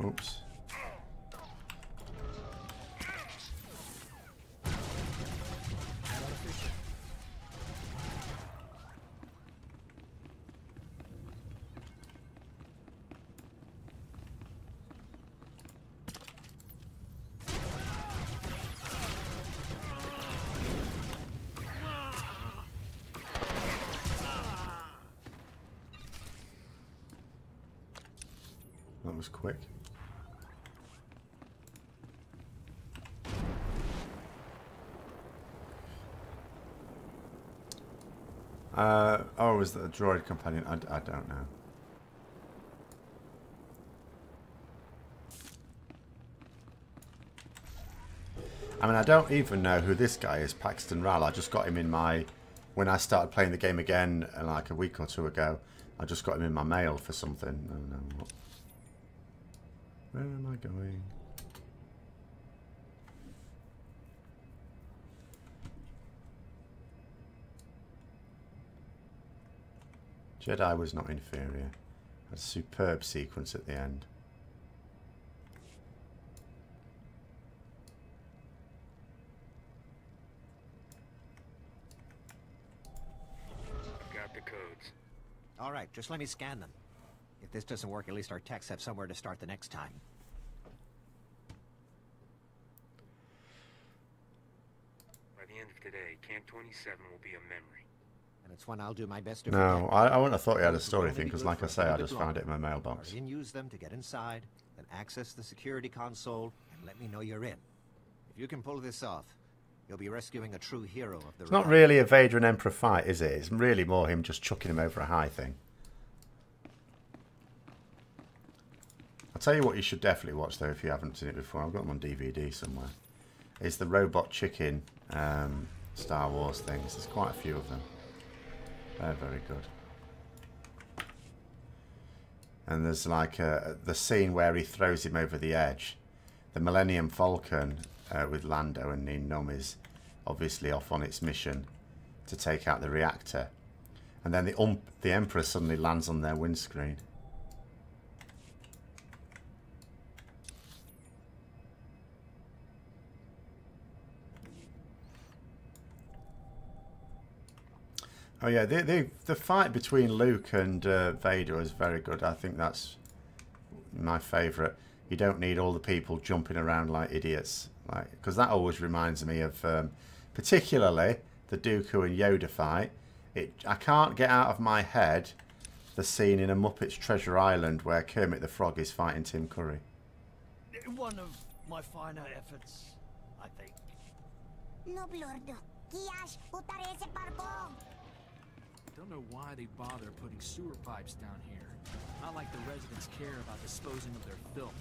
Oops. That was quick. Oh, was that a droid companion? I don't know. I mean, I don't even know who this guy is, Paxton Ral. I just got him in my... When I started playing the game again, like a week or two ago, I just got him in my mail for something. I don't know what. Where am I going? Jedi was not inferior. A superb sequence at the end. Got the codes. All right, just let me scan them. If this doesn't work, at least our techs have somewhere to start the next time. By the end of today, Camp 27 will be a memory. and it's one I'll do my best to No, forget. I wouldn't have thought he had a Those will story only thing, be because good like for I a say, I little just bit found it in my longer. mailbox. Hurry and use them to get inside, then access the security console, and let me know you're in. If you can pull this off, you'll be rescuing a true hero of the It's not really a Vader and Emperor fight, is it? It's really more him just chucking him over a high thing. I'll tell you what you should definitely watch, though, if you haven't seen it before. I've got them on DVD somewhere. It's the Robot Chicken Star Wars things. There's quite a few of them. They're very good. And there's like the scene where he throws him over the edge. The Millennium Falcon with Lando and Nom is obviously off on its mission to take out the reactor. And then the Emperor suddenly lands on their windscreen. Oh yeah, the fight between Luke and Vader is very good. I think that's my favourite. You don't need all the people jumping around like idiots, because that always reminds me of, particularly the Dooku and Yoda fight. I can't get out of my head the scene in A Muppet's Treasure Island where Kermit the Frog is fighting Tim Curry. One of my finer efforts, I think. Don't know why they bother putting sewer pipes down here. Not like the residents care about disposing of their filth.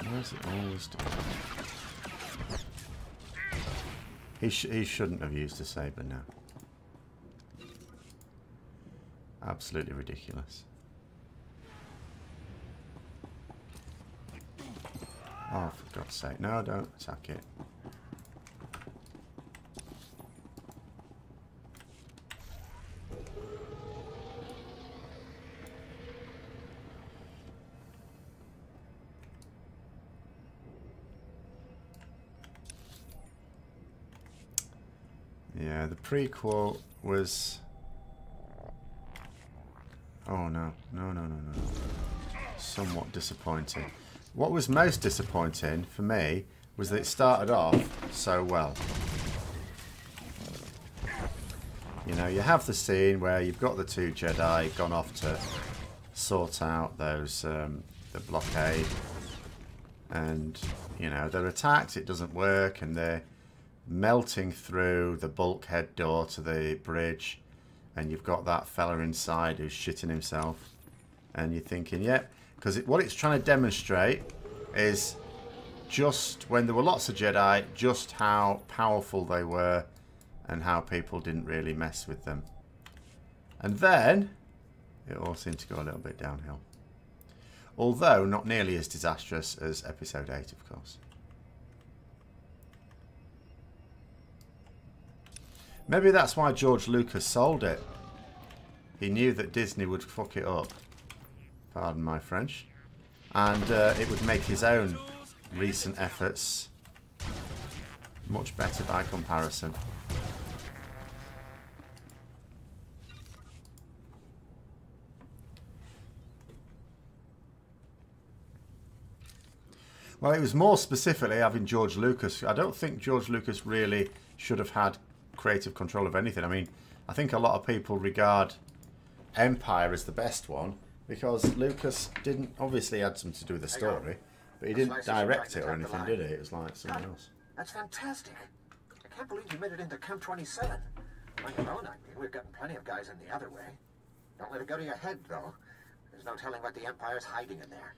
Why is it always doing that? He shouldn't have used a saber now. Absolutely ridiculous. Oh, for God's sake. No, don't attack it. Yeah, the prequel was... Oh, no. No. Somewhat disappointing. What was most disappointing for me was that it started off so well. You know, you have the scene where you've got the two Jedi gone off to sort out those the blockade, and you know they're attacked. It doesn't work, and they're melting through the bulkhead door to the bridge, and you've got that fella inside who's shitting himself, and you're thinking, yep. Because what it's trying to demonstrate is just when there were lots of Jedi, just how powerful they were and how people didn't really mess with them. And then it all seemed to go a little bit downhill. Although not nearly as disastrous as Episode 8, of course. Maybe that's why George Lucas sold it. He knew that Disney would fuck it up. Pardon my French. And it would make his own recent efforts much better by comparison. Well, it was more specifically having George Lucas. I don't think George Lucas really should have had creative control of anything. I mean, I think a lot of people regard Empire as the best one, because Lucas didn't, obviously had something to do with the story, but he didn't direct it or anything, did he? It was like someone else. That's fantastic. I can't believe you made it into Camp 27. On your own, I mean, we've gotten plenty of guys in the other way. Don't let it go to your head, though. There's no telling what the Empire's hiding in there.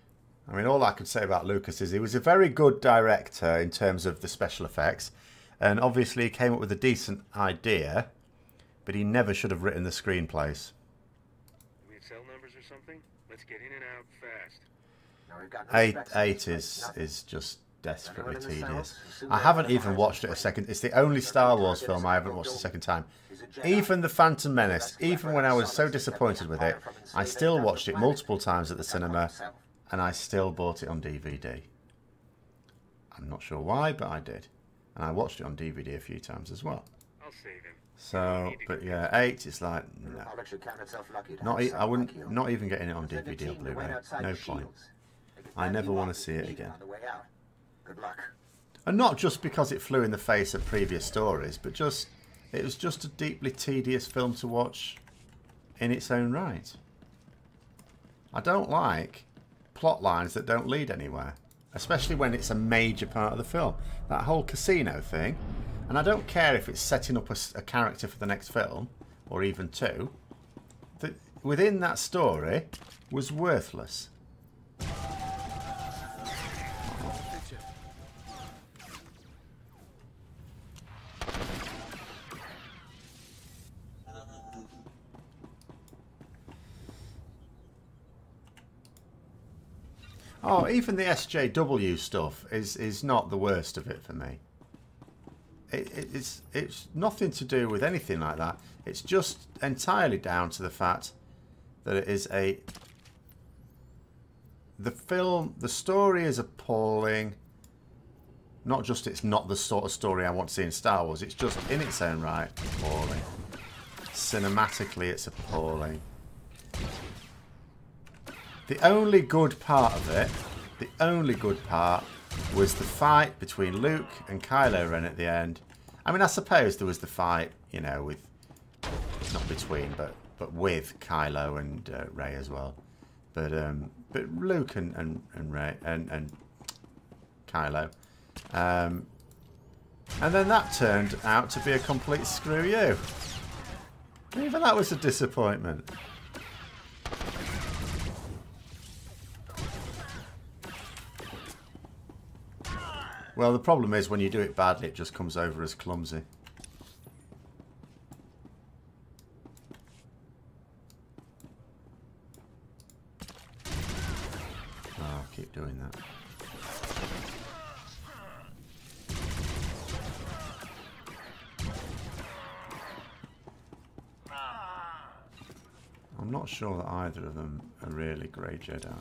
I mean, all I could say about Lucas is he was a very good director in terms of the special effects, and obviously he came up with a decent idea, but he never should have written the screenplays. Let's get in and out fast. Now we've got no Eight is just desperately tedious. I haven't even watched it a second. It's the only Star Wars film I haven't watched a second time. Even The Phantom Menace, even when I was so disappointed with it, I still watched it multiple times at the cinema, and I still bought it on DVD. I'm not sure why, but I did. And I watched it on DVD a few times as well. I'll save him. So, but yeah, 8 is like, no. I wouldn't, not even getting it on DVD or Blu-ray. No point. I never want to see it again. Good luck. And not just because it flew in the face of previous stories, but just it was just a deeply tedious film to watch in its own right. I don't like plot lines that don't lead anywhere, especially when it's a major part of the film. That whole casino thing, and I don't care if it's setting up a character for the next film, or even two, that within that story was worthless. Oh, even the SJW stuff is not the worst of it for me. It's nothing to do with anything like that. It's just entirely down to the fact that it is the story is appalling. Not just it's not the sort of story I want to see in Star Wars. It's just in its own right appalling. Cinematically, it's appalling. The only good part of it, the only good part, was the fight between Luke and Kylo Ren at the end. I mean, I suppose there was the fight, you know, with, not between, but with Kylo and Rey as well. But Luke and Rey and Kylo, and then that turned out to be a complete screw you. Even that was a disappointment. Well, the problem is when you do it badly, it just comes over as clumsy. Oh, I'll keep doing that. I'm not sure that either of them are really Grey Jedi.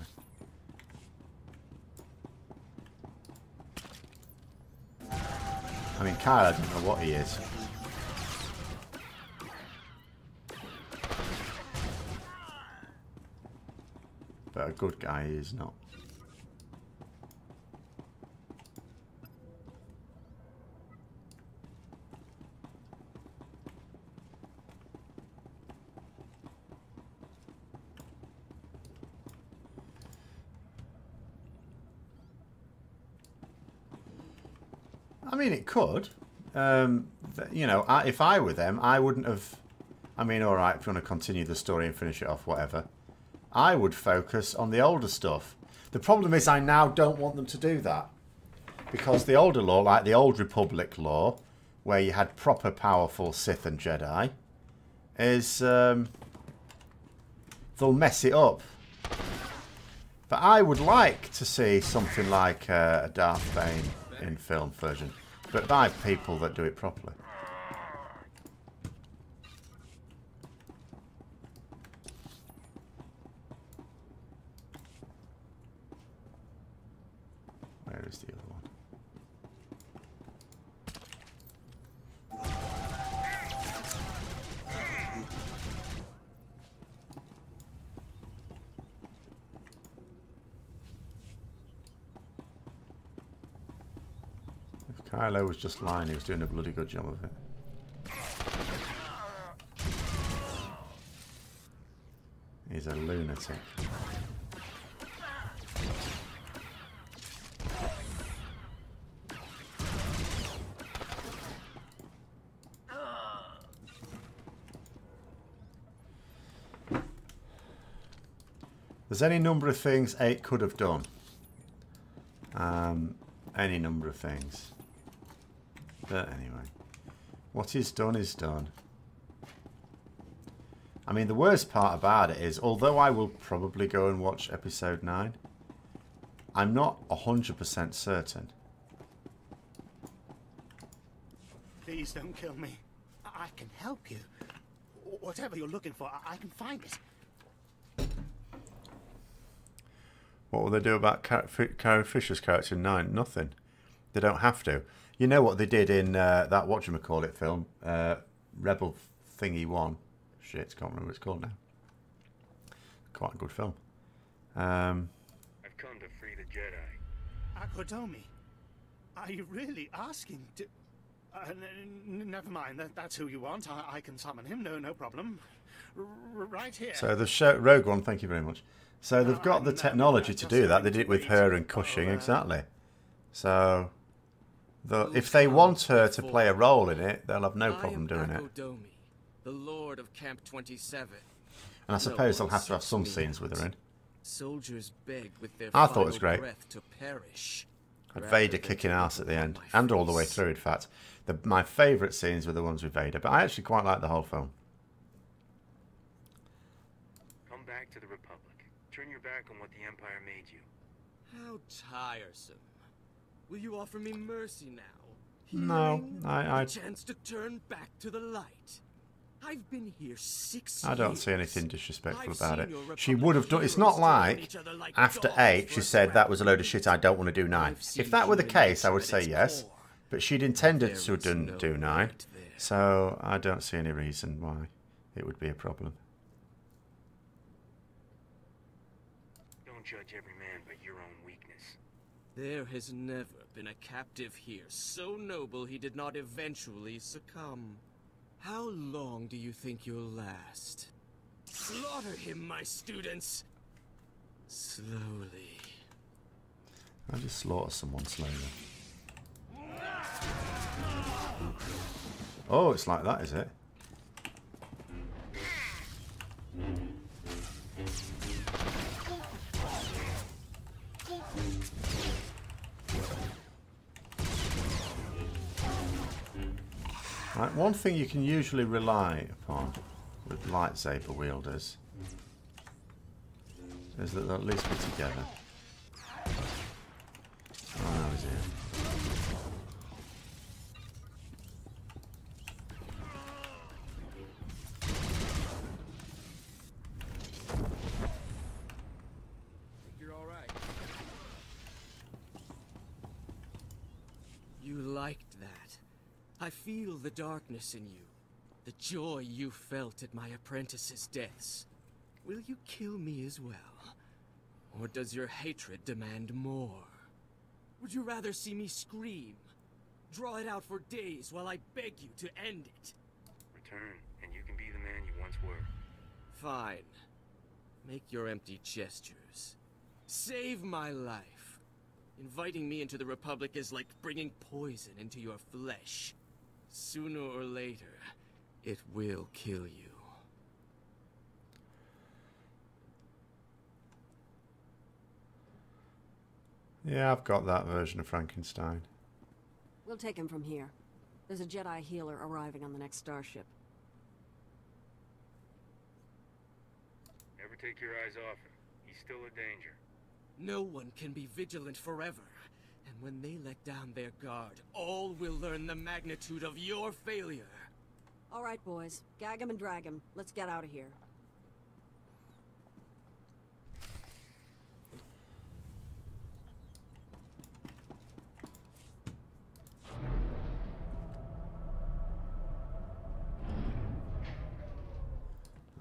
I mean, Kyle, I don't know what he is. But a good guy he is not. I mean, it could. You know, if I were them, I wouldn't have... I mean, alright, if you want to continue the story and finish it off, whatever. I would focus on the older stuff. The problem is I now don't want them to do that. Because the older lore, like the Old Republic lore, where you had proper powerful Sith and Jedi, is... they'll mess it up. But I would like to see something like a Darth Bane in film version, but by people that do it properly. Where is the other one? Kylo was just lying, he was doing a bloody good job of it. He's a lunatic. There's any number of things 8 could have done. Any number of things. But anyway, what is done is done. I mean, the worst part about it is, although I will probably go and watch episode 9, I'm not 100% certain. Please don't kill me. I can help you. Whatever you're looking for, I can find it. What will they do about Carrie Fisher's character in 9? Nothing. They don't have to. You know what they did in that whatchamacallit film, Rebel Thingy 1. Shit, can't remember what it's called now. Quite a good film. I've come to free the Jedi. Akodomi. Are you really asking to... never mind, that's who you want. I can summon him, no problem. Right here. So the Rogue One, thank you very much. So they've got the technology to do that. They did it with her and Cushing, exactly. So if they want her to play a role in it, they'll have no problem doing it. The Lord of Camp 27. And I suppose they'll have to have some scenes with her in. Soldiers beg with their I thought it was great. breath to perish. Had Vader kicking ass at the end, and all the way through, in fact. My favourite scenes were the ones with Vader, but I actually quite like the whole film. Come back to the Republic. Turn your back on what the Empire made you. How tiresome. Will you offer me mercy now? No, A chance to turn back to the light. I've been here 6 years. I don't see anything disrespectful about it. She would have done... It's not like, after 8, she said, that was a load of shit, I don't want to do 9. If that were the case, I would say yes. But she'd intended to do 9. So I don't see any reason why it would be a problem. Don't judge every man by your own weakness. There has never been a captive here so noble he did not eventually succumb. How long do you think you'll last? Slaughter him, my students! Slowly. I'll just slaughter someone slowly. Oh, it's like that, is it? Right, one thing you can usually rely upon with lightsaber wielders is that they'll at least be together. Oh no, he's here. You're all right. You liked that. I feel the darkness in you, the joy you felt at my apprentices' deaths. Will you kill me as well? Or does your hatred demand more? Would you rather see me scream? Draw it out for days while I beg you to end it? Return, and you can be the man you once were. Fine. Make your empty gestures. Save my life. Inviting me into the Republic is like bringing poison into your flesh. Sooner or later, it will kill you. Yeah, I've got that version of Frankenstein. We'll take him from here. There's a Jedi healer arriving on the next starship. Never take your eyes off him. He's still a danger. No one can be vigilant forever. And when they let down their guard, all will learn the magnitude of your failure. All right, boys. Gag him and drag him. Let's get out of here.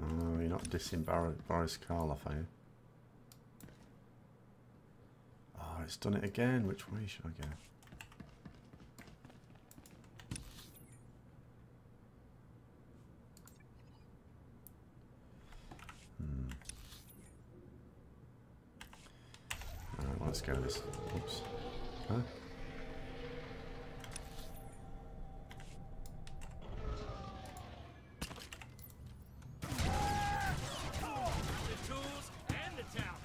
Oh, you're not dissing Boris Karloff, are you? Oh, it's done it again. Which way should I go? Alright, let's go this. Oops. Okay. The tools and the talent.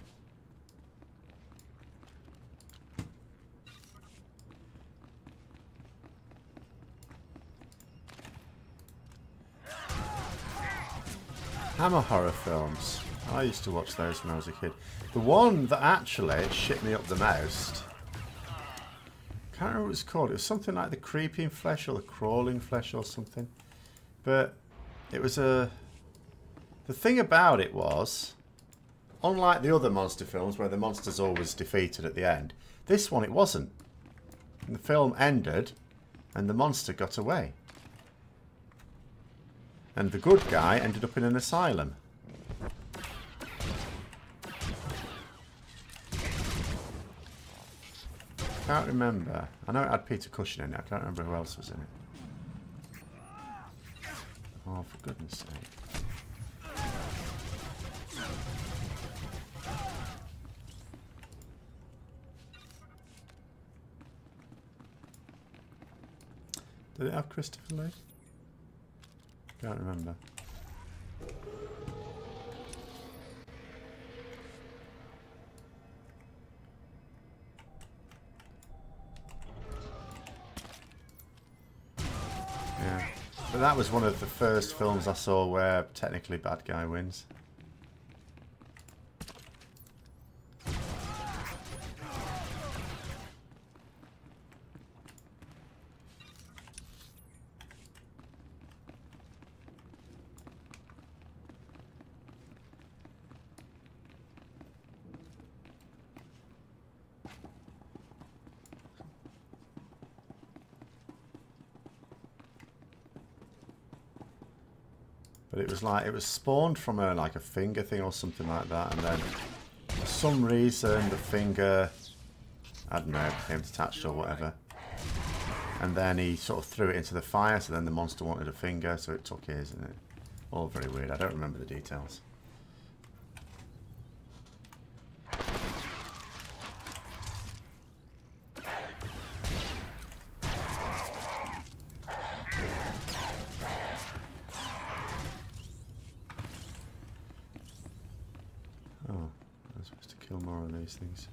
Hammer horror films. I used to watch those when I was a kid. The one that actually shit me up the most, can't remember what it was called. It was something like the creeping flesh or the crawling flesh or something. But it was a... The thing about it was, unlike the other monster films where the monster's always defeated at the end, this one it wasn't. And the film ended and the monster got away. And the good guy ended up in an asylum. Can't remember. I know it had Peter Cushing in it. I can't remember who else was in it. Oh, for goodness sake. Did it have Christopher Lee? Can't remember. Yeah. But that was one of the first films I saw where technically bad guy wins. But it was like, it was spawned from a like a finger thing or something like that, and then for some reason the finger, I don't know, became detached or whatever. And then he sort of threw it into the fire, so then the monster wanted a finger, so it took his, and it all very weird. I don't remember the details. Things.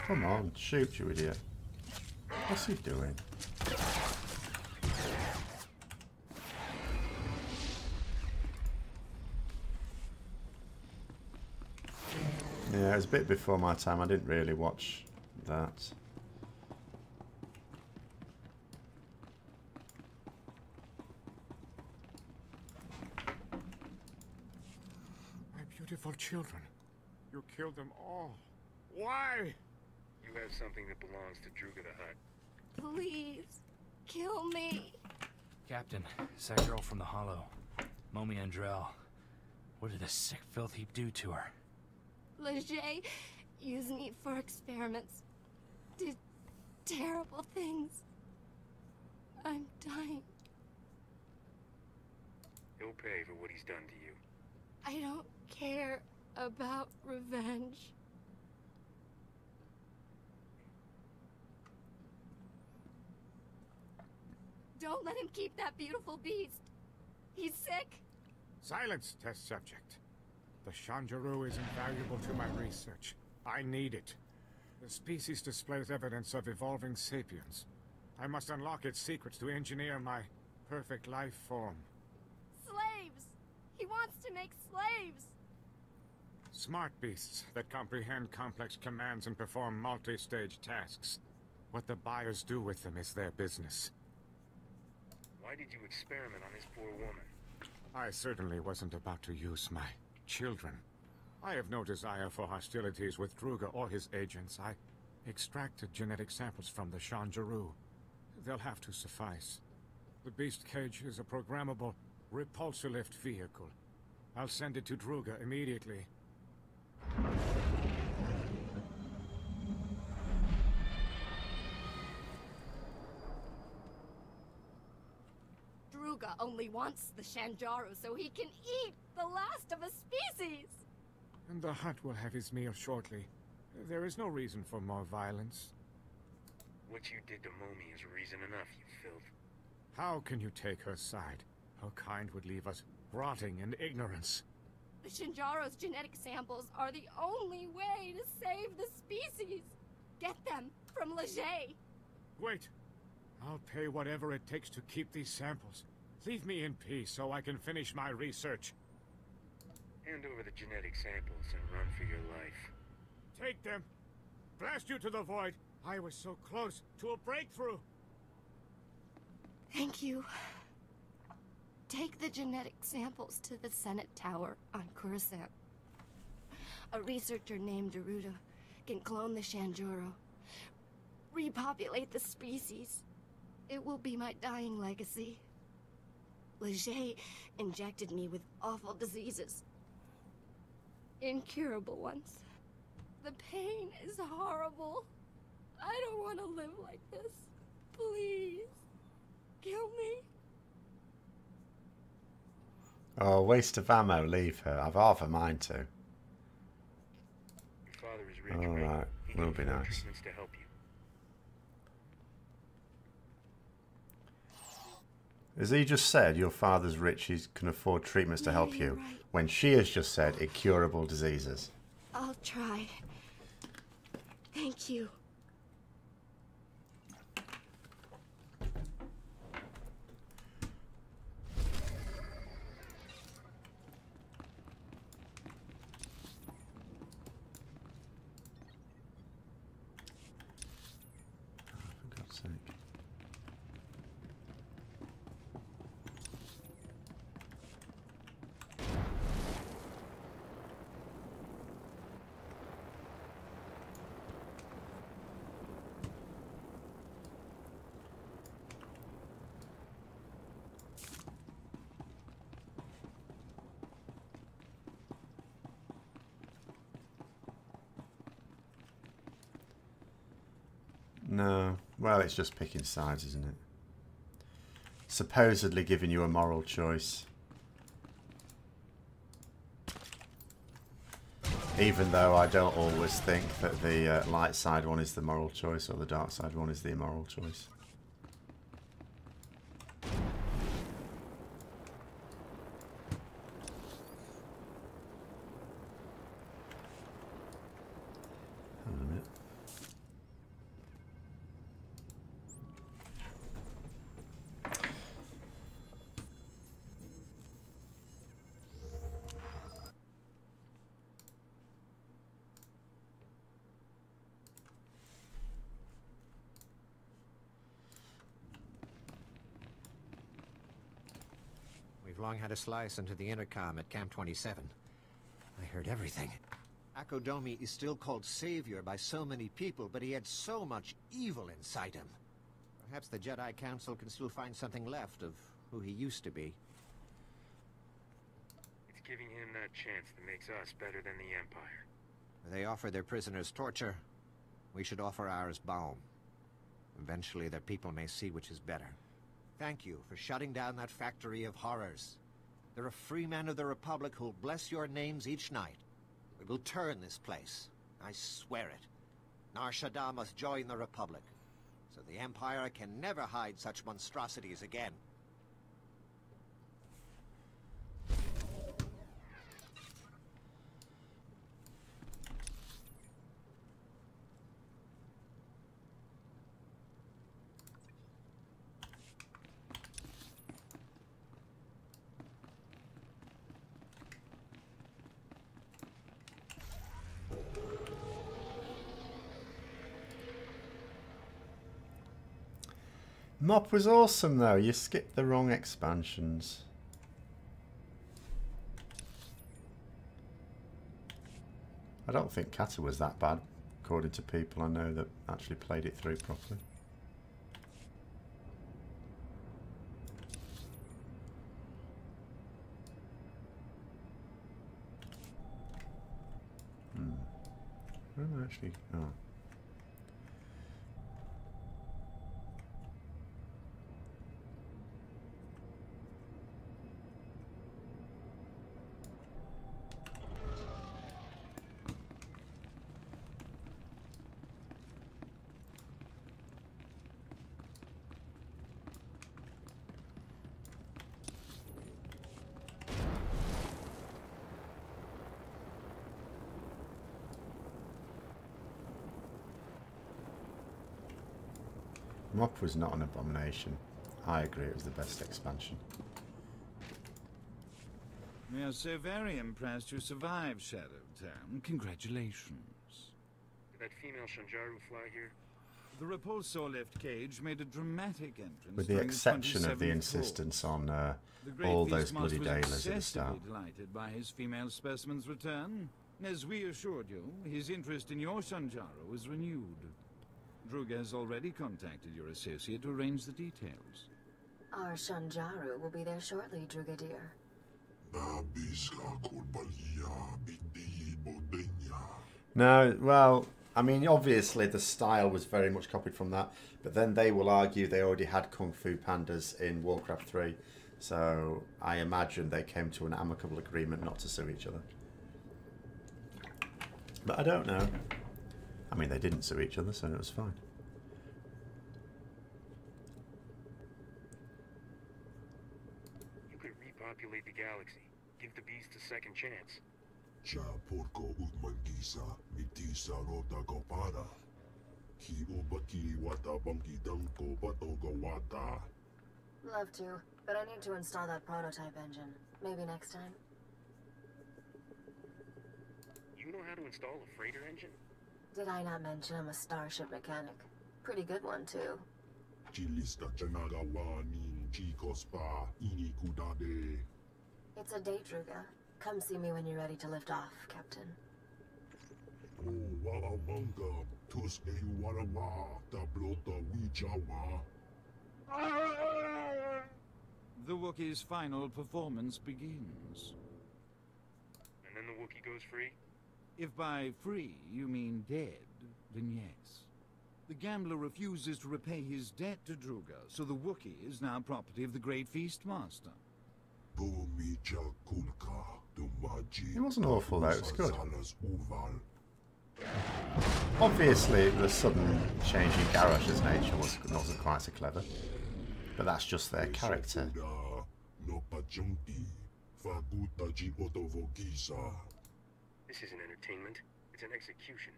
Come on, shoot, you idiot. What's he doing? Yeah, it was a bit before my time. I didn't really watch that. My beautiful children. You killed them all. Why? You have something that belongs to Druga the Hutt. Please, kill me. Captain, it's that girl from the Hollow. Momi Andrell. What did the sick filth heap do to her? Leger used me for experiments. Did terrible things. I'm dying. He'll pay for what he's done to you. I don't care about revenge. Don't let him keep that beautiful beast. He's sick. Silence, test subject. The Shanjaru is invaluable to my research. I need it. The species displays evidence of evolving sapiens. I must unlock its secrets to engineer my perfect life form. Slaves! He wants to make slaves! Smart beasts that comprehend complex commands and perform multi-stage tasks. What the buyers do with them is their business. Why did you experiment on this poor woman? I certainly wasn't about to use my children. I have no desire for hostilities with Druga or his agents. I extracted genetic samples from the Shanjaru. They'll have to suffice. The beast cage is a programmable repulsor-lift vehicle. I'll send it to Druga immediately. Druga only wants the Shanjaru so he can eat the last of a species! And the Hutt will have his meal shortly. There is no reason for more violence. What you did to Momi is reason enough, you filth. How can you take her side? Her kind would leave us rotting in ignorance. The Shinjaro's genetic samples are the only way to save the species. Get them from Leger. Wait. I'll pay whatever it takes to keep these samples. Leave me in peace so I can finish my research. Hand over the genetic samples and run for your life. Take them. Blast you to the void. I was so close to a breakthrough. Thank you. Take the genetic samples to the Senate Tower on Coruscant. A researcher named Daruda can clone the Shanjuro, repopulate the species. It will be my dying legacy. Leger injected me with awful diseases. Incurable ones. The pain is horrible. I don't want to live like this. Please, kill me. Oh, waste of ammo, leave her. I've half a mind to. Your father is rich, Alright, will be nice. Treatments to help you. Has he just said your father's rich, he can afford treatments to help you, when she has just said incurable diseases? I'll try. Thank you. For God's sake. No. Well, it's just picking sides, isn't it? Supposedly giving you a moral choice. Even though I don't always think that the light side one is the moral choice or the dark side one is the immoral choice. Hold on a minute. We've long had a slice into the intercom at Camp 27. I heard everything. Akodomi is still called Savior by so many people, but he had so much evil inside him. Perhaps the Jedi Council can still find something left of who he used to be. It's giving him that chance that makes us better than the Empire. They offer their prisoners torture. We should offer ours balm. Eventually their people may see which is better. Thank you for shutting down that factory of horrors. There are free men of the Republic who'll bless your names each night. We will turn this place. I swear it. Nar Shaddaa must join the Republic, so the Empire can never hide such monstrosities again. Mop was awesome though, you skipped the wrong expansions. I don't think Kata was that bad, according to people I know that actually played it through properly. Where am I actually? Oh. Mop was not an abomination. I agree, it was the best expansion. We are so very impressed you survived Shadowtown. Congratulations. Did that female Shanjaru fly here? The repulsor lift cage made a dramatic entrance. With the exception of the insistence on all those bloody dailies at the start. Delighted by his female specimen's return. As we assured you, his interest in your Shanjaru was renewed. Druga has already contacted your associate to arrange the details. Our Shanjaru will be there shortly, Druga dear. No, well, I mean, obviously the style was very much copied from that, but then they will argue they already had Kung Fu Pandas in Warcraft 3, so I imagine they came to an amicable agreement not to sue each other. But I don't know. I mean, they didn't sue each other, so it was fine. You could repopulate the galaxy. Give the beast a second chance. Love to, but I need to install that prototype engine. Maybe next time. You know how to install a freighter engine? Did I not mention I'm a starship mechanic? Pretty good one, too. It's a date, Druga. Come see me when you're ready to lift off, Captain. The Wookiee's final performance begins. And then the Wookiee goes free? If by free you mean dead, then yes. The gambler refuses to repay his debt to Druga, so the Wookiee is now property of the Great Feast Master. It wasn't awful though, it was good. Obviously the sudden change in Garrosh's nature wasn't quite so clever, but that's just their character. This isn't entertainment, it's an execution.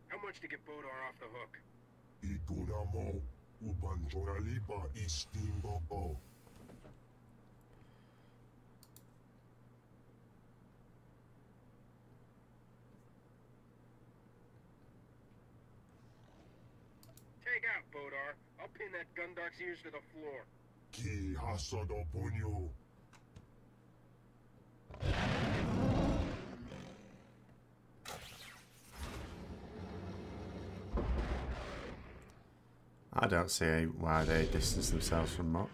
How much to get Bodar off the hook? Take out, Bodar. I'll pin that Gundark's ears to the floor. I don't see why they distance themselves from Mop.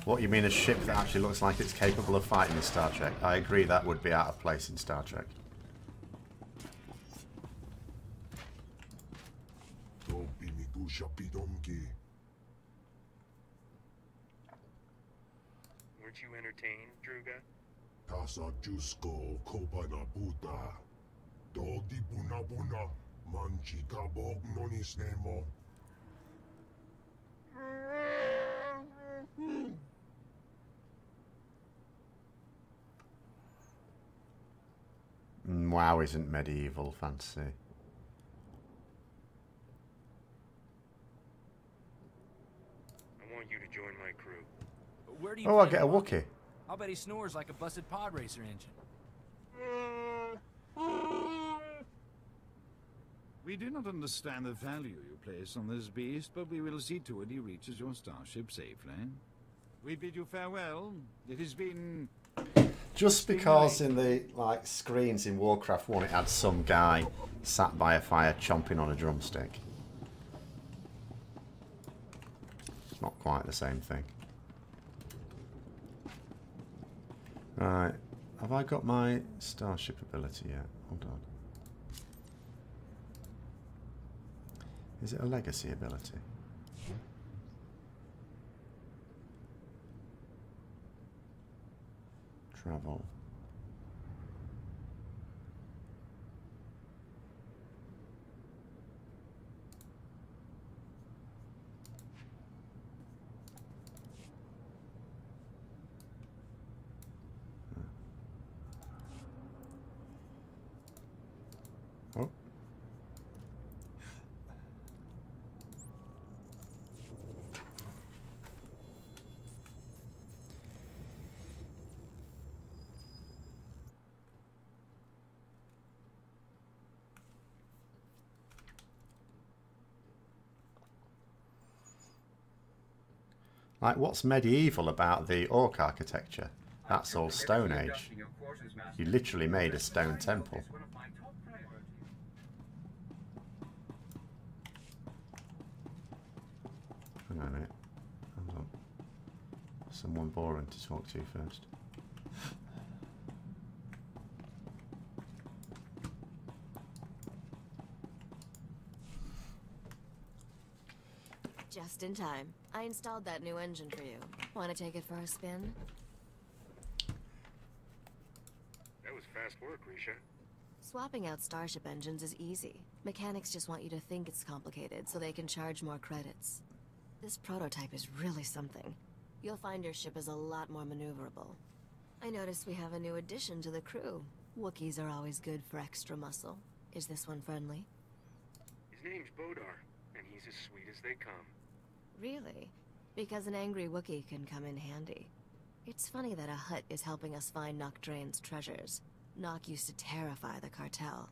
What, you mean a ship that actually looks like it's capable of fighting in Star Trek? I agree that would be out of place in Star Trek. Weren't you entertained, Druga? WoW isn't medieval fantasy. I want you to join my crew. Where do you Oh, I get a Wookiee. I'll bet he snores like a busted pod racer engine. We do not understand the value you place on this beast, but we will see to it he reaches your starship safely. We bid you farewell. It has been... Just because in the screens in Warcraft 1 it had some guy sat by a fire chomping on a drumstick. It's not quite the same thing. Right, have I got my starship ability yet? Hold on. Is it a legacy ability? Travel. Like, what's medieval about the orc architecture? That's all Stone Age. You literally made a stone temple. Hang on a minute. Hold on. Someone boring to talk to first. Just in time. I installed that new engine for you. Want to take it for a spin? That was fast work, Risha. Swapping out Starship engines is easy. Mechanics just want you to think it's complicated so they can charge more credits. This prototype is really something. You'll find your ship is a lot more maneuverable. I noticed we have a new addition to the crew. Wookiees are always good for extra muscle. Is this one friendly? His name's Bodar, and he's as sweet as they come. Really? Because an angry Wookiee can come in handy. It's funny that a Hutt is helping us find Nock Draen's treasures. Nock used to terrify the cartel.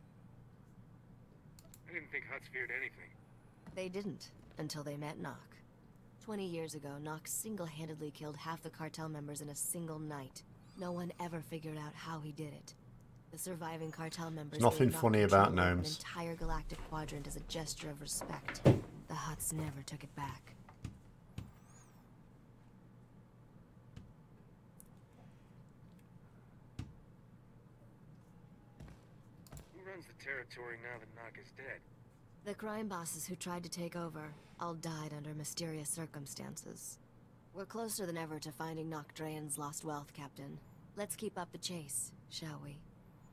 I didn't think Hutts feared anything. They didn't, until they met Nock. 20 years ago, Nock single-handedly killed half the cartel members in a single night. No one ever figured out how he did it. The surviving cartel members There's nothing gave Nock funny about control of gnomes. An entire galactic quadrant as a gesture of respect. The Hutts never took it back. Who runs the territory now that Nock is dead? The crime bosses who tried to take over all died under mysterious circumstances. We're closer than ever to finding Nock Draen's lost wealth, Captain. Let's keep up the chase, shall we?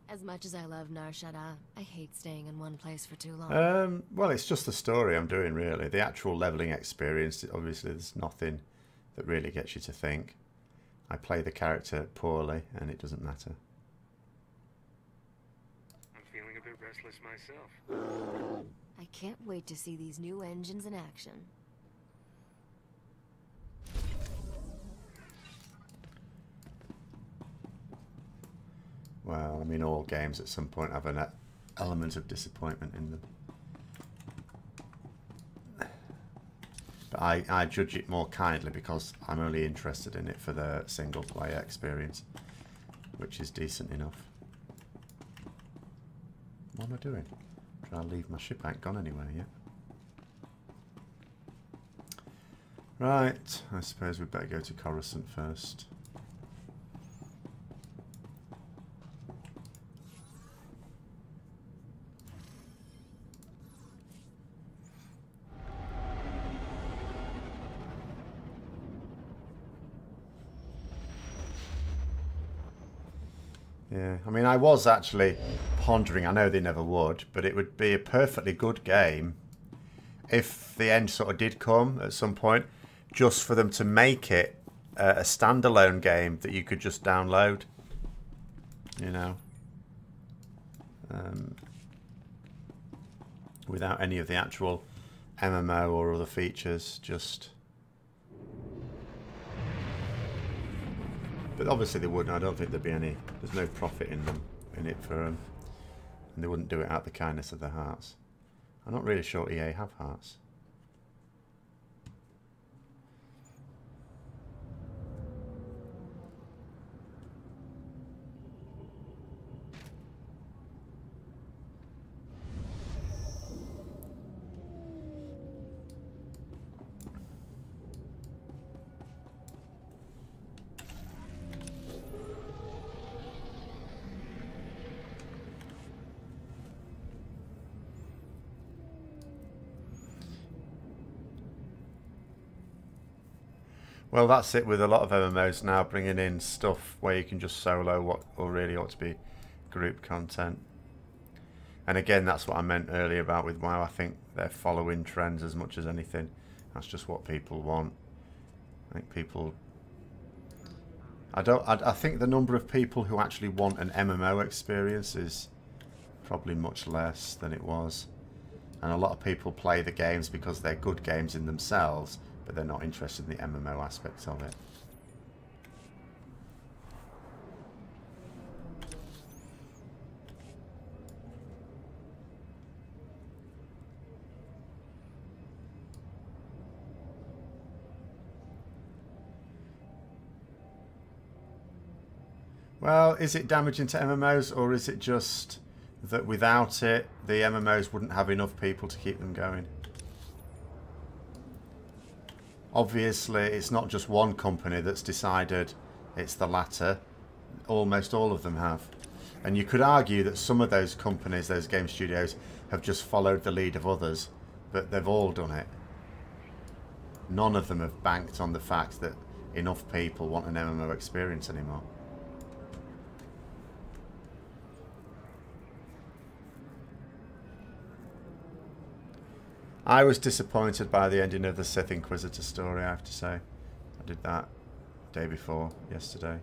As much as I love Nar Shaddaa, I hate staying in one place for too long. Well, it's just the story I'm doing, really. The actual leveling experience, obviously, there's nothing that really gets you to think. I play the character poorly, and it doesn't matter. I'm feeling a bit restless myself. I can't wait to see these new engines in action. Well, I mean, all games at some point have an element of disappointment in them. But I judge it more kindly because I'm only interested in it for the single player experience, which is decent enough. What am I doing? Trying to leave my ship. I ain't gone anywhere yet. Right, I suppose we'd better go to Coruscant first. Yeah, I mean, I was actually pondering, I know they never would, but it would be a perfectly good game if the end sort of did come at some point, just for them to make it a standalone game that you could just download, you know, without any of the actual MMO or other features, just... But obviously they wouldn't. I don't think there'd be any... There's no profit in it for them. And they wouldn't do it out of the kindness of their hearts. I'm not really sure EA have hearts. Well, that's it with a lot of MMOs now, bringing in stuff where you can just solo what really ought to be group content. And again, that's what I meant earlier about with WoW. I think they're following trends as much as anything. That's just what people want. I think people... I think the number of people who actually want an MMO experience is probably much less than it was. And a lot of people play the games because they're good games in themselves, but they're not interested in the MMO aspects of it. Well, is it damaging to MMOs, or is it just that without it, the MMOs wouldn't have enough people to keep them going? Obviously, it's not just one company that's decided it's the latter. Almost all of them have. And you could argue that some of those companies, those game studios, have just followed the lead of others, but they've all done it. None of them have banked on the fact that enough people want an MMO experience anymore. I was disappointed by the ending of the Sith Inquisitor story, I have to say. I did that day before, yesterday.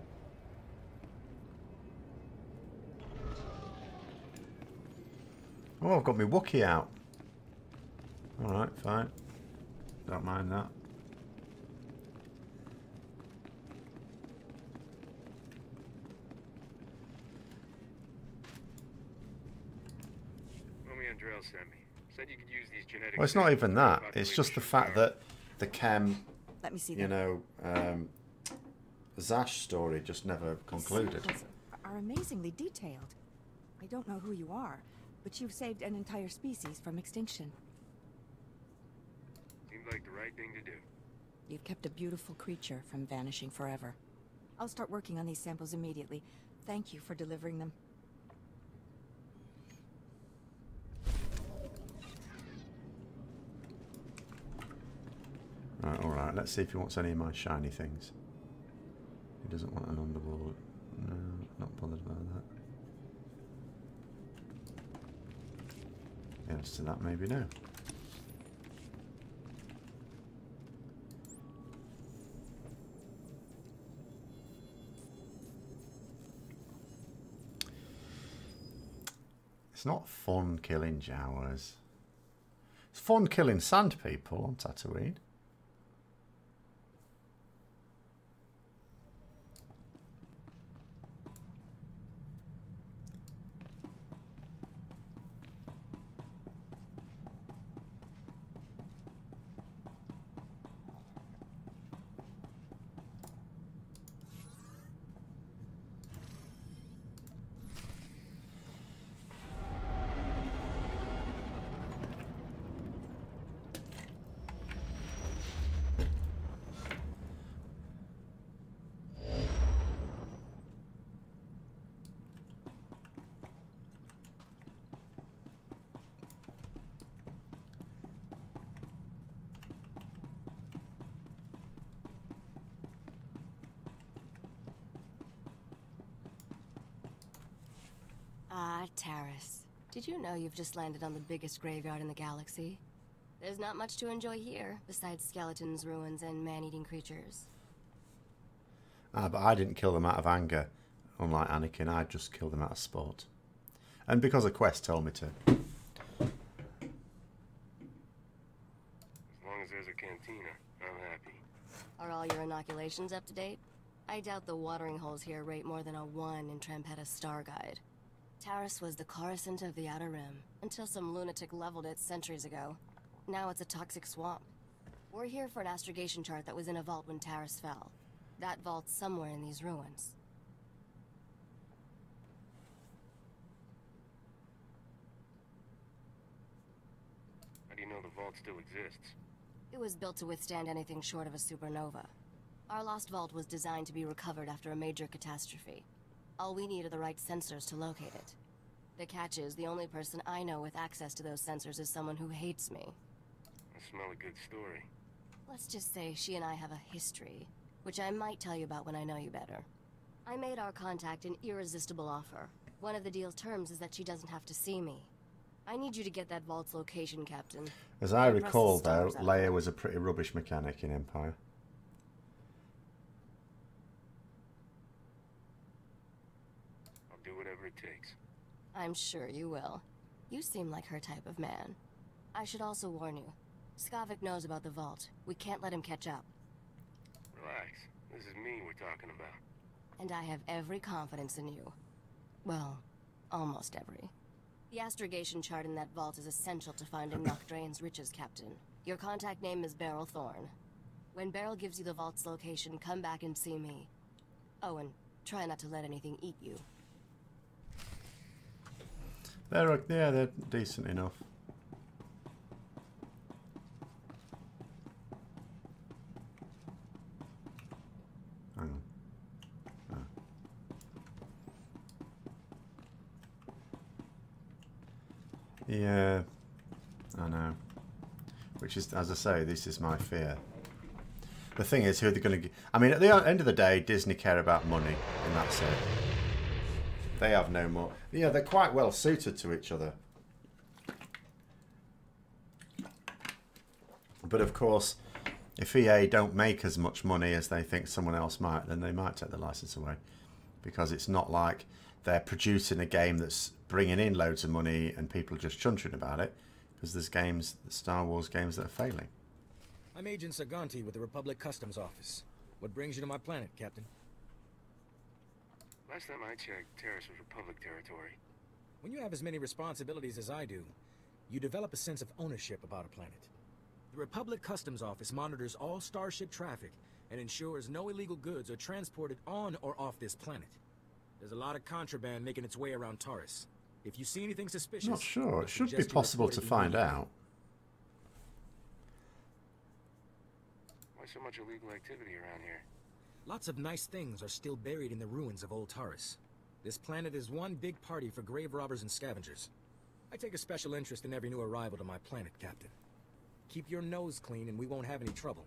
Oh, I've got my Wookiee out. Alright, fine. Don't mind that. Sent me. Said you could use these genetic. Well, it's not even that. It's just the fact that the chem, Let me see you know, Zash story just never concluded. The samples are amazingly detailed. I don't know who you are, but you've saved an entire species from extinction. Seemed like the right thing to do. You've kept a beautiful creature from vanishing forever. I'll start working on these samples immediately. Thank you for delivering them. Right, alright, let's see if he wants any of my shiny things. He doesn't want an underworld. No, not bothered about that. Yes, to that maybe no. It's not fun killing Jawas. It's fun killing sand people on Tatooine. Ah, Taris. Did you know you've just landed on the biggest graveyard in the galaxy? There's not much to enjoy here, besides skeletons, ruins, and man-eating creatures. Ah, but I didn't kill them out of anger. Unlike Anakin, I just killed them out of sport. And because a quest told me to. As long as there's a cantina, I'm happy. Are all your inoculations up to date? I doubt the watering holes here rate more than a 1 in Trampetta's star guide. Taris was the Coruscant of the Outer Rim, until some lunatic leveled it centuries ago. Now it's a toxic swamp. We're here for an astrogation chart that was in a vault when Taris fell. That vault's somewhere in these ruins. How do you know the vault still exists? It was built to withstand anything short of a supernova. Our lost vault was designed to be recovered after a major catastrophe. All we need are the right sensors to locate it. The catch is, the only person I know with access to those sensors is someone who hates me. I smell a good story. Let's just say she and I have a history, which I might tell you about when I know you better. I made our contact an irresistible offer. One of the deal's terms is that she doesn't have to see me. I need you to get that vault's location, Captain. As I recall, though, Leia was a pretty rubbish mechanic in Empire. I'll do whatever it takes. I'm sure you will. You seem like her type of man. I should also warn you. Skavik knows about the vault. We can't let him catch up. Relax. This is me we're talking about. And I have every confidence in you. Well, almost every. The astrogation chart in that vault is essential to finding Nocdrane's riches, Captain. Your contact name is Beryl Thorn. When Beryl gives you the vault's location, come back and see me. Oh, and Try not to let anything eat you. They're decent enough. Hang on. Oh. Yeah, I know. Which is, as I say, this is my fear. The thing is, who are they going to... I mean, at the end of the day, Disney care about money, and that's it. They have no more... Yeah, they're quite well suited to each other. But of course, if EA don't make as much money as they think someone else might, then they might take the license away. Because it's not like they're producing a game that's bringing in loads of money and people are just chuntering about it. Because there's games, Star Wars games, that are failing. I'm Agent Saganti with the Republic Customs Office. What brings you to my planet, Captain? Last time I checked, Terrace was Republic territory. When you have as many responsibilities as I do, you develop a sense of ownership about a planet. The Republic Customs Office monitors all starship traffic and ensures no illegal goods are transported on or off this planet. There's a lot of contraband making its way around Taurus. If you see anything suspicious... Not sure. It should be possible to find out. Why so much illegal activity around here? Lots of nice things are still buried in the ruins of old Taurus. This planet is one big party for grave robbers and scavengers. I take a special interest in every new arrival to my planet, Captain. Keep your nose clean and we won't have any trouble.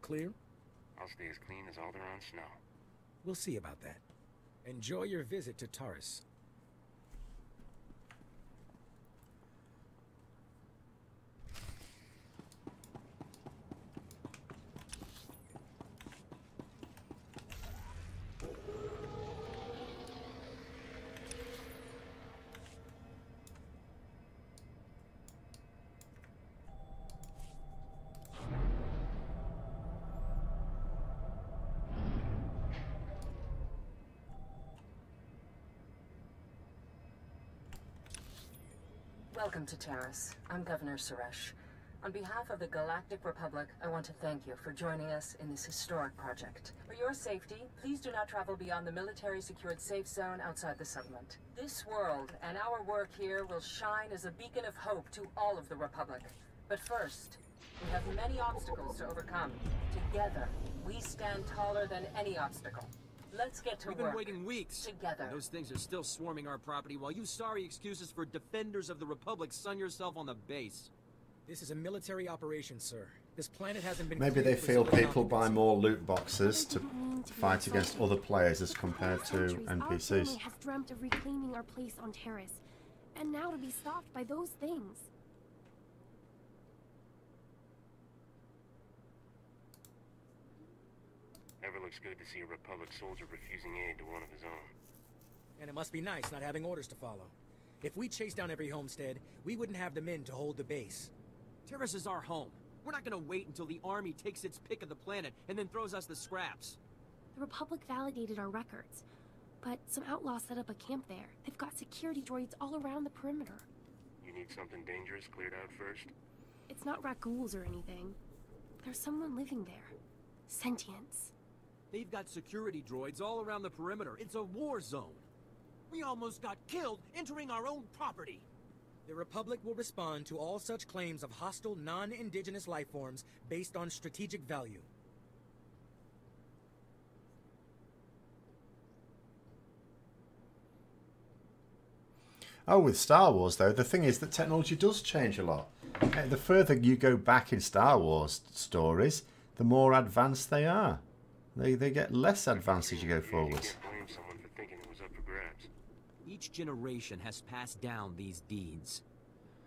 Clear? I'll stay as clean as Alderaan snow. We'll see about that. Enjoy your visit to Taurus. Welcome to Terrace. I'm Governor Suresh. On behalf of the Galactic Republic, I want to thank you for joining us in this historic project. For your safety, please do not travel beyond the military-secured safe zone outside the settlement. This world and our work here will shine as a beacon of hope to all of the Republic. But first, we have many obstacles to overcome. Together, we stand taller than any obstacle. Let's get to work. We've been waiting weeks. Together. Those things are still swarming our property while you sorry excuses for defenders of the Republic sun yourself on the base. This is a military operation, sir. This planet hasn't been... Maybe they feel people buy more loot boxes to fight against other players as compared to NPCs. Our family has dreamt of reclaiming our place on Terrace, and now to be stopped by those things. Never looks good to see a Republic soldier refusing aid to one of his own. And it must be nice not having orders to follow. If we chased down every homestead, we wouldn't have the men to hold the base. Terrace is our home. We're not gonna wait until the army takes its pick of the planet and then throws us the scraps. The Republic validated our records, but some outlaws set up a camp there. They've got security droids all around the perimeter. You need something dangerous cleared out first? It's not raccoons or anything. There's someone living there. Sentience. They've got security droids all around the perimeter. It's a war zone. We almost got killed entering our own property. The Republic will respond to all such claims of hostile, non-indigenous life forms based on strategic value. Oh, with Star Wars, though, the thing is that technology does change a lot. The further you go back in Star Wars stories, the more advanced they are. They get less advanced as you go forwards. Each generation has passed down these deeds.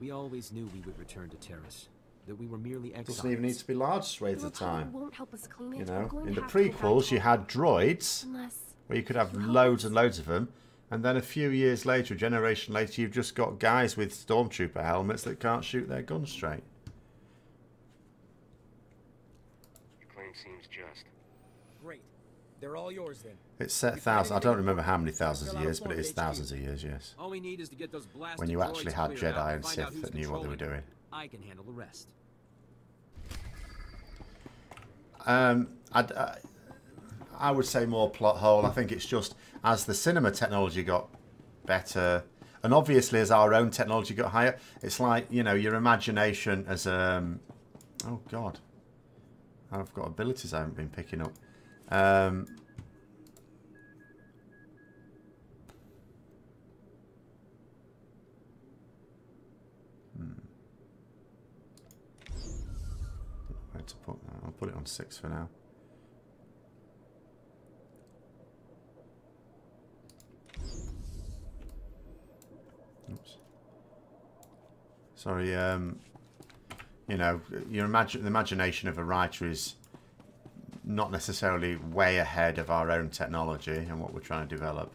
We always knew we would return to Terrace, that we were merely exiles. Doesn't even need to be large swathes of time. Won't help us clean it. You know, in the prequels you had droids, where you could have loads and loads of them, and then a few years later, a generation later, you've just got guys with stormtrooper helmets that can't shoot their guns straight. Your claim seems just. Great. They're all yours then. It's set thousands. I don't remember how many thousands of years, but it is thousands of years, yes. All we need is to get those blasted When you actually had droids cleared out Jedi and find out Sith who's that knew what they were controlling doing. them. I can handle the rest. I would say more plot hole. I think it's just as the cinema technology got better, and obviously as our own technology got higher, it's like, you know, your imagination as oh god, I've got abilities I haven't been picking up. Where to put that? I'll put it on 6 for now. Oops. Sorry, you know, the imagination of a writer is not necessarily way ahead of our own technology and what we're trying to develop.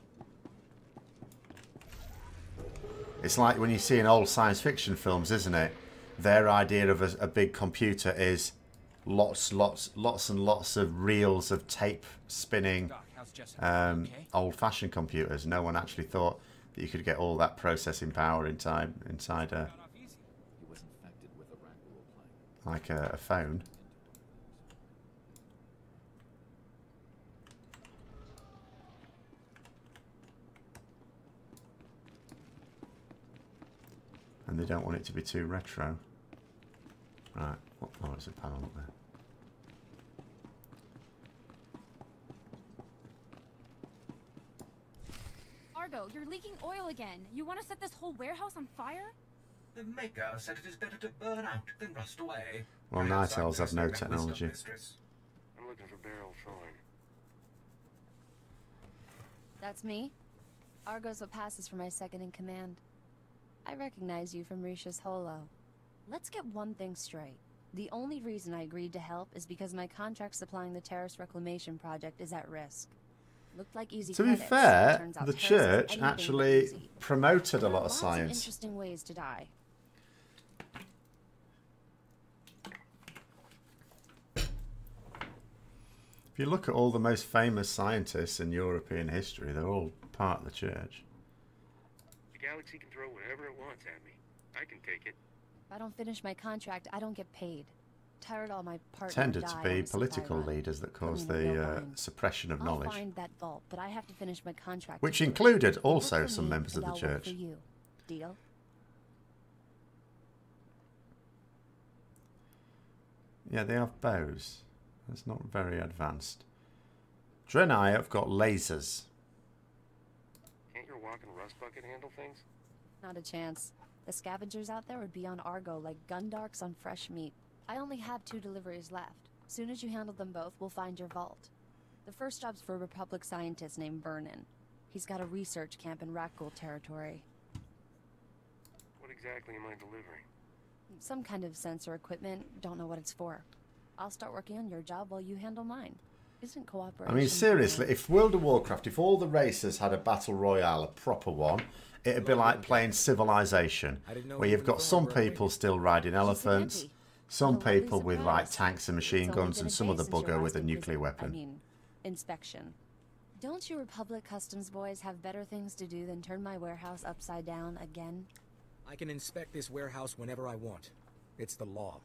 It's like when you see in old science fiction films, isn't it? Their idea of a big computer is lots and lots of reels of tape spinning old-fashioned computers. No one actually thought that you could get all that processing power inside a like a phone. And they don't want it to be too retro. Right. Oh, there's a panel up there. Argo, you're leaking oil again. You want to set this whole warehouse on fire? The Maker said it is better to burn out than rust away. Well, night owls have no technology. I'm looking for Beryl Thorne. That's me. Argo's what passes for my second in command. I recognize you from Risha's Holo. Let's get one thing straight. The only reason I agreed to help is because my contract supplying the Terrace Reclamation Project is at risk. Looked like easy To be credits, fair, but the church actually promoted a lot of Lots science. Interesting ways to die. If you look at all the most famous scientists in European history, they're all part of the church. The galaxy can throw whatever it wants at me. I can take it. If I don't finish my contract, I don't get paid. Tired all my partners Tended to be political leaders that caused the suppression of knowledge. I'll find that vault, but I have to finish my contract. Which included also some members of the church. For you. Deal? Yeah, they have bows. That's not very advanced. Draenei have got lasers. Can't your walking rust bucket handle things? Not a chance. The scavengers out there would be on Argo like gundarks on fresh meat. I only have 2 deliveries left. Soon as you handle them both, we'll find your vault. The first job's for a Republic scientist named Vernon. He's got a research camp in Rakghoul territory. What exactly am I delivering? Some kind of sensor equipment. Don't know what it's for. I'll start working on your job while you handle mine. Isn't cooperation... I mean, seriously, if World of Warcraft, if all the races had a battle royale, a proper one, it'd be like playing Civilization, where you've got some people still riding elephants, some people with like tanks and machine guns, and some other bugger with a nuclear weapon. I mean, inspection. Don't you Republic Customs boys have better things to do than turn my warehouse upside down again? I can inspect this warehouse whenever I want. It's the law.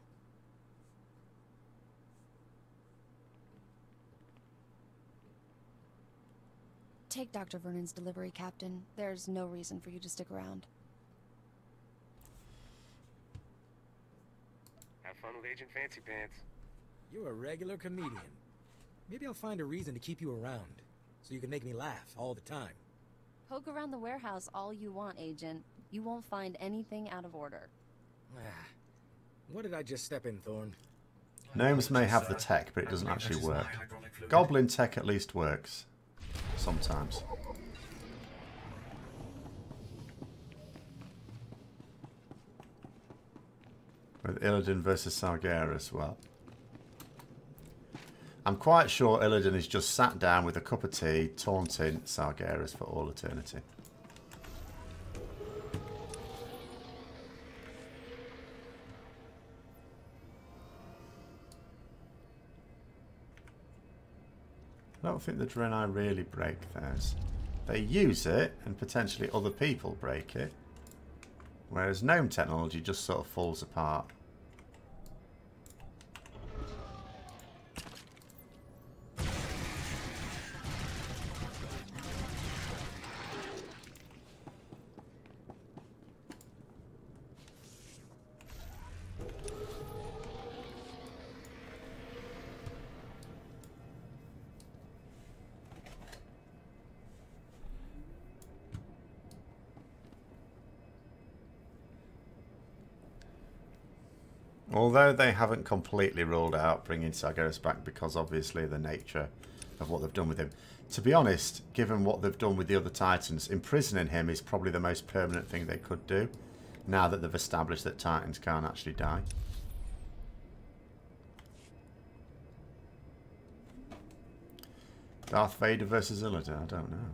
Take Dr. Vernon's delivery, Captain. There's no reason for you to stick around. Have fun with Agent Fancy Pants. You're a regular comedian. Maybe I'll find a reason to keep you around, so you can make me laugh all the time. Poke around the warehouse all you want, Agent. You won't find anything out of order. What did I just step in, Thorne? Gnomes may have the tech, but it doesn't actually work. Goblin tech at least works. Sometimes. With Illidan versus Sargeras, well. I'm quite sure Illidan is just sat down with a cup of tea, taunting Sargeras for all eternity. I don't think the Draenei really break theirs. They use it, and potentially other people break it. Whereas gnome technology just sort of falls apart. Although they haven't completely ruled out bringing Sargeras back because obviously the nature of what they've done with him. To be honest, given what they've done with the other Titans, imprisoning him is probably the most permanent thing they could do, now that they've established that Titans can't actually die. Darth Vader versus Illidan? I don't know.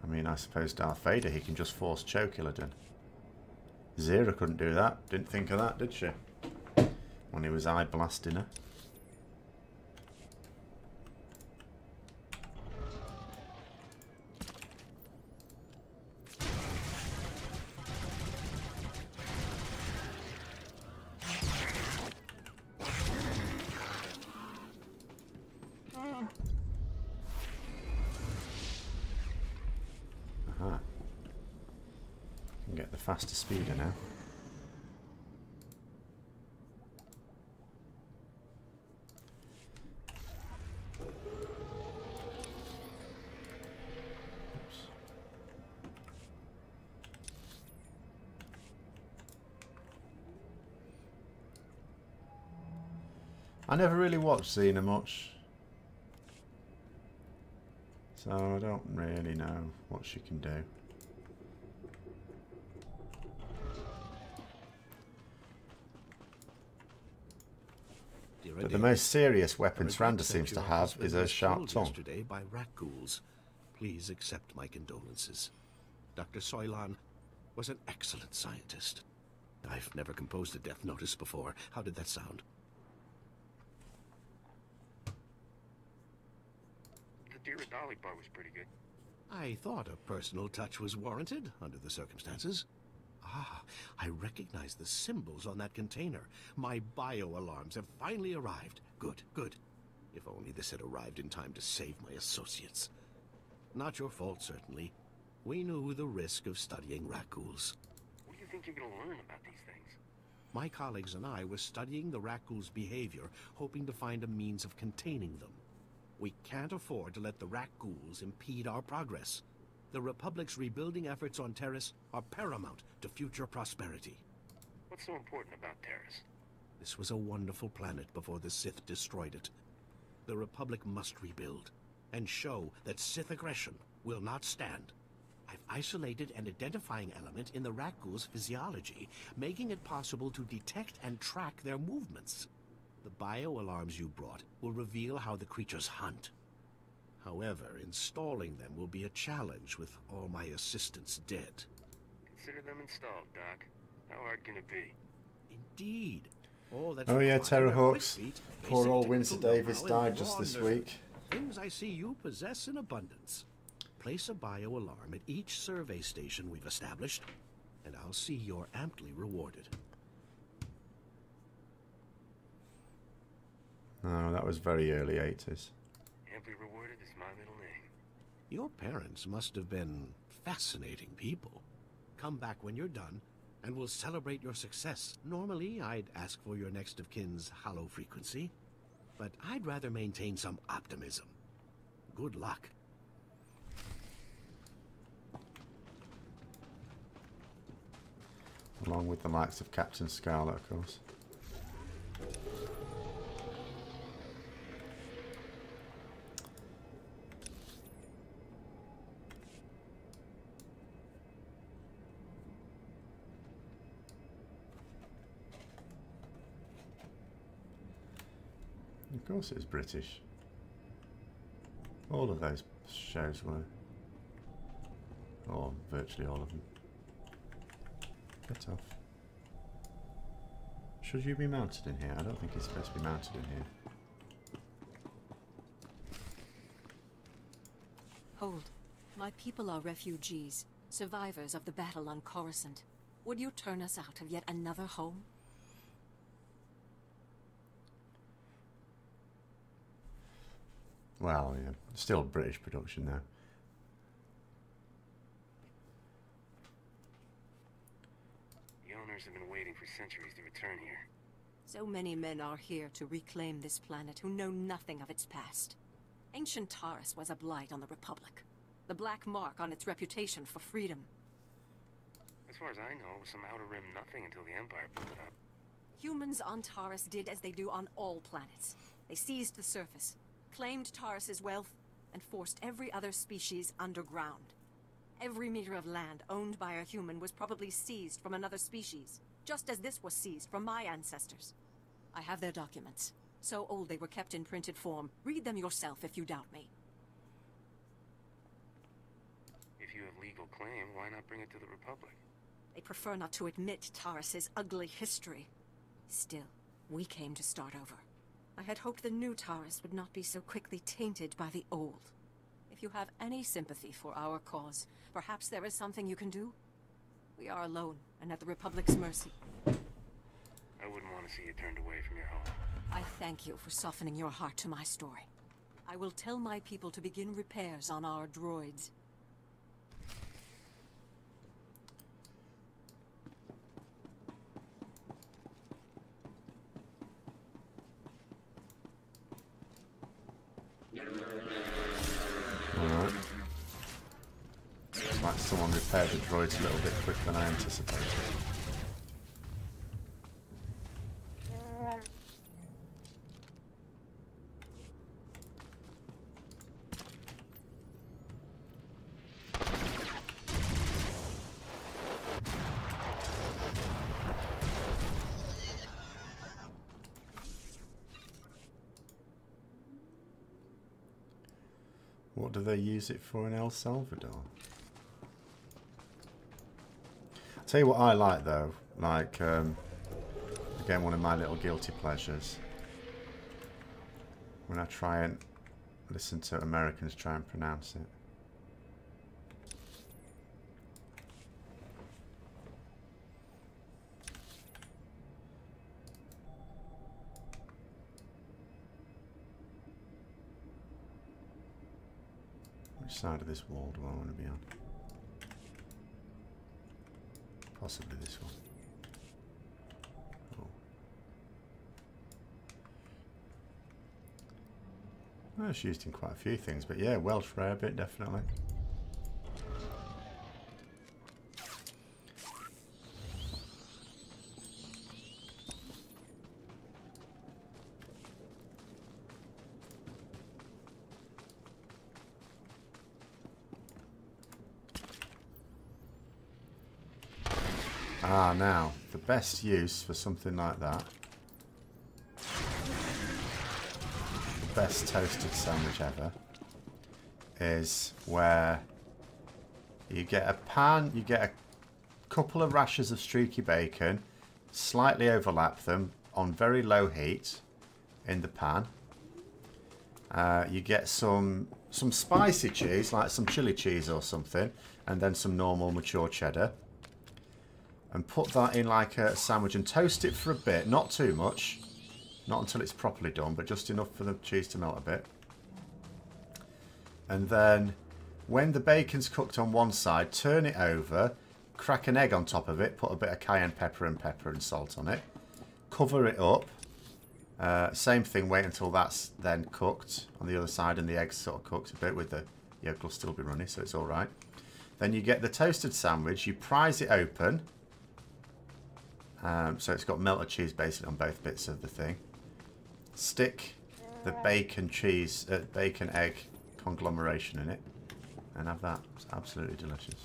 I mean, I suppose Darth Vader, he can just force choke Illidan. Zira couldn't do that. Didn't think of that, did she? When he was eye blasting her. Aha. Can get the faster speeder now. I never really watched Xena much, so I don't really know what she can do. But the most serious weapon Sranda seems to have is a sharp tongue. Yesterday by rat ghouls. Please accept my condolences. Dr. Soilan was an excellent scientist. I've never composed a death notice before. How did that sound? The Dear Dolly part was pretty good. I thought a personal touch was warranted under the circumstances. Ah, I recognize the symbols on that container. My bio-alarms have finally arrived. Good, good. If only this had arrived in time to save my associates. Not your fault, certainly. We knew the risk of studying rat ghouls. What do you think you're going to learn about these things? My colleagues and I were studying the rat ghouls' behavior, hoping to find a means of containing them. We can't afford to let the rat ghouls impede our progress. The Republic's rebuilding efforts on Terrace are paramount to future prosperity. What's so important about Terrace? This was a wonderful planet before the Sith destroyed it. The Republic must rebuild, and show that Sith aggression will not stand. I've isolated an identifying element in the rat ghouls' physiology, making it possible to detect and track their movements. The bio-alarms you brought will reveal how the creatures hunt. However, installing them will be a challenge with all my assistants dead. Consider them installed, Doc. How hard can it be? Indeed. Oh yeah, Terrahawks. Poor old Winsor Davis died just this week. Things I see you possess in abundance. Place a bio-alarm at each survey station we've established, and I'll see you're amply rewarded. No, that was very early 80s. Amply rewarded is my middle name. Your parents must have been fascinating people. Come back when you're done, and we'll celebrate your success. Normally, I'd ask for your next of kin's hollow frequency, but I'd rather maintain some optimism. Good luck. Along with the likes of Captain Scarlet, of course. Of course it was British. All of those shows were. Or virtually all of them. Get off. Should you be mounted in here? I don't think it's supposed to be mounted in here. Hold. My people are refugees, survivors of the battle on Coruscant. Would you turn us out of yet another home? Well, yeah, still British production though. The owners have been waiting for centuries to return here. So many men are here to reclaim this planet who know nothing of its past. Ancient Taurus was a blight on the Republic, the black mark on its reputation for freedom. As far as I know, it was some Outer Rim nothing until the Empire blew it up. Humans on Taurus did as they do on all planets. They seized the surface, claimed Taurus's wealth, and forced every other species underground. Every meter of land owned by a human was probably seized from another species, just as this was seized from my ancestors. I have their documents. So old they were kept in printed form. Read them yourself if you doubt me. If you have legal claim, why not bring it to the Republic? They prefer not to admit Taurus's ugly history. Still, we came to start over. I had hoped the new Taurus would not be so quickly tainted by the old. If you have any sympathy for our cause, perhaps there is something you can do? We are alone and at the Republic's mercy. I wouldn't want to see you turned away from your home. I thank you for softening your heart to my story. I will tell my people to begin repairs on our droids. Alright. Looks like someone repaired the droids a little bit quicker than I anticipated. What do they use it for in El Salvador? I'll tell you what I like though, like, again, one of my little guilty pleasures. When I try and listen to Americans try and pronounce it. Which side of this wall do I want to be on? Possibly this one. Oh. Well, it's used in quite a few things, but yeah, Welsh rarebit, definitely. Ah, now, the best use for something like that, the best toasted sandwich ever, is where you get a pan, you get a couple of rashers of streaky bacon, slightly overlap them on very low heat in the pan. You get some spicy cheese, like some chili cheese or something, and then some normal mature cheddar. And put that in like a sandwich and toast it for a bit, not too much, not until it's properly done, but just enough for the cheese to melt a bit. And then when the bacon's cooked on one side, turn it over, crack an egg on top of it, put a bit of cayenne pepper and salt on it, cover it up, same thing, wait until that's then cooked on the other side and the egg's sort of cooked a bit, with the yolk will still be runny, so it's alright. Then you get the toasted sandwich, you prise it open. So it's got melted cheese basically on both bits of the thing. Stick the bacon cheese, bacon egg conglomeration in it, and have that. It's absolutely delicious.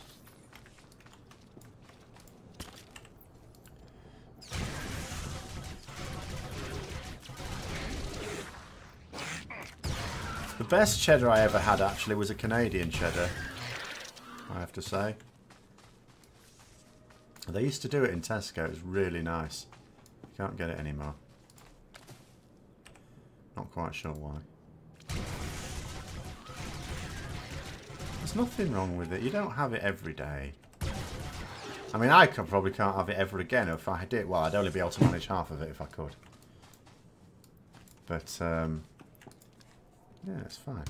The best cheddar I ever had actually was a Canadian cheddar, I have to say. They used to do it in Tesco. It was really nice. You can't get it anymore. Not quite sure why. There's nothing wrong with it. You don't have it every day. I mean, I probably can't have it ever again. If I did, well, I'd only be able to manage half of it if I could. But, yeah, it's fine.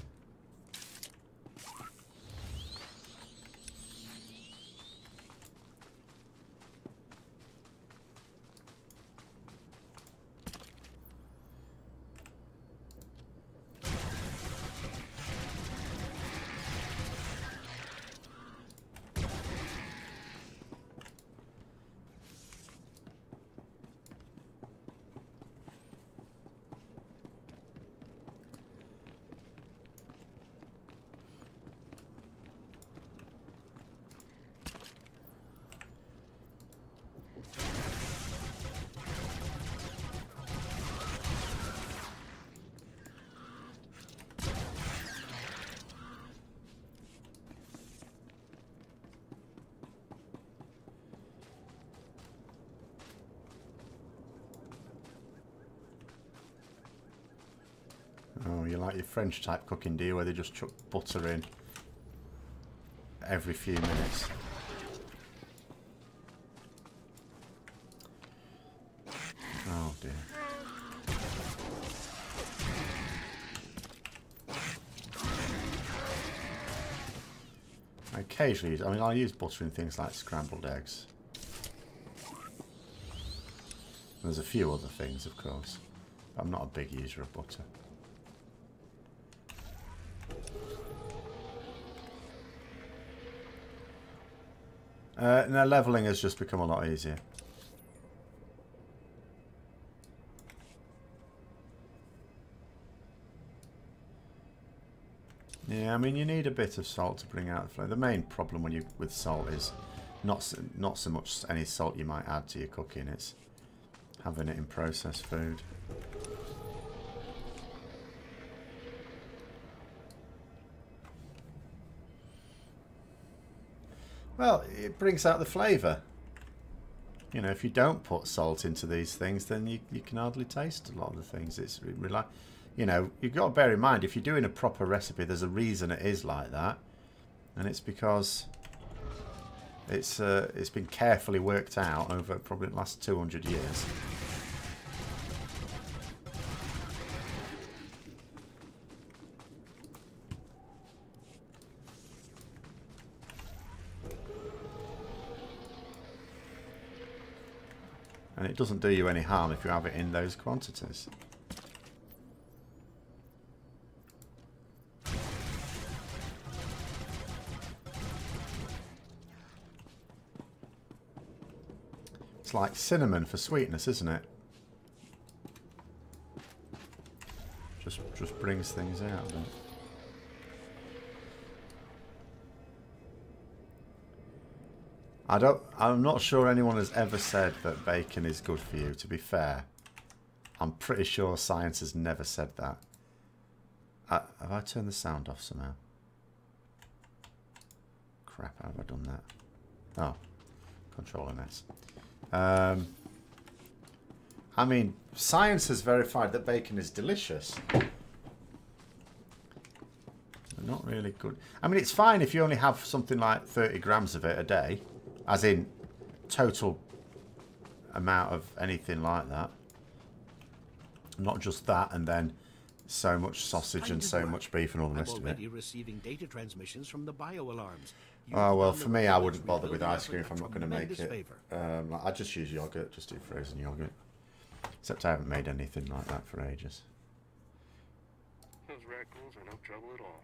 like your French type cooking, do you? Where they just chuck butter in every few minutes. Oh dear. I occasionally use, I mean, I'll use butter in things like scrambled eggs. There's a few other things, of course. But I'm not a big user of butter. Now levelling has just become a lot easier. Yeah, I mean, you need a bit of salt to bring out the flavour. The main problem when you with salt is not so much any salt you might add to your cooking. It's having it in processed food. Well, it brings out the flavour. You know, if you don't put salt into these things, then you can hardly taste a lot of the things. You know, you've got to bear in mind, if you're doing a proper recipe, there's a reason it is like that. And it's because it's been carefully worked out over probably the last 200 years. And it doesn't do you any harm if you have it in those quantities. It's like cinnamon for sweetness, isn't it? Just brings things out, doesn't it? I'm not sure anyone has ever said that bacon is good for you, to be fair. I'm pretty sure science has never said that. Have I turned the sound off somehow? Crap, how have I done that? Oh, Control and S. I mean, science has verified that bacon is delicious. Not really good. I mean, it's fine if you only have something like 30 grams of it a day. As in, total amount of anything like that. Not just that, and then so much sausage and so much beef and all the rest of it. Already receiving data transmissions from the bio-alarms. Oh, well, for me, I wouldn't bother with ice cream if I'm not going to make it. I just use yogurt, just do frozen yogurt. Except I haven't made anything like that for ages. Those raccoons are no trouble at all.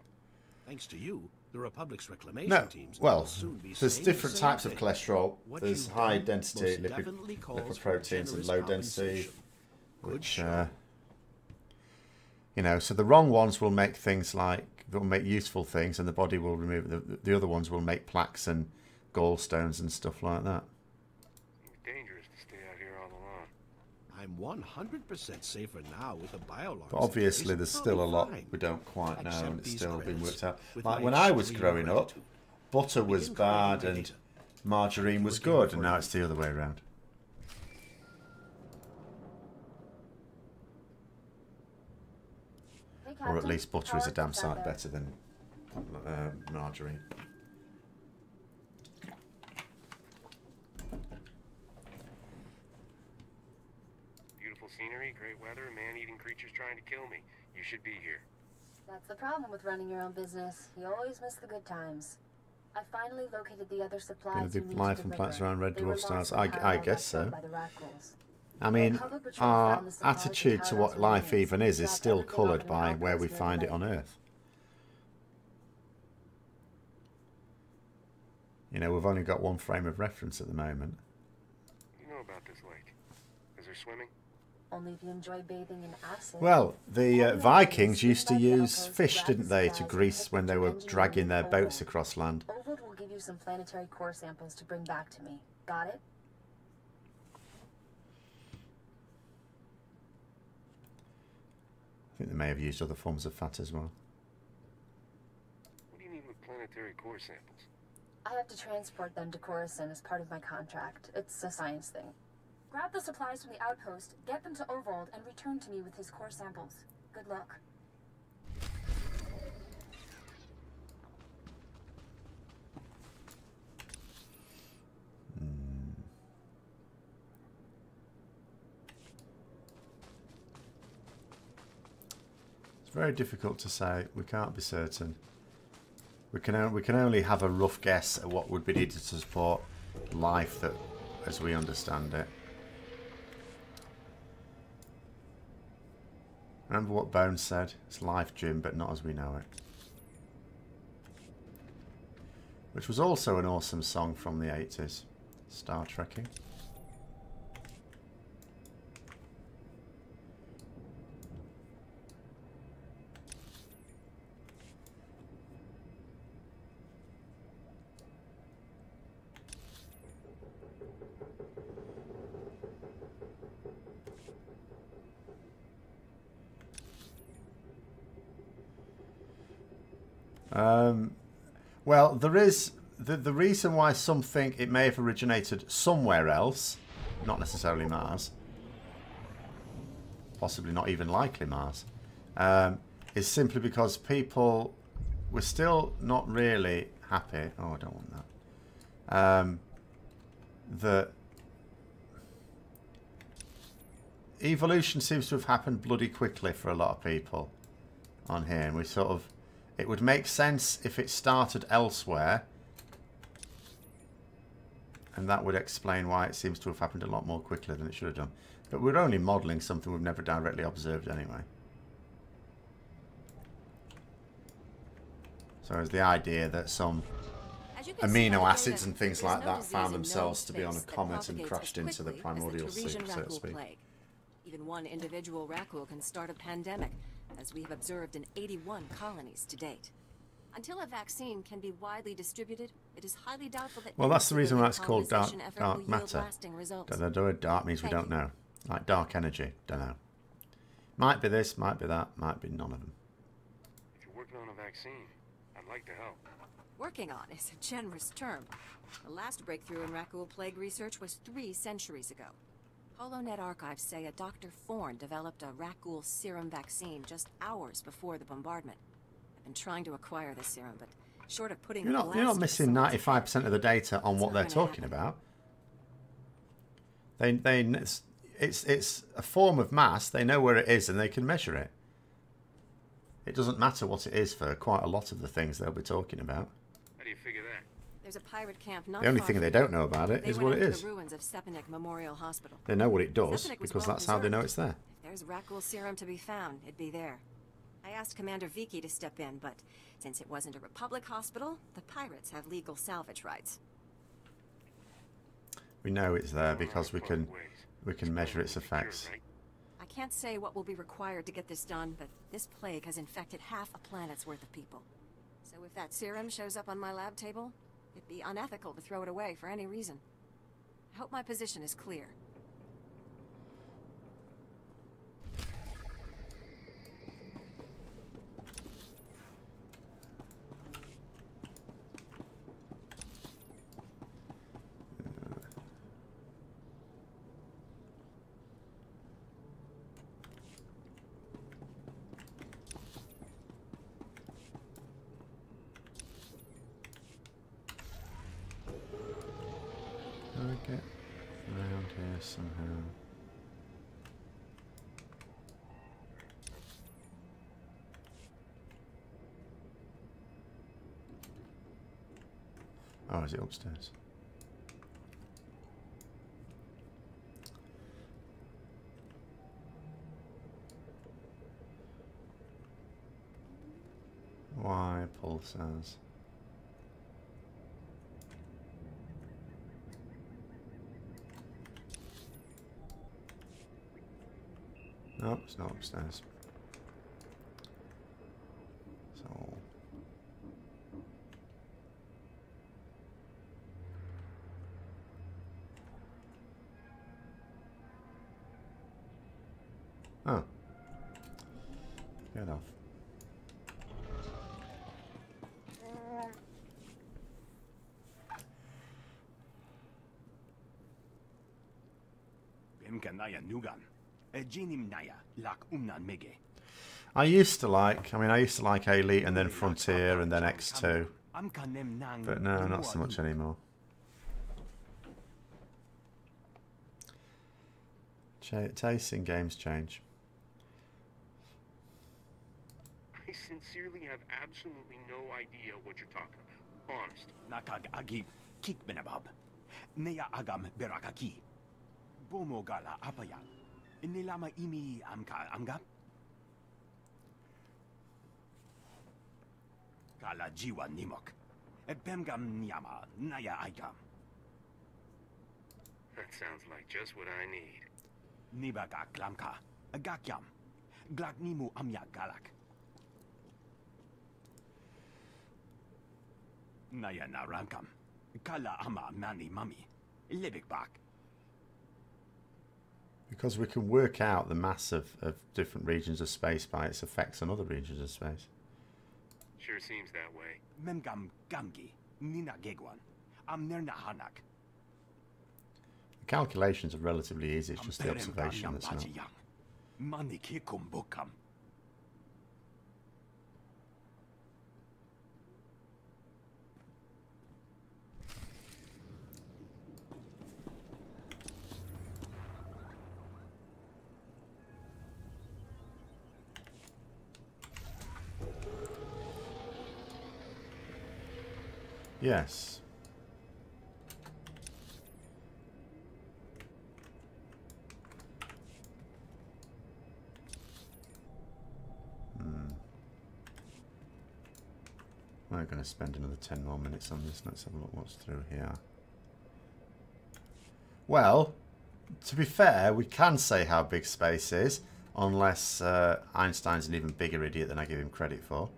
Thanks to you, the Republic's reclamation teams well, will soon be there's saying different the same types of thing. cholesterol. What There's you've high done density most definitely calls for lipoproteins and generous low density, compensation. Good which show. you know, so the wrong ones will make things like, they'll make useful things, and the body will remove the other ones will make plaques and gallstones and stuff like that. It's dangerous to stay out here all alone. I'm 100% safer now with the bio-alarms. But obviously there's still a lot we don't quite know, and it's still being worked out. Like when I was growing up, butter was bad and margarine was good, and now it's the other way around. Or at least butter is a damn sight better than margarine. Beautiful scenery, great weather, man-eating creatures trying to kill me. You should be here. That's the problem with running your own business. You always miss the good times. I finally located the other supplies. The life and plants around red dwarf stars. I guess so. By the raccoons. I mean, our attitude to what life even is still coloured by where we find it on Earth. You know, we've only got one frame of reference at the moment. You know about this lake. Is there swimming? Only if you enjoy bathing in acid. Well, the Vikings used to use fish, didn't they, to grease when they were dragging their boats across land. Ovid will give you some planetary core samples to bring back to me. Got it? I think they may have used other forms of fat as well. What do you need with planetary core samples? I have to transport them to Coruscant as part of my contract. It's a science thing. Grab the supplies from the outpost, get them to Ovold, and return to me with his core samples. Good luck. It's very difficult to say. We can't be certain. We can only have a rough guess at what would be needed to support life that, as we understand it. Remember what Bones said? It's life, Jim, but not as we know it. Which was also an awesome song from the 80s. Star Trekking. Well, there is the reason why some think it may have originated somewhere else, not necessarily Mars, possibly not even likely Mars, is simply because people were still not really happy. Oh, I don't want that. That evolution seems to have happened bloody quickly for a lot of people on here, and we sort of, it would make sense if it started elsewhere, and that would explain why it seems to have happened a lot more quickly than it should have done. But we're only modelling something we've never directly observed anyway. So it's the idea that some amino acids and things like that found themselves to be on a comet and crashed into the primordial soup, so to speak. Even one individual raccoon can start a pandemic, as we have observed in 81 colonies to date. Until a vaccine can be widely distributed, it is highly doubtful that... Well, that's the reason why it's called dark matter. Dark means we don't know. Like dark energy, don't know. Might be this, might be that, might be none of them. If you're working on a vaccine, I'd like to help. Working on is a generous term. The last breakthrough in raccoon plague research was 3 centuries ago. HoloNet archives say a Dr. Thorne developed a raccoon serum vaccine just hours before the bombardment. I've been trying to acquire this serum, but short of putting... You're not missing 95% of the data on what they're talking about. It's a form of mass. They know where it is and they can measure it. It doesn't matter what it is for quite a lot of the things they'll be talking about. How do you figure that? There's a pirate camp not The only far thing from they don't know about it is what it is. The ruins of Sepinik Memorial Hospital. They know what it does Sepinik was because well that's how they know preserved. it's there. If there's raccoon serum to be found, it'd be there. I asked Commander Vicky to step in, but since it wasn't a Republic hospital, the pirates have legal salvage rights. We know it's there because we can measure its effects. I can't say what will be required to get this done, but this plague has infected half a planet's worth of people. So if that serum shows up on my lab table, it'd be unethical to throw it away for any reason. I hope my position is clear. Get around here somehow. Oh, is it upstairs? Why pulsars? No, it's not upstairs. So... Oh. Get off. I used to like Elite and then Frontier and then X2. But no, not so much anymore. Tastes in games change. I sincerely have absolutely no idea what you're talking about. Honest. Nakag agi kikbenabab. Neya agam berakaki. Bomo gala apaya. Nilama imi amka amgap. Kala jiwa nimok. Bemgam nyama naya igam. That sounds like just what I need. Nibaga klamka. Gakyam. Glagnimu amya galak. Naya narankam. Kala ama mani mami. Libik bak. Because we can work out the mass of different regions of space by its effects on other regions of space. Sure seems that way. Memgam gamgi. Nina gegwan. Amnerna hanak. The calculations are relatively easy, it's just the observation that's not. Maniki kumbukam. Yes. We're going to spend another 10 more minutes on this. Let's have a look what's through here. Well, to be fair, we can say how big space is, unless Einstein's an even bigger idiot than I give him credit for.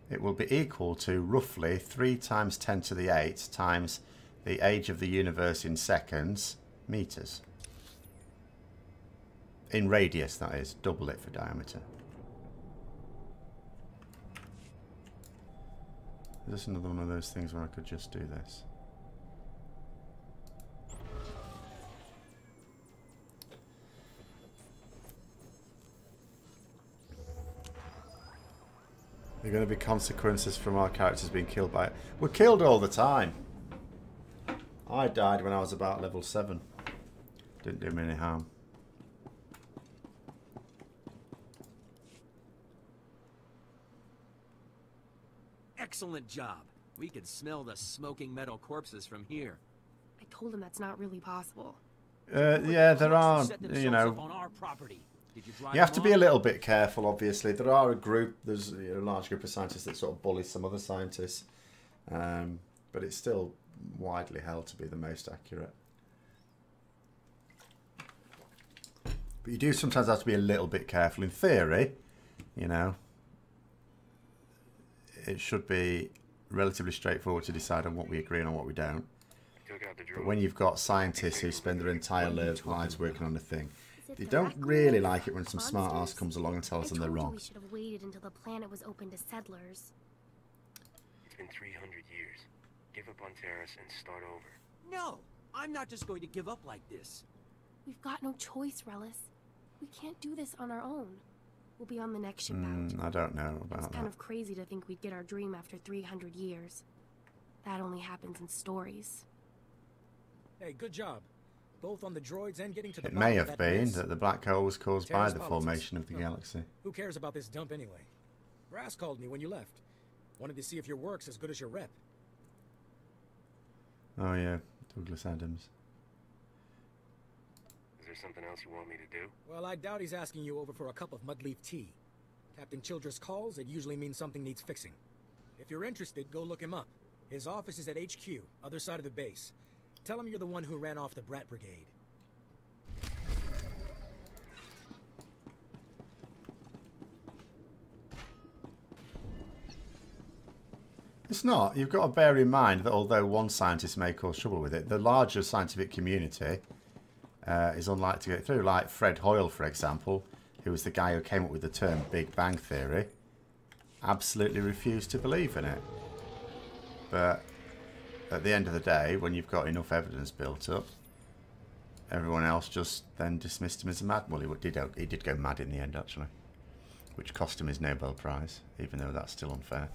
It will be equal to roughly 3 times 10 to the 8 times the age of the universe in seconds, meters. In radius, that is. Double it for diameter. Is this another one of those things where I could just do this? There are going to be consequences from our characters being killed by it. We're killed all the time. I died when I was about level 7. Didn't do me any harm. Excellent job. We could smell the smoking metal corpses from here. I told him that's not really possible. Yeah, there are, you know, on our property. you have to be a little bit careful, obviously. There are there's a large group of scientists that sort of bully some other scientists. But it's still widely held to be the most accurate. But you do sometimes have to be a little bit careful. In theory, you know, it should be relatively straightforward to decide on what we agree on and what we don't. But when you've got scientists who spend their entire lives working on a thing, they don't really like it when some smart ass comes along and tells them they're wrong. We should have waited until the planet was open to settlers. It's been 300 years. Give up on Terrace and start over. No! I'm not just going to give up like this. We've got no choice, Relis. We can't do this on our own. We'll be on the next ship out. I don't know about that. It's kind of crazy to think we'd get our dream after 300 years. That only happens in stories. Hey, good job. Both on the droids and getting to the It may have of that been mess. that the black hole was caused by Terrace the politics. formation of the galaxy. Who cares about this dump anyway? Brass called me when you left. Wanted to see if your work's as good as your rep. Oh yeah, Douglas Adams. Is there something else you want me to do? Well, I doubt he's asking you over for a cup of mudleaf tea. Captain Childress calls, it usually means something needs fixing. If you're interested, go look him up. His office is at HQ, other side of the base. Tell him you're the one who ran off the Brat Brigade. It's not. You've got to bear in mind that although one scientist may cause trouble with it, the larger scientific community is unlikely to get through. Like Fred Hoyle, for example, who was the guy who came up with the term Big Bang Theory, absolutely refused to believe in it. But at the end of the day, when you've got enough evidence built up, everyone else just then dismissed him as a madman. Well, he did go mad in the end, actually, which cost him his Nobel Prize, even though that's still unfair.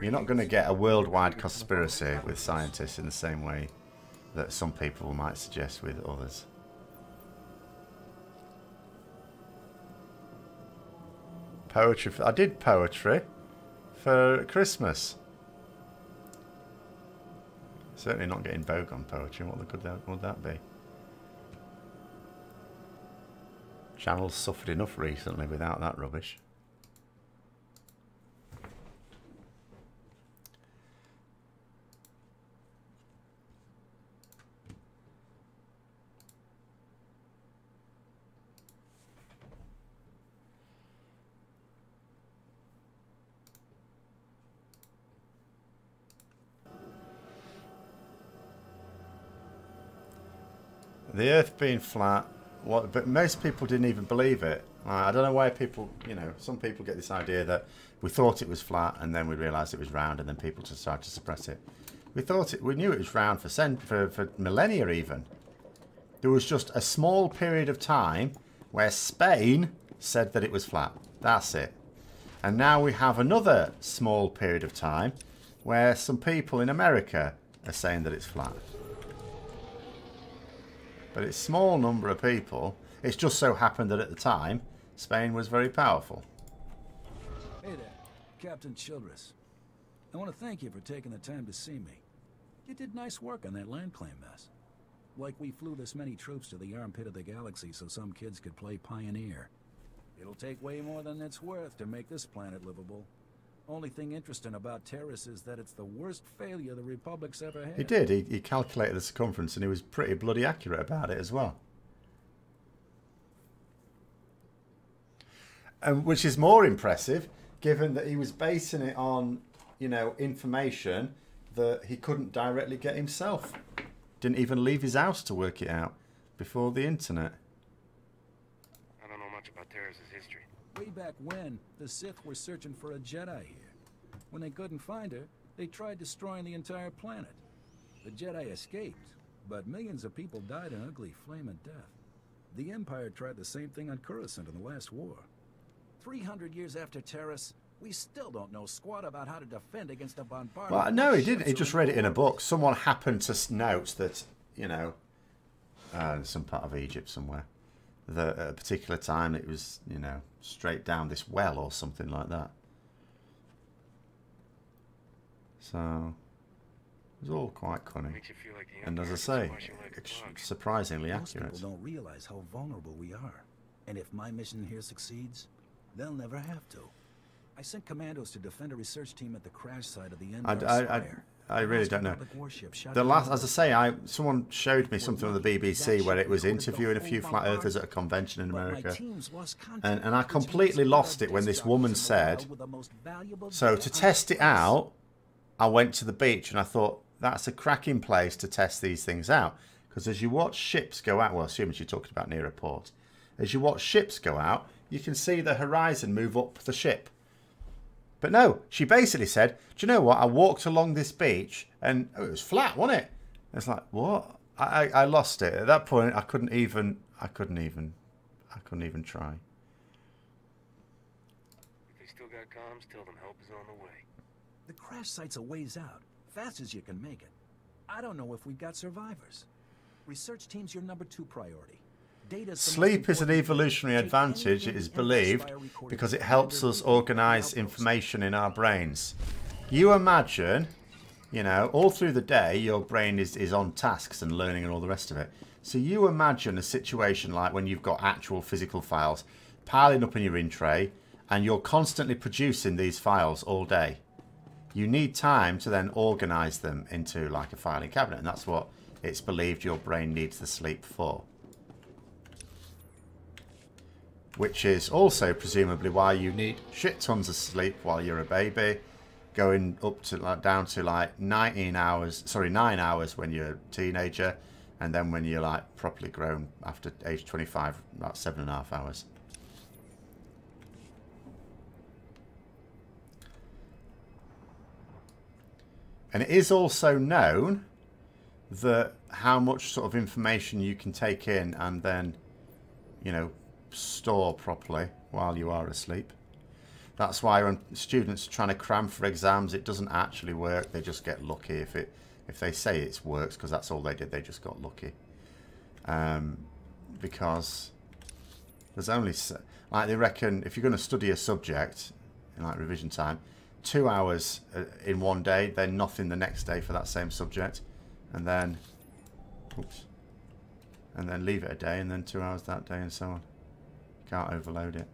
You're not going to get a worldwide conspiracy with scientists in the same way that some people might suggest with others. Poetry. I did poetry for Christmas. Certainly not getting Vogue on poetry. What would that be? Channel's suffered enough recently without that rubbish. The Earth being flat, but most people didn't even believe it. I don't know why people, you know, some people get this idea that we thought it was flat and then we realised it was round, and then people just started to suppress it. We knew it was round for millennia even. There was just a small period of time where Spain said that it was flat. That's it. And now we have another small period of time where some people in America are saying that it's flat. But it's a small number of people. It's just so happened that at the time, Spain was very powerful. Hey there, Captain Childress. I want to thank you for taking the time to see me. You did nice work on that land claim mess. Like we flew this many troops to the armpit of the galaxy so some kids could play pioneer. It'll take way more than it's worth to make this planet livable. Only thing interesting about Terrace is that it's the worst failure the Republic's ever had. He did. He calculated the circumference and he was pretty bloody accurate about it as well. And which is more impressive, given that he was basing it on, you know, information that he couldn't directly get himself. Didn't even leave his house to work it out before the internet. I don't know much about Terrace's history. Way back when, the Sith were searching for a Jedi here. When they couldn't find her, they tried destroying the entire planet. The Jedi escaped, but millions of people died an ugly flaming death. The Empire tried the same thing on Coruscant in the last war. 300 years after Terrace, we still don't know squat about how to defend against a bombardment. Well, no, he didn't. He just read it in a book. Someone happened to note that, you know, in some part of Egypt somewhere, that at a particular time it was, you know, straight down this well or something like that. So it was all quite cunning. Makes you feel like the And as I say, surprisingly accurate. Most people don't realize how vulnerable we are. And if my mission here succeeds, they'll never have to. I sent commandos to defend a research team at the crash site of the Endar. I really don't know. The last, as I say, someone showed me something on the BBC where it was interviewing a few flat earthers at a convention in America, and I completely lost it when this woman said, so to test it out, I went to the beach and I thought, that's a cracking place to test these things out. Because as you watch ships go out, well, assuming she talked about near a port, as you watch ships go out, you can see the horizon move up the ship. But no, she basically said, do you know what? I walked along this beach and it was flat, wasn't it? It's like, what? I lost it. At that point, I couldn't even try. If they still got comms, tell them help is on the way. The crash site's a ways out, fast as you can make it. I don't know if we've got survivors. Research team's your #2 priority. Sleep is an evolutionary advantage, it is believed, because it helps us organise information in our brains. You imagine, you know, all through the day your brain is on tasks and learning and all the rest of it. So you imagine a situation like when you've got actual physical files piling up in your in tray and you're constantly producing these files all day. You need time to then organise them into like a filing cabinet, and that's what it's believed your brain needs the sleep for. Which is also presumably why you need shit tons of sleep while you're a baby, going up to like down to like 9 hours when you're a teenager, and then when you're like properly grown after age 25, about 7.5 hours. And it is also known that how much sort of information you can take in and then, you know, store properly while you are asleep. That's why when students are trying to cram for exams, it doesn't actually work. They just get lucky. If they say it works, because that's all they did, they just got lucky. Because there's only, like, they reckon if you're going to study a subject in like revision time, 2 hours in one day, then nothing the next day for that same subject, and then, oops, and then leave it a day, and then 2 hours that day, and so on. Can't overload it.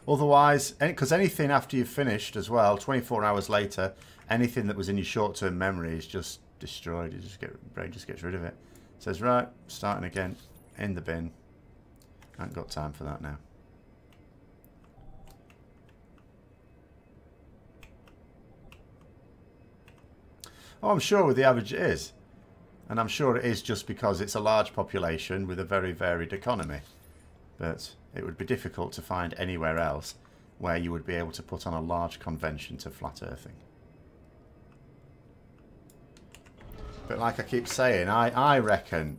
Otherwise, because anything after you've finished as well, 24 hours later, anything that was in your short-term memory is just destroyed. You just brain just gets rid of it. It says, right, starting again, in the bin. I haven't got time for that now. Oh, I'm sure with the average it is. And I'm sure it is just because it's a large population with a very varied economy. But it would be difficult to find anywhere else where you would be able to put on a large convention to flat earthing. But like I keep saying, I reckon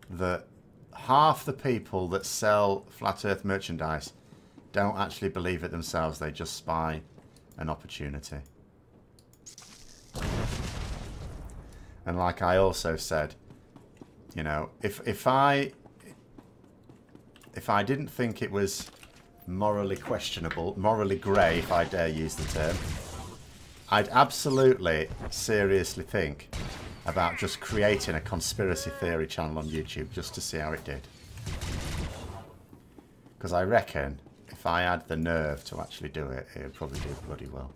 that half the people that sell flat earth merchandise don't actually believe it themselves. They just spy an opportunity. And like I also said, you know, if I didn't think it was morally questionable, morally grey, if I dare use the term, I'd absolutely seriously think about just creating a conspiracy theory channel on YouTube just to see how it did. Because I reckon if I had the nerve to actually do it, it would probably do bloody well.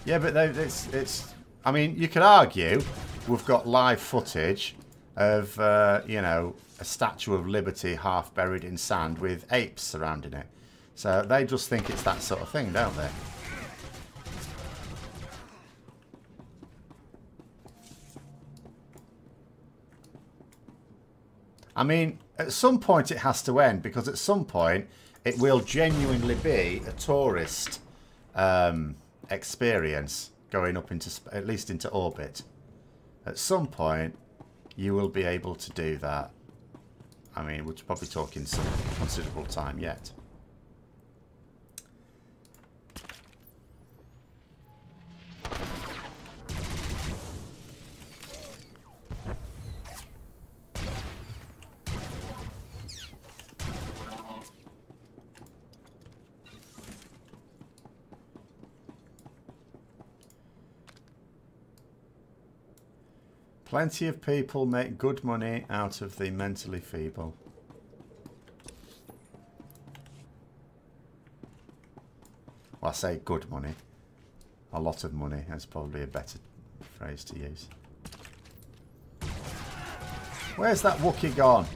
Yeah, but it's I mean, you could argue we've got live footage of, you know, a Statue of Liberty half buried in sand with apes surrounding it. So they just think it's that sort of thing, don't they? I mean, at some point it has to end, because at some point it will genuinely be a tourist experience going up into, at least into orbit. At some point you will be able to do that. I mean, we're probably talking some considerable time yet. Plenty of people make good money out of the mentally feeble. Well, I say good money. A lot of money is probably a better phrase to use. Where's that Wookiee gone?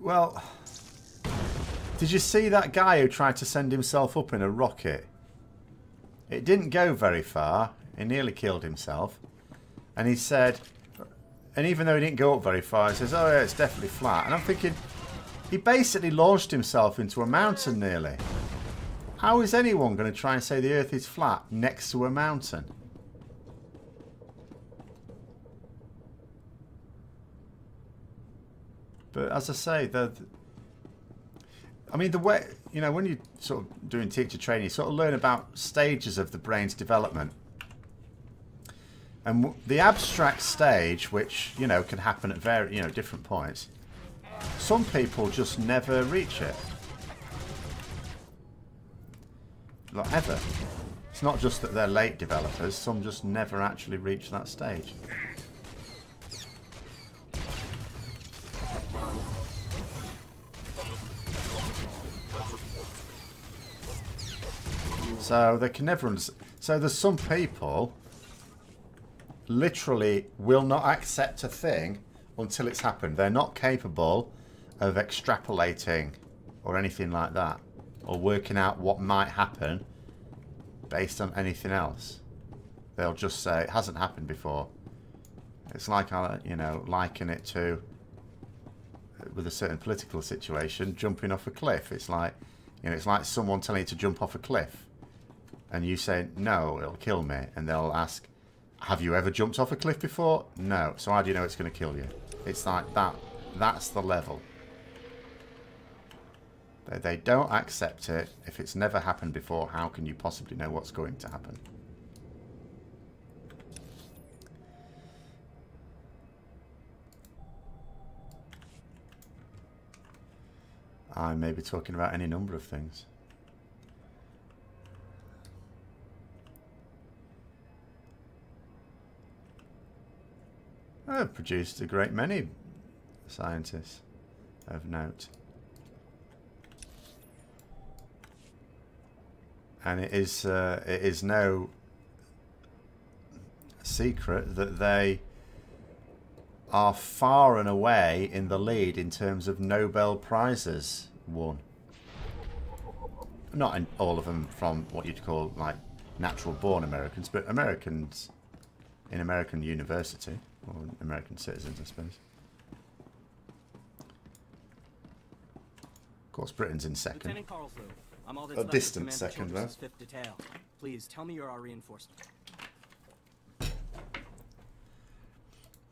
Well, did you see that guy who tried to send himself up in a rocket? It didn't go very far. He nearly killed himself. And he said, and even though he didn't go up very far, he says, oh yeah, it's definitely flat. And I'm thinking, he basically launched himself into a mountain nearly. How is anyone going to try and say the Earth is flat next to a mountain? But as I say, I mean, the way, you know, when you're sort of doing teacher training, you sort of learn about stages of the brain's development. And the abstract stage, which, you know, can happen at different points, some people just never reach it. Not ever. It's not just that they're late developers, some just never actually reach that stage. So they can never understand. So there's some people literally will not accept a thing until it's happened. They're not capable of extrapolating or anything like that, or working out what might happen based on anything else. They'll just say it hasn't happened before. It's like, you know, liken it to, with a certain political situation, jumping off a cliff. It's like, you know, it's like someone telling you to jump off a cliff. and you say, no, it'll kill me, and they'll ask, have you ever jumped off a cliff before? No. So how do you know it's going to kill you? It's like that. That's the level. They don't accept it. If it's never happened before, how can you possibly know what's going to happen? I may be talking about any number of things. I've produced a great many scientists of note. And it is no secret that they are far and away in the lead in terms of Nobel Prizes won. Not in all of them from what you'd call like natural born Americans, but Americans in American university, or American citizens, I suppose. Of course, Britain's in second. Lieutenant Carlslow, I'm all that's A left distant of second, Commander though. Childress' 5th Detail. Please tell me you're our reinforcement.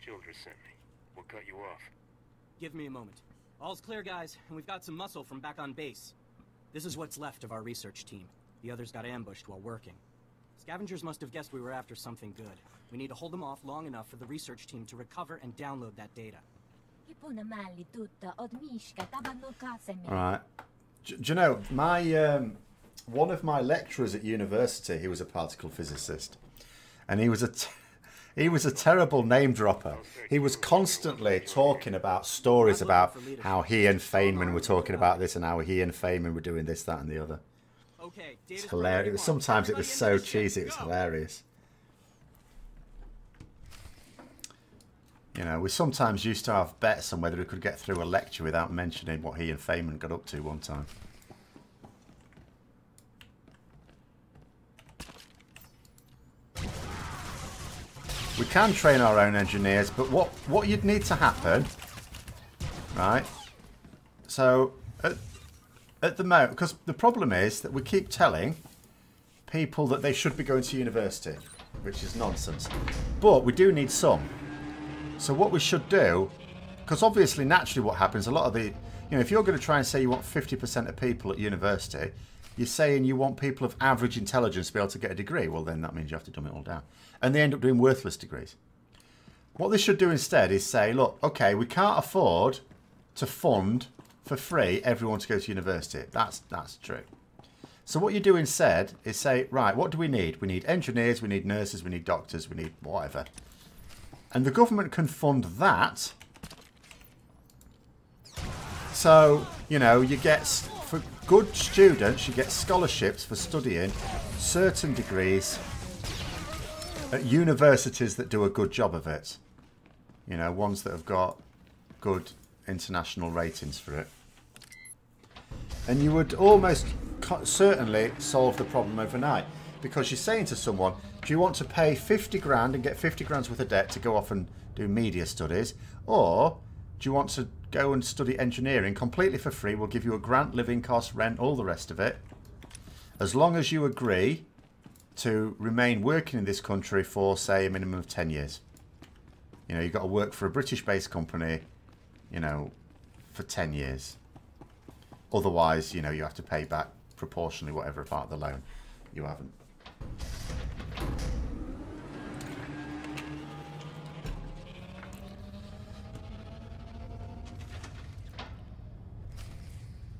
Childress sent me. What cut you off? Give me a moment. All's clear, guys, and we've got some muscle from back on base. This is what's left of our research team. The others got ambushed while working. Scavengers must have guessed we were after something good. We need to hold them off long enough for the research team to recover and download that data. Alright. Do you know, my one of my lecturers at university, he was a particle physicist, and he was a terrible name dropper. He was constantly talking about stories about how he and Feynman were talking about this and how he and Feynman were doing this, that and the other. It's hilarious. Sometimes it was so cheesy, it was hilarious. You know, we sometimes used to have bets on whether we could get through a lecture without mentioning what he and Feynman got up to one time. We can train our own engineers, but what you'd need to happen, right? So, at the moment, because the problem is that we keep telling people that they should be going to university, which is nonsense. But we do need some. So what we should do, because obviously naturally what happens, a lot of the, you know, if you're going to try and say you want 50% of people at university, you're saying you want people of average intelligence to be able to get a degree. Well, then that means you have to dumb it all down. And they end up doing worthless degrees. What they should do instead is say, look, okay, we can't afford to fund for free everyone to go to university. That's true. So what you do instead is say, right, what do we need? We need engineers, we need nurses, we need doctors, we need whatever. And the government can fund that. So, you know, you get, for good students, you get scholarships for studying certain degrees at universities that do a good job of it. You know, ones that have got good international ratings for it. And you would almost certainly solve the problem overnight. Because you're saying to someone, do you want to pay 50 grand and get 50 grand's worth of debt to go off and do media studies? Or do you want to go and study engineering completely for free? We'll give you a grant, living cost, rent, all the rest of it. As long as you agree to remain working in this country for, say, a minimum of 10 years. You know, you've got to work for a British-based company, you know, for 10 years. Otherwise, you know, you have to pay back proportionally whatever part of the loan you haven't.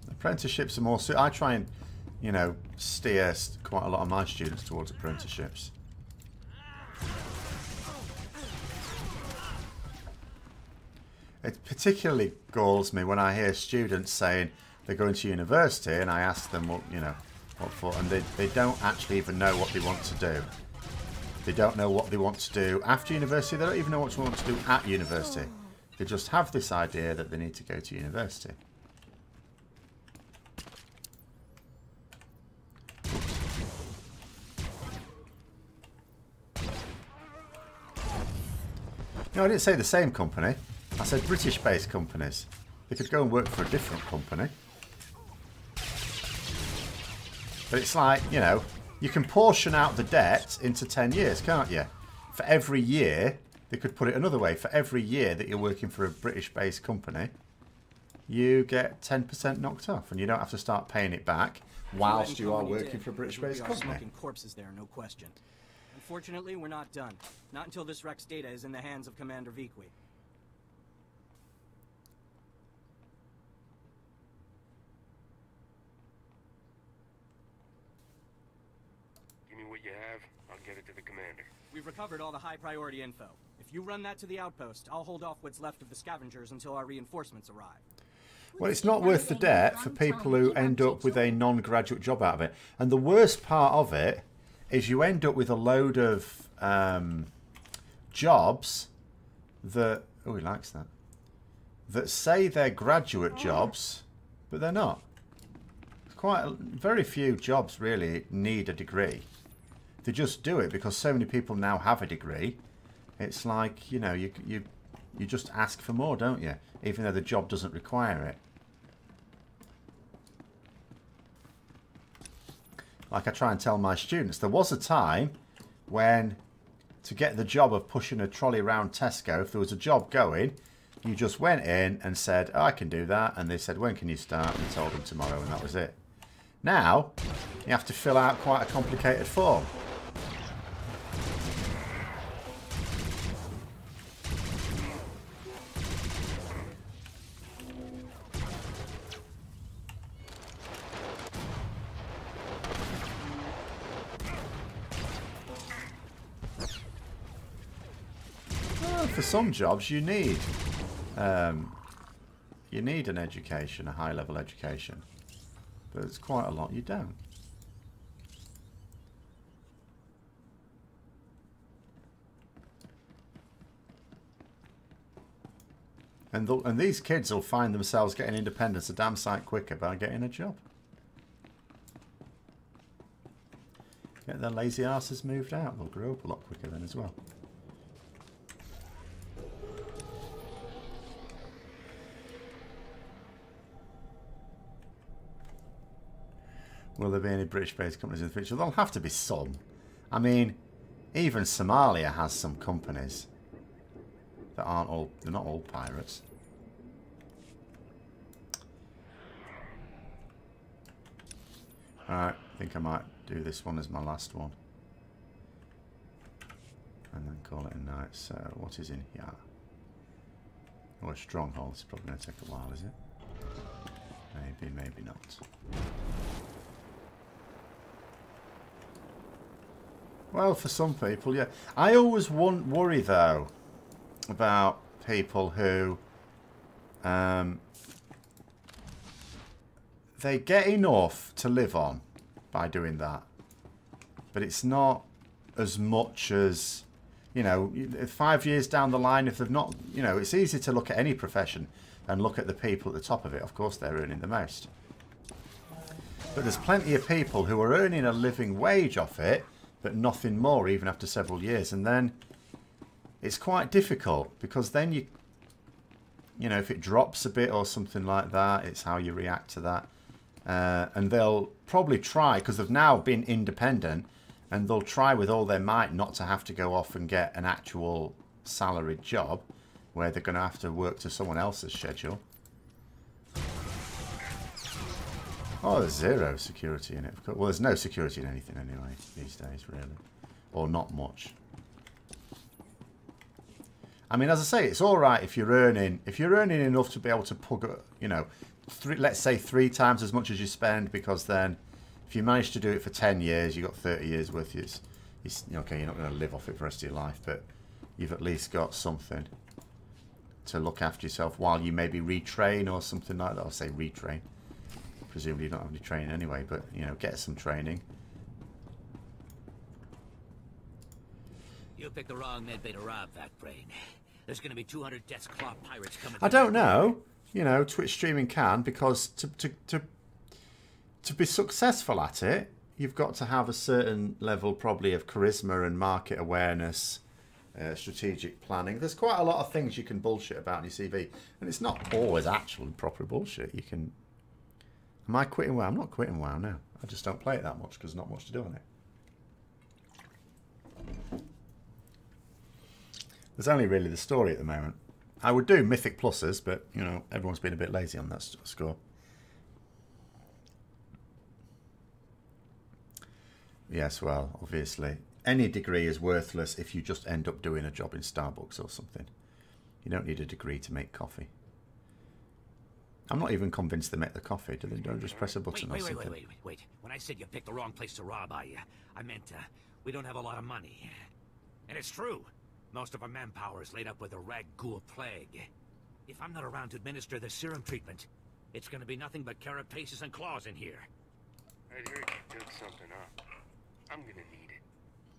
Apprenticeships are more... I try and, you know, steer quite a lot of my students towards apprenticeships. It particularly galls me when I hear students saying they're going to university and I ask them, what, you know, what for, and they don't actually even know what they want to do. They don't know what they want to do after university. They don't even know what they want to do at university. They just have this idea that they need to go to university. No, I didn't say the same company. I said British-based companies. They could go and work for a different company. But it's like, you know, You can portion out the debt into 10 years, can't you? For every year, they could put it another way, for every year that you're working for a British-based company, you get 10% knocked off, and you don't have to start paying it back whilst you are working for a British-based company. Smoking corpses there, no question. Unfortunately, we're not done. Not until this Rex data is in the hands of Commander Viqui. Give me what you have, I'll get it to the commander. We've recovered all the high-priority info. If you run that to the outpost, I'll hold off what's left of the scavengers until our reinforcements arrive. Well, it's not worth the debt for people who end up with a non-graduate job out of it. And the worst part of it is you end up with a load of jobs that... Oh, he likes that. That say they're graduate jobs, but they're not. Very few jobs really need a degree. They just do it because so many people now have a degree. It's like, you know, you just ask for more, don't you? Even though the job doesn't require it. Like I try and tell my students, there was a time when to get the job of pushing a trolley around Tesco, if there was a job going, you just went in and said, oh, I can do that. And they said, when can you start? And told them tomorrow, and that was it. Now, you have to fill out quite a complicated form. For some jobs, you need an education, a high-level education. But there's quite a lot you don't. And these kids will find themselves getting independence a damn sight quicker by getting a job. Get their lazy asses moved out. They'll grow up a lot quicker then as well. Will there be any British-based companies in the future? There'll have to be some. I mean, even Somalia has some companies that aren't all... They're not all pirates. Alright, I think I might do this one as my last one. And then call it a night. So, what is in here? Oh, a stronghold. It's probably going to take a while, is it? Maybe, maybe not. Well, for some people, yeah. I always worry, though, about people who... they get enough to live on by doing that. But it's not as much as... You know, 5 years down the line, if they've not... You know, it's easy to look at any profession and look at the people at the top of it. Of course, they're earning the most. But there's plenty of people who are earning a living wage off it, but nothing more even after several years. And then it's quite difficult because then you know, if it drops a bit or something like that, it's how you react to that. And they'll probably try, because they've now been independent, and they'll try with all their might not to have to go off and get an actual salaried job where they're going to have to work to someone else's schedule. Oh, there's zero security in it. Well, there's no security in anything anyway these days, really. Or not much. I mean, as I say, it's all right if you're earning enough to be able to put, you know, let's say 3 times as much as you spend, because then if you manage to do it for 10 years, you've got 30 years worth. Okay, you're not going to live off it for the rest of your life, but you've at least got something to look after yourself while you maybe retrain or something like that. I'll say retrain. Presumably you don't have any training anyway, but, you know, get some training. You picked the wrong medbay to rob, Vac-Brain. There's going to be 200 Death's Claw pirates coming. I don't know. You know, Twitch streaming can, because to be successful at it, you've got to have a certain level probably of charisma and market awareness, strategic planning. There's quite a lot of things you can bullshit about in your CV, and it's not always actual and proper bullshit. You can... Am I quitting WoW? I'm not quitting WoW now. I just don't play it that much because there's not much to do on it. There's only really the story at the moment. I would do Mythic Pluses, but, you know, everyone's been a bit lazy on that score. Yes, well, obviously. Any degree is worthless if you just end up doing a job in Starbucks or something. You don't need a degree to make coffee. I'm not even convinced they make the coffee. Do they don't just press a button or something? Wait. When I said you picked the wrong place to rob, I meant we don't have a lot of money. And it's true. Most of our manpower is laid up with a rag ghoul plague. If I'm not around to administer the serum treatment, it's going to be nothing but carapaces and claws in here. I heard you took something up. I'm going to need it.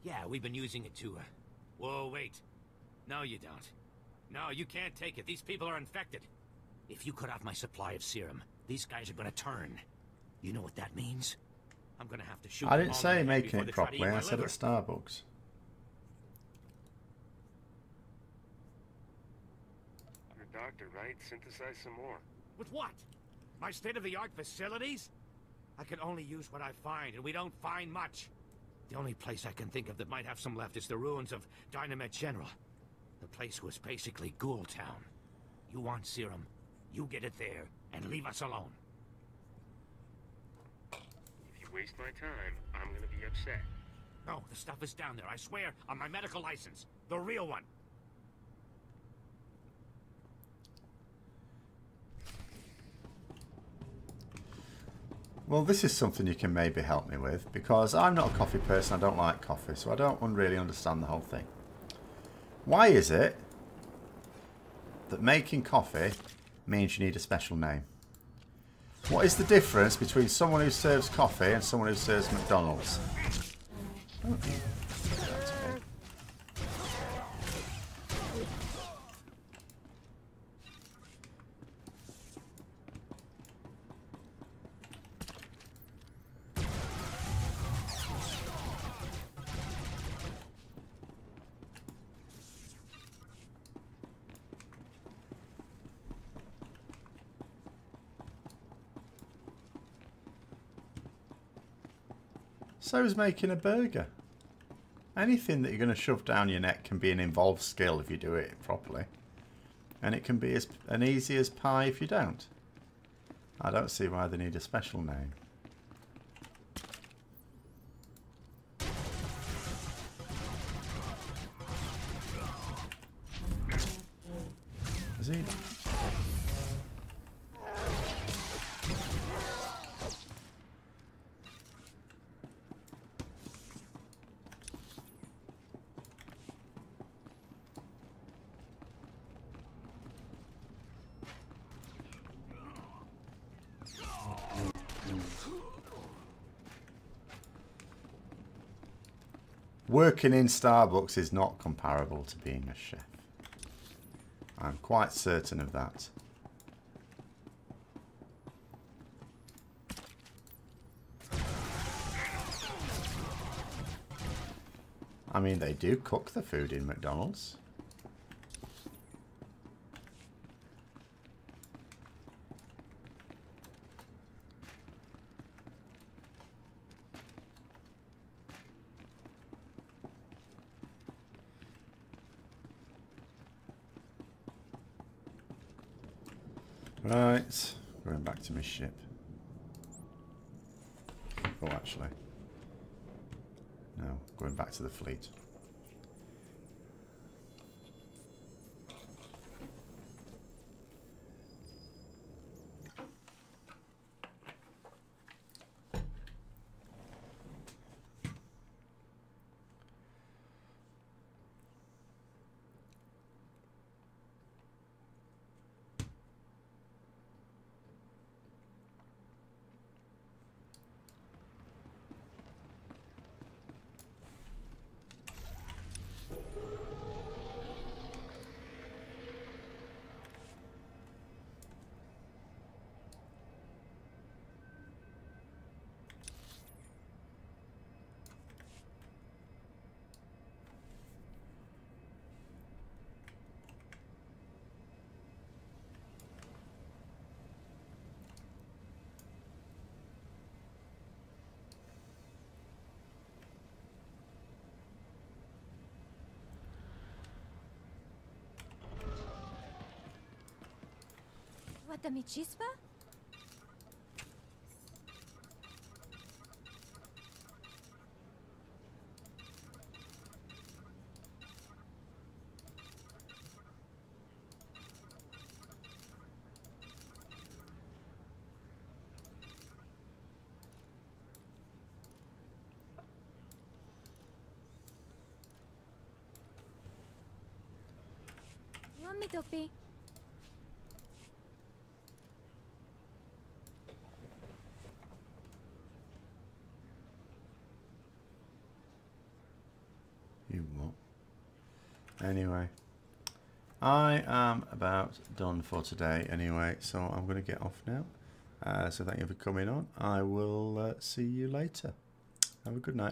Yeah, we've been using it to, Whoa, wait. No, you don't. No, you can't take it. These people are infected. If you cut off my supply of serum, these guys are going to turn. You know what that means? I'm going to have to shoot I them didn't all say in the head making before it they try to eat properly. my I said liver. at Starbucks. Your doctor, right? Synthesize some more. With what? My state-of-the-art facilities? I can only use what I find, and we don't find much. The only place I can think of that might have some left is the ruins of Dynamet General. The place was basically Ghoul Town. You want serum, you get it there, and leave us alone. If you waste my time, I'm gonna be upset. No, the stuff is down there, I swear, on my medical license. The real one. Well, this is something you can maybe help me with, because I'm not a coffee person, I don't like coffee, so I don't really understand the whole thing. Why is it that making coffee means you need a special name? What is the difference between someone who serves coffee and someone who serves McDonald's? Don't you? That's okay. So is making a burger. Anything that you're going to shove down your neck can be an involved skill if you do it properly. And it can be as easy as pie if you don't. I don't see why they need a special name. Is he? Working in Starbucks is not comparable to being a chef. I'm quite certain of that. I mean, they do cook the food in McDonald's. Right, going back to my ship. Oh, actually. No, going back to the fleet. Pata mi chispa? You want me, Topi? You what? Anyway, I am about done for today anyway, so I'm going to get off now. So thank you for coming on. I will see you later. Have a good night.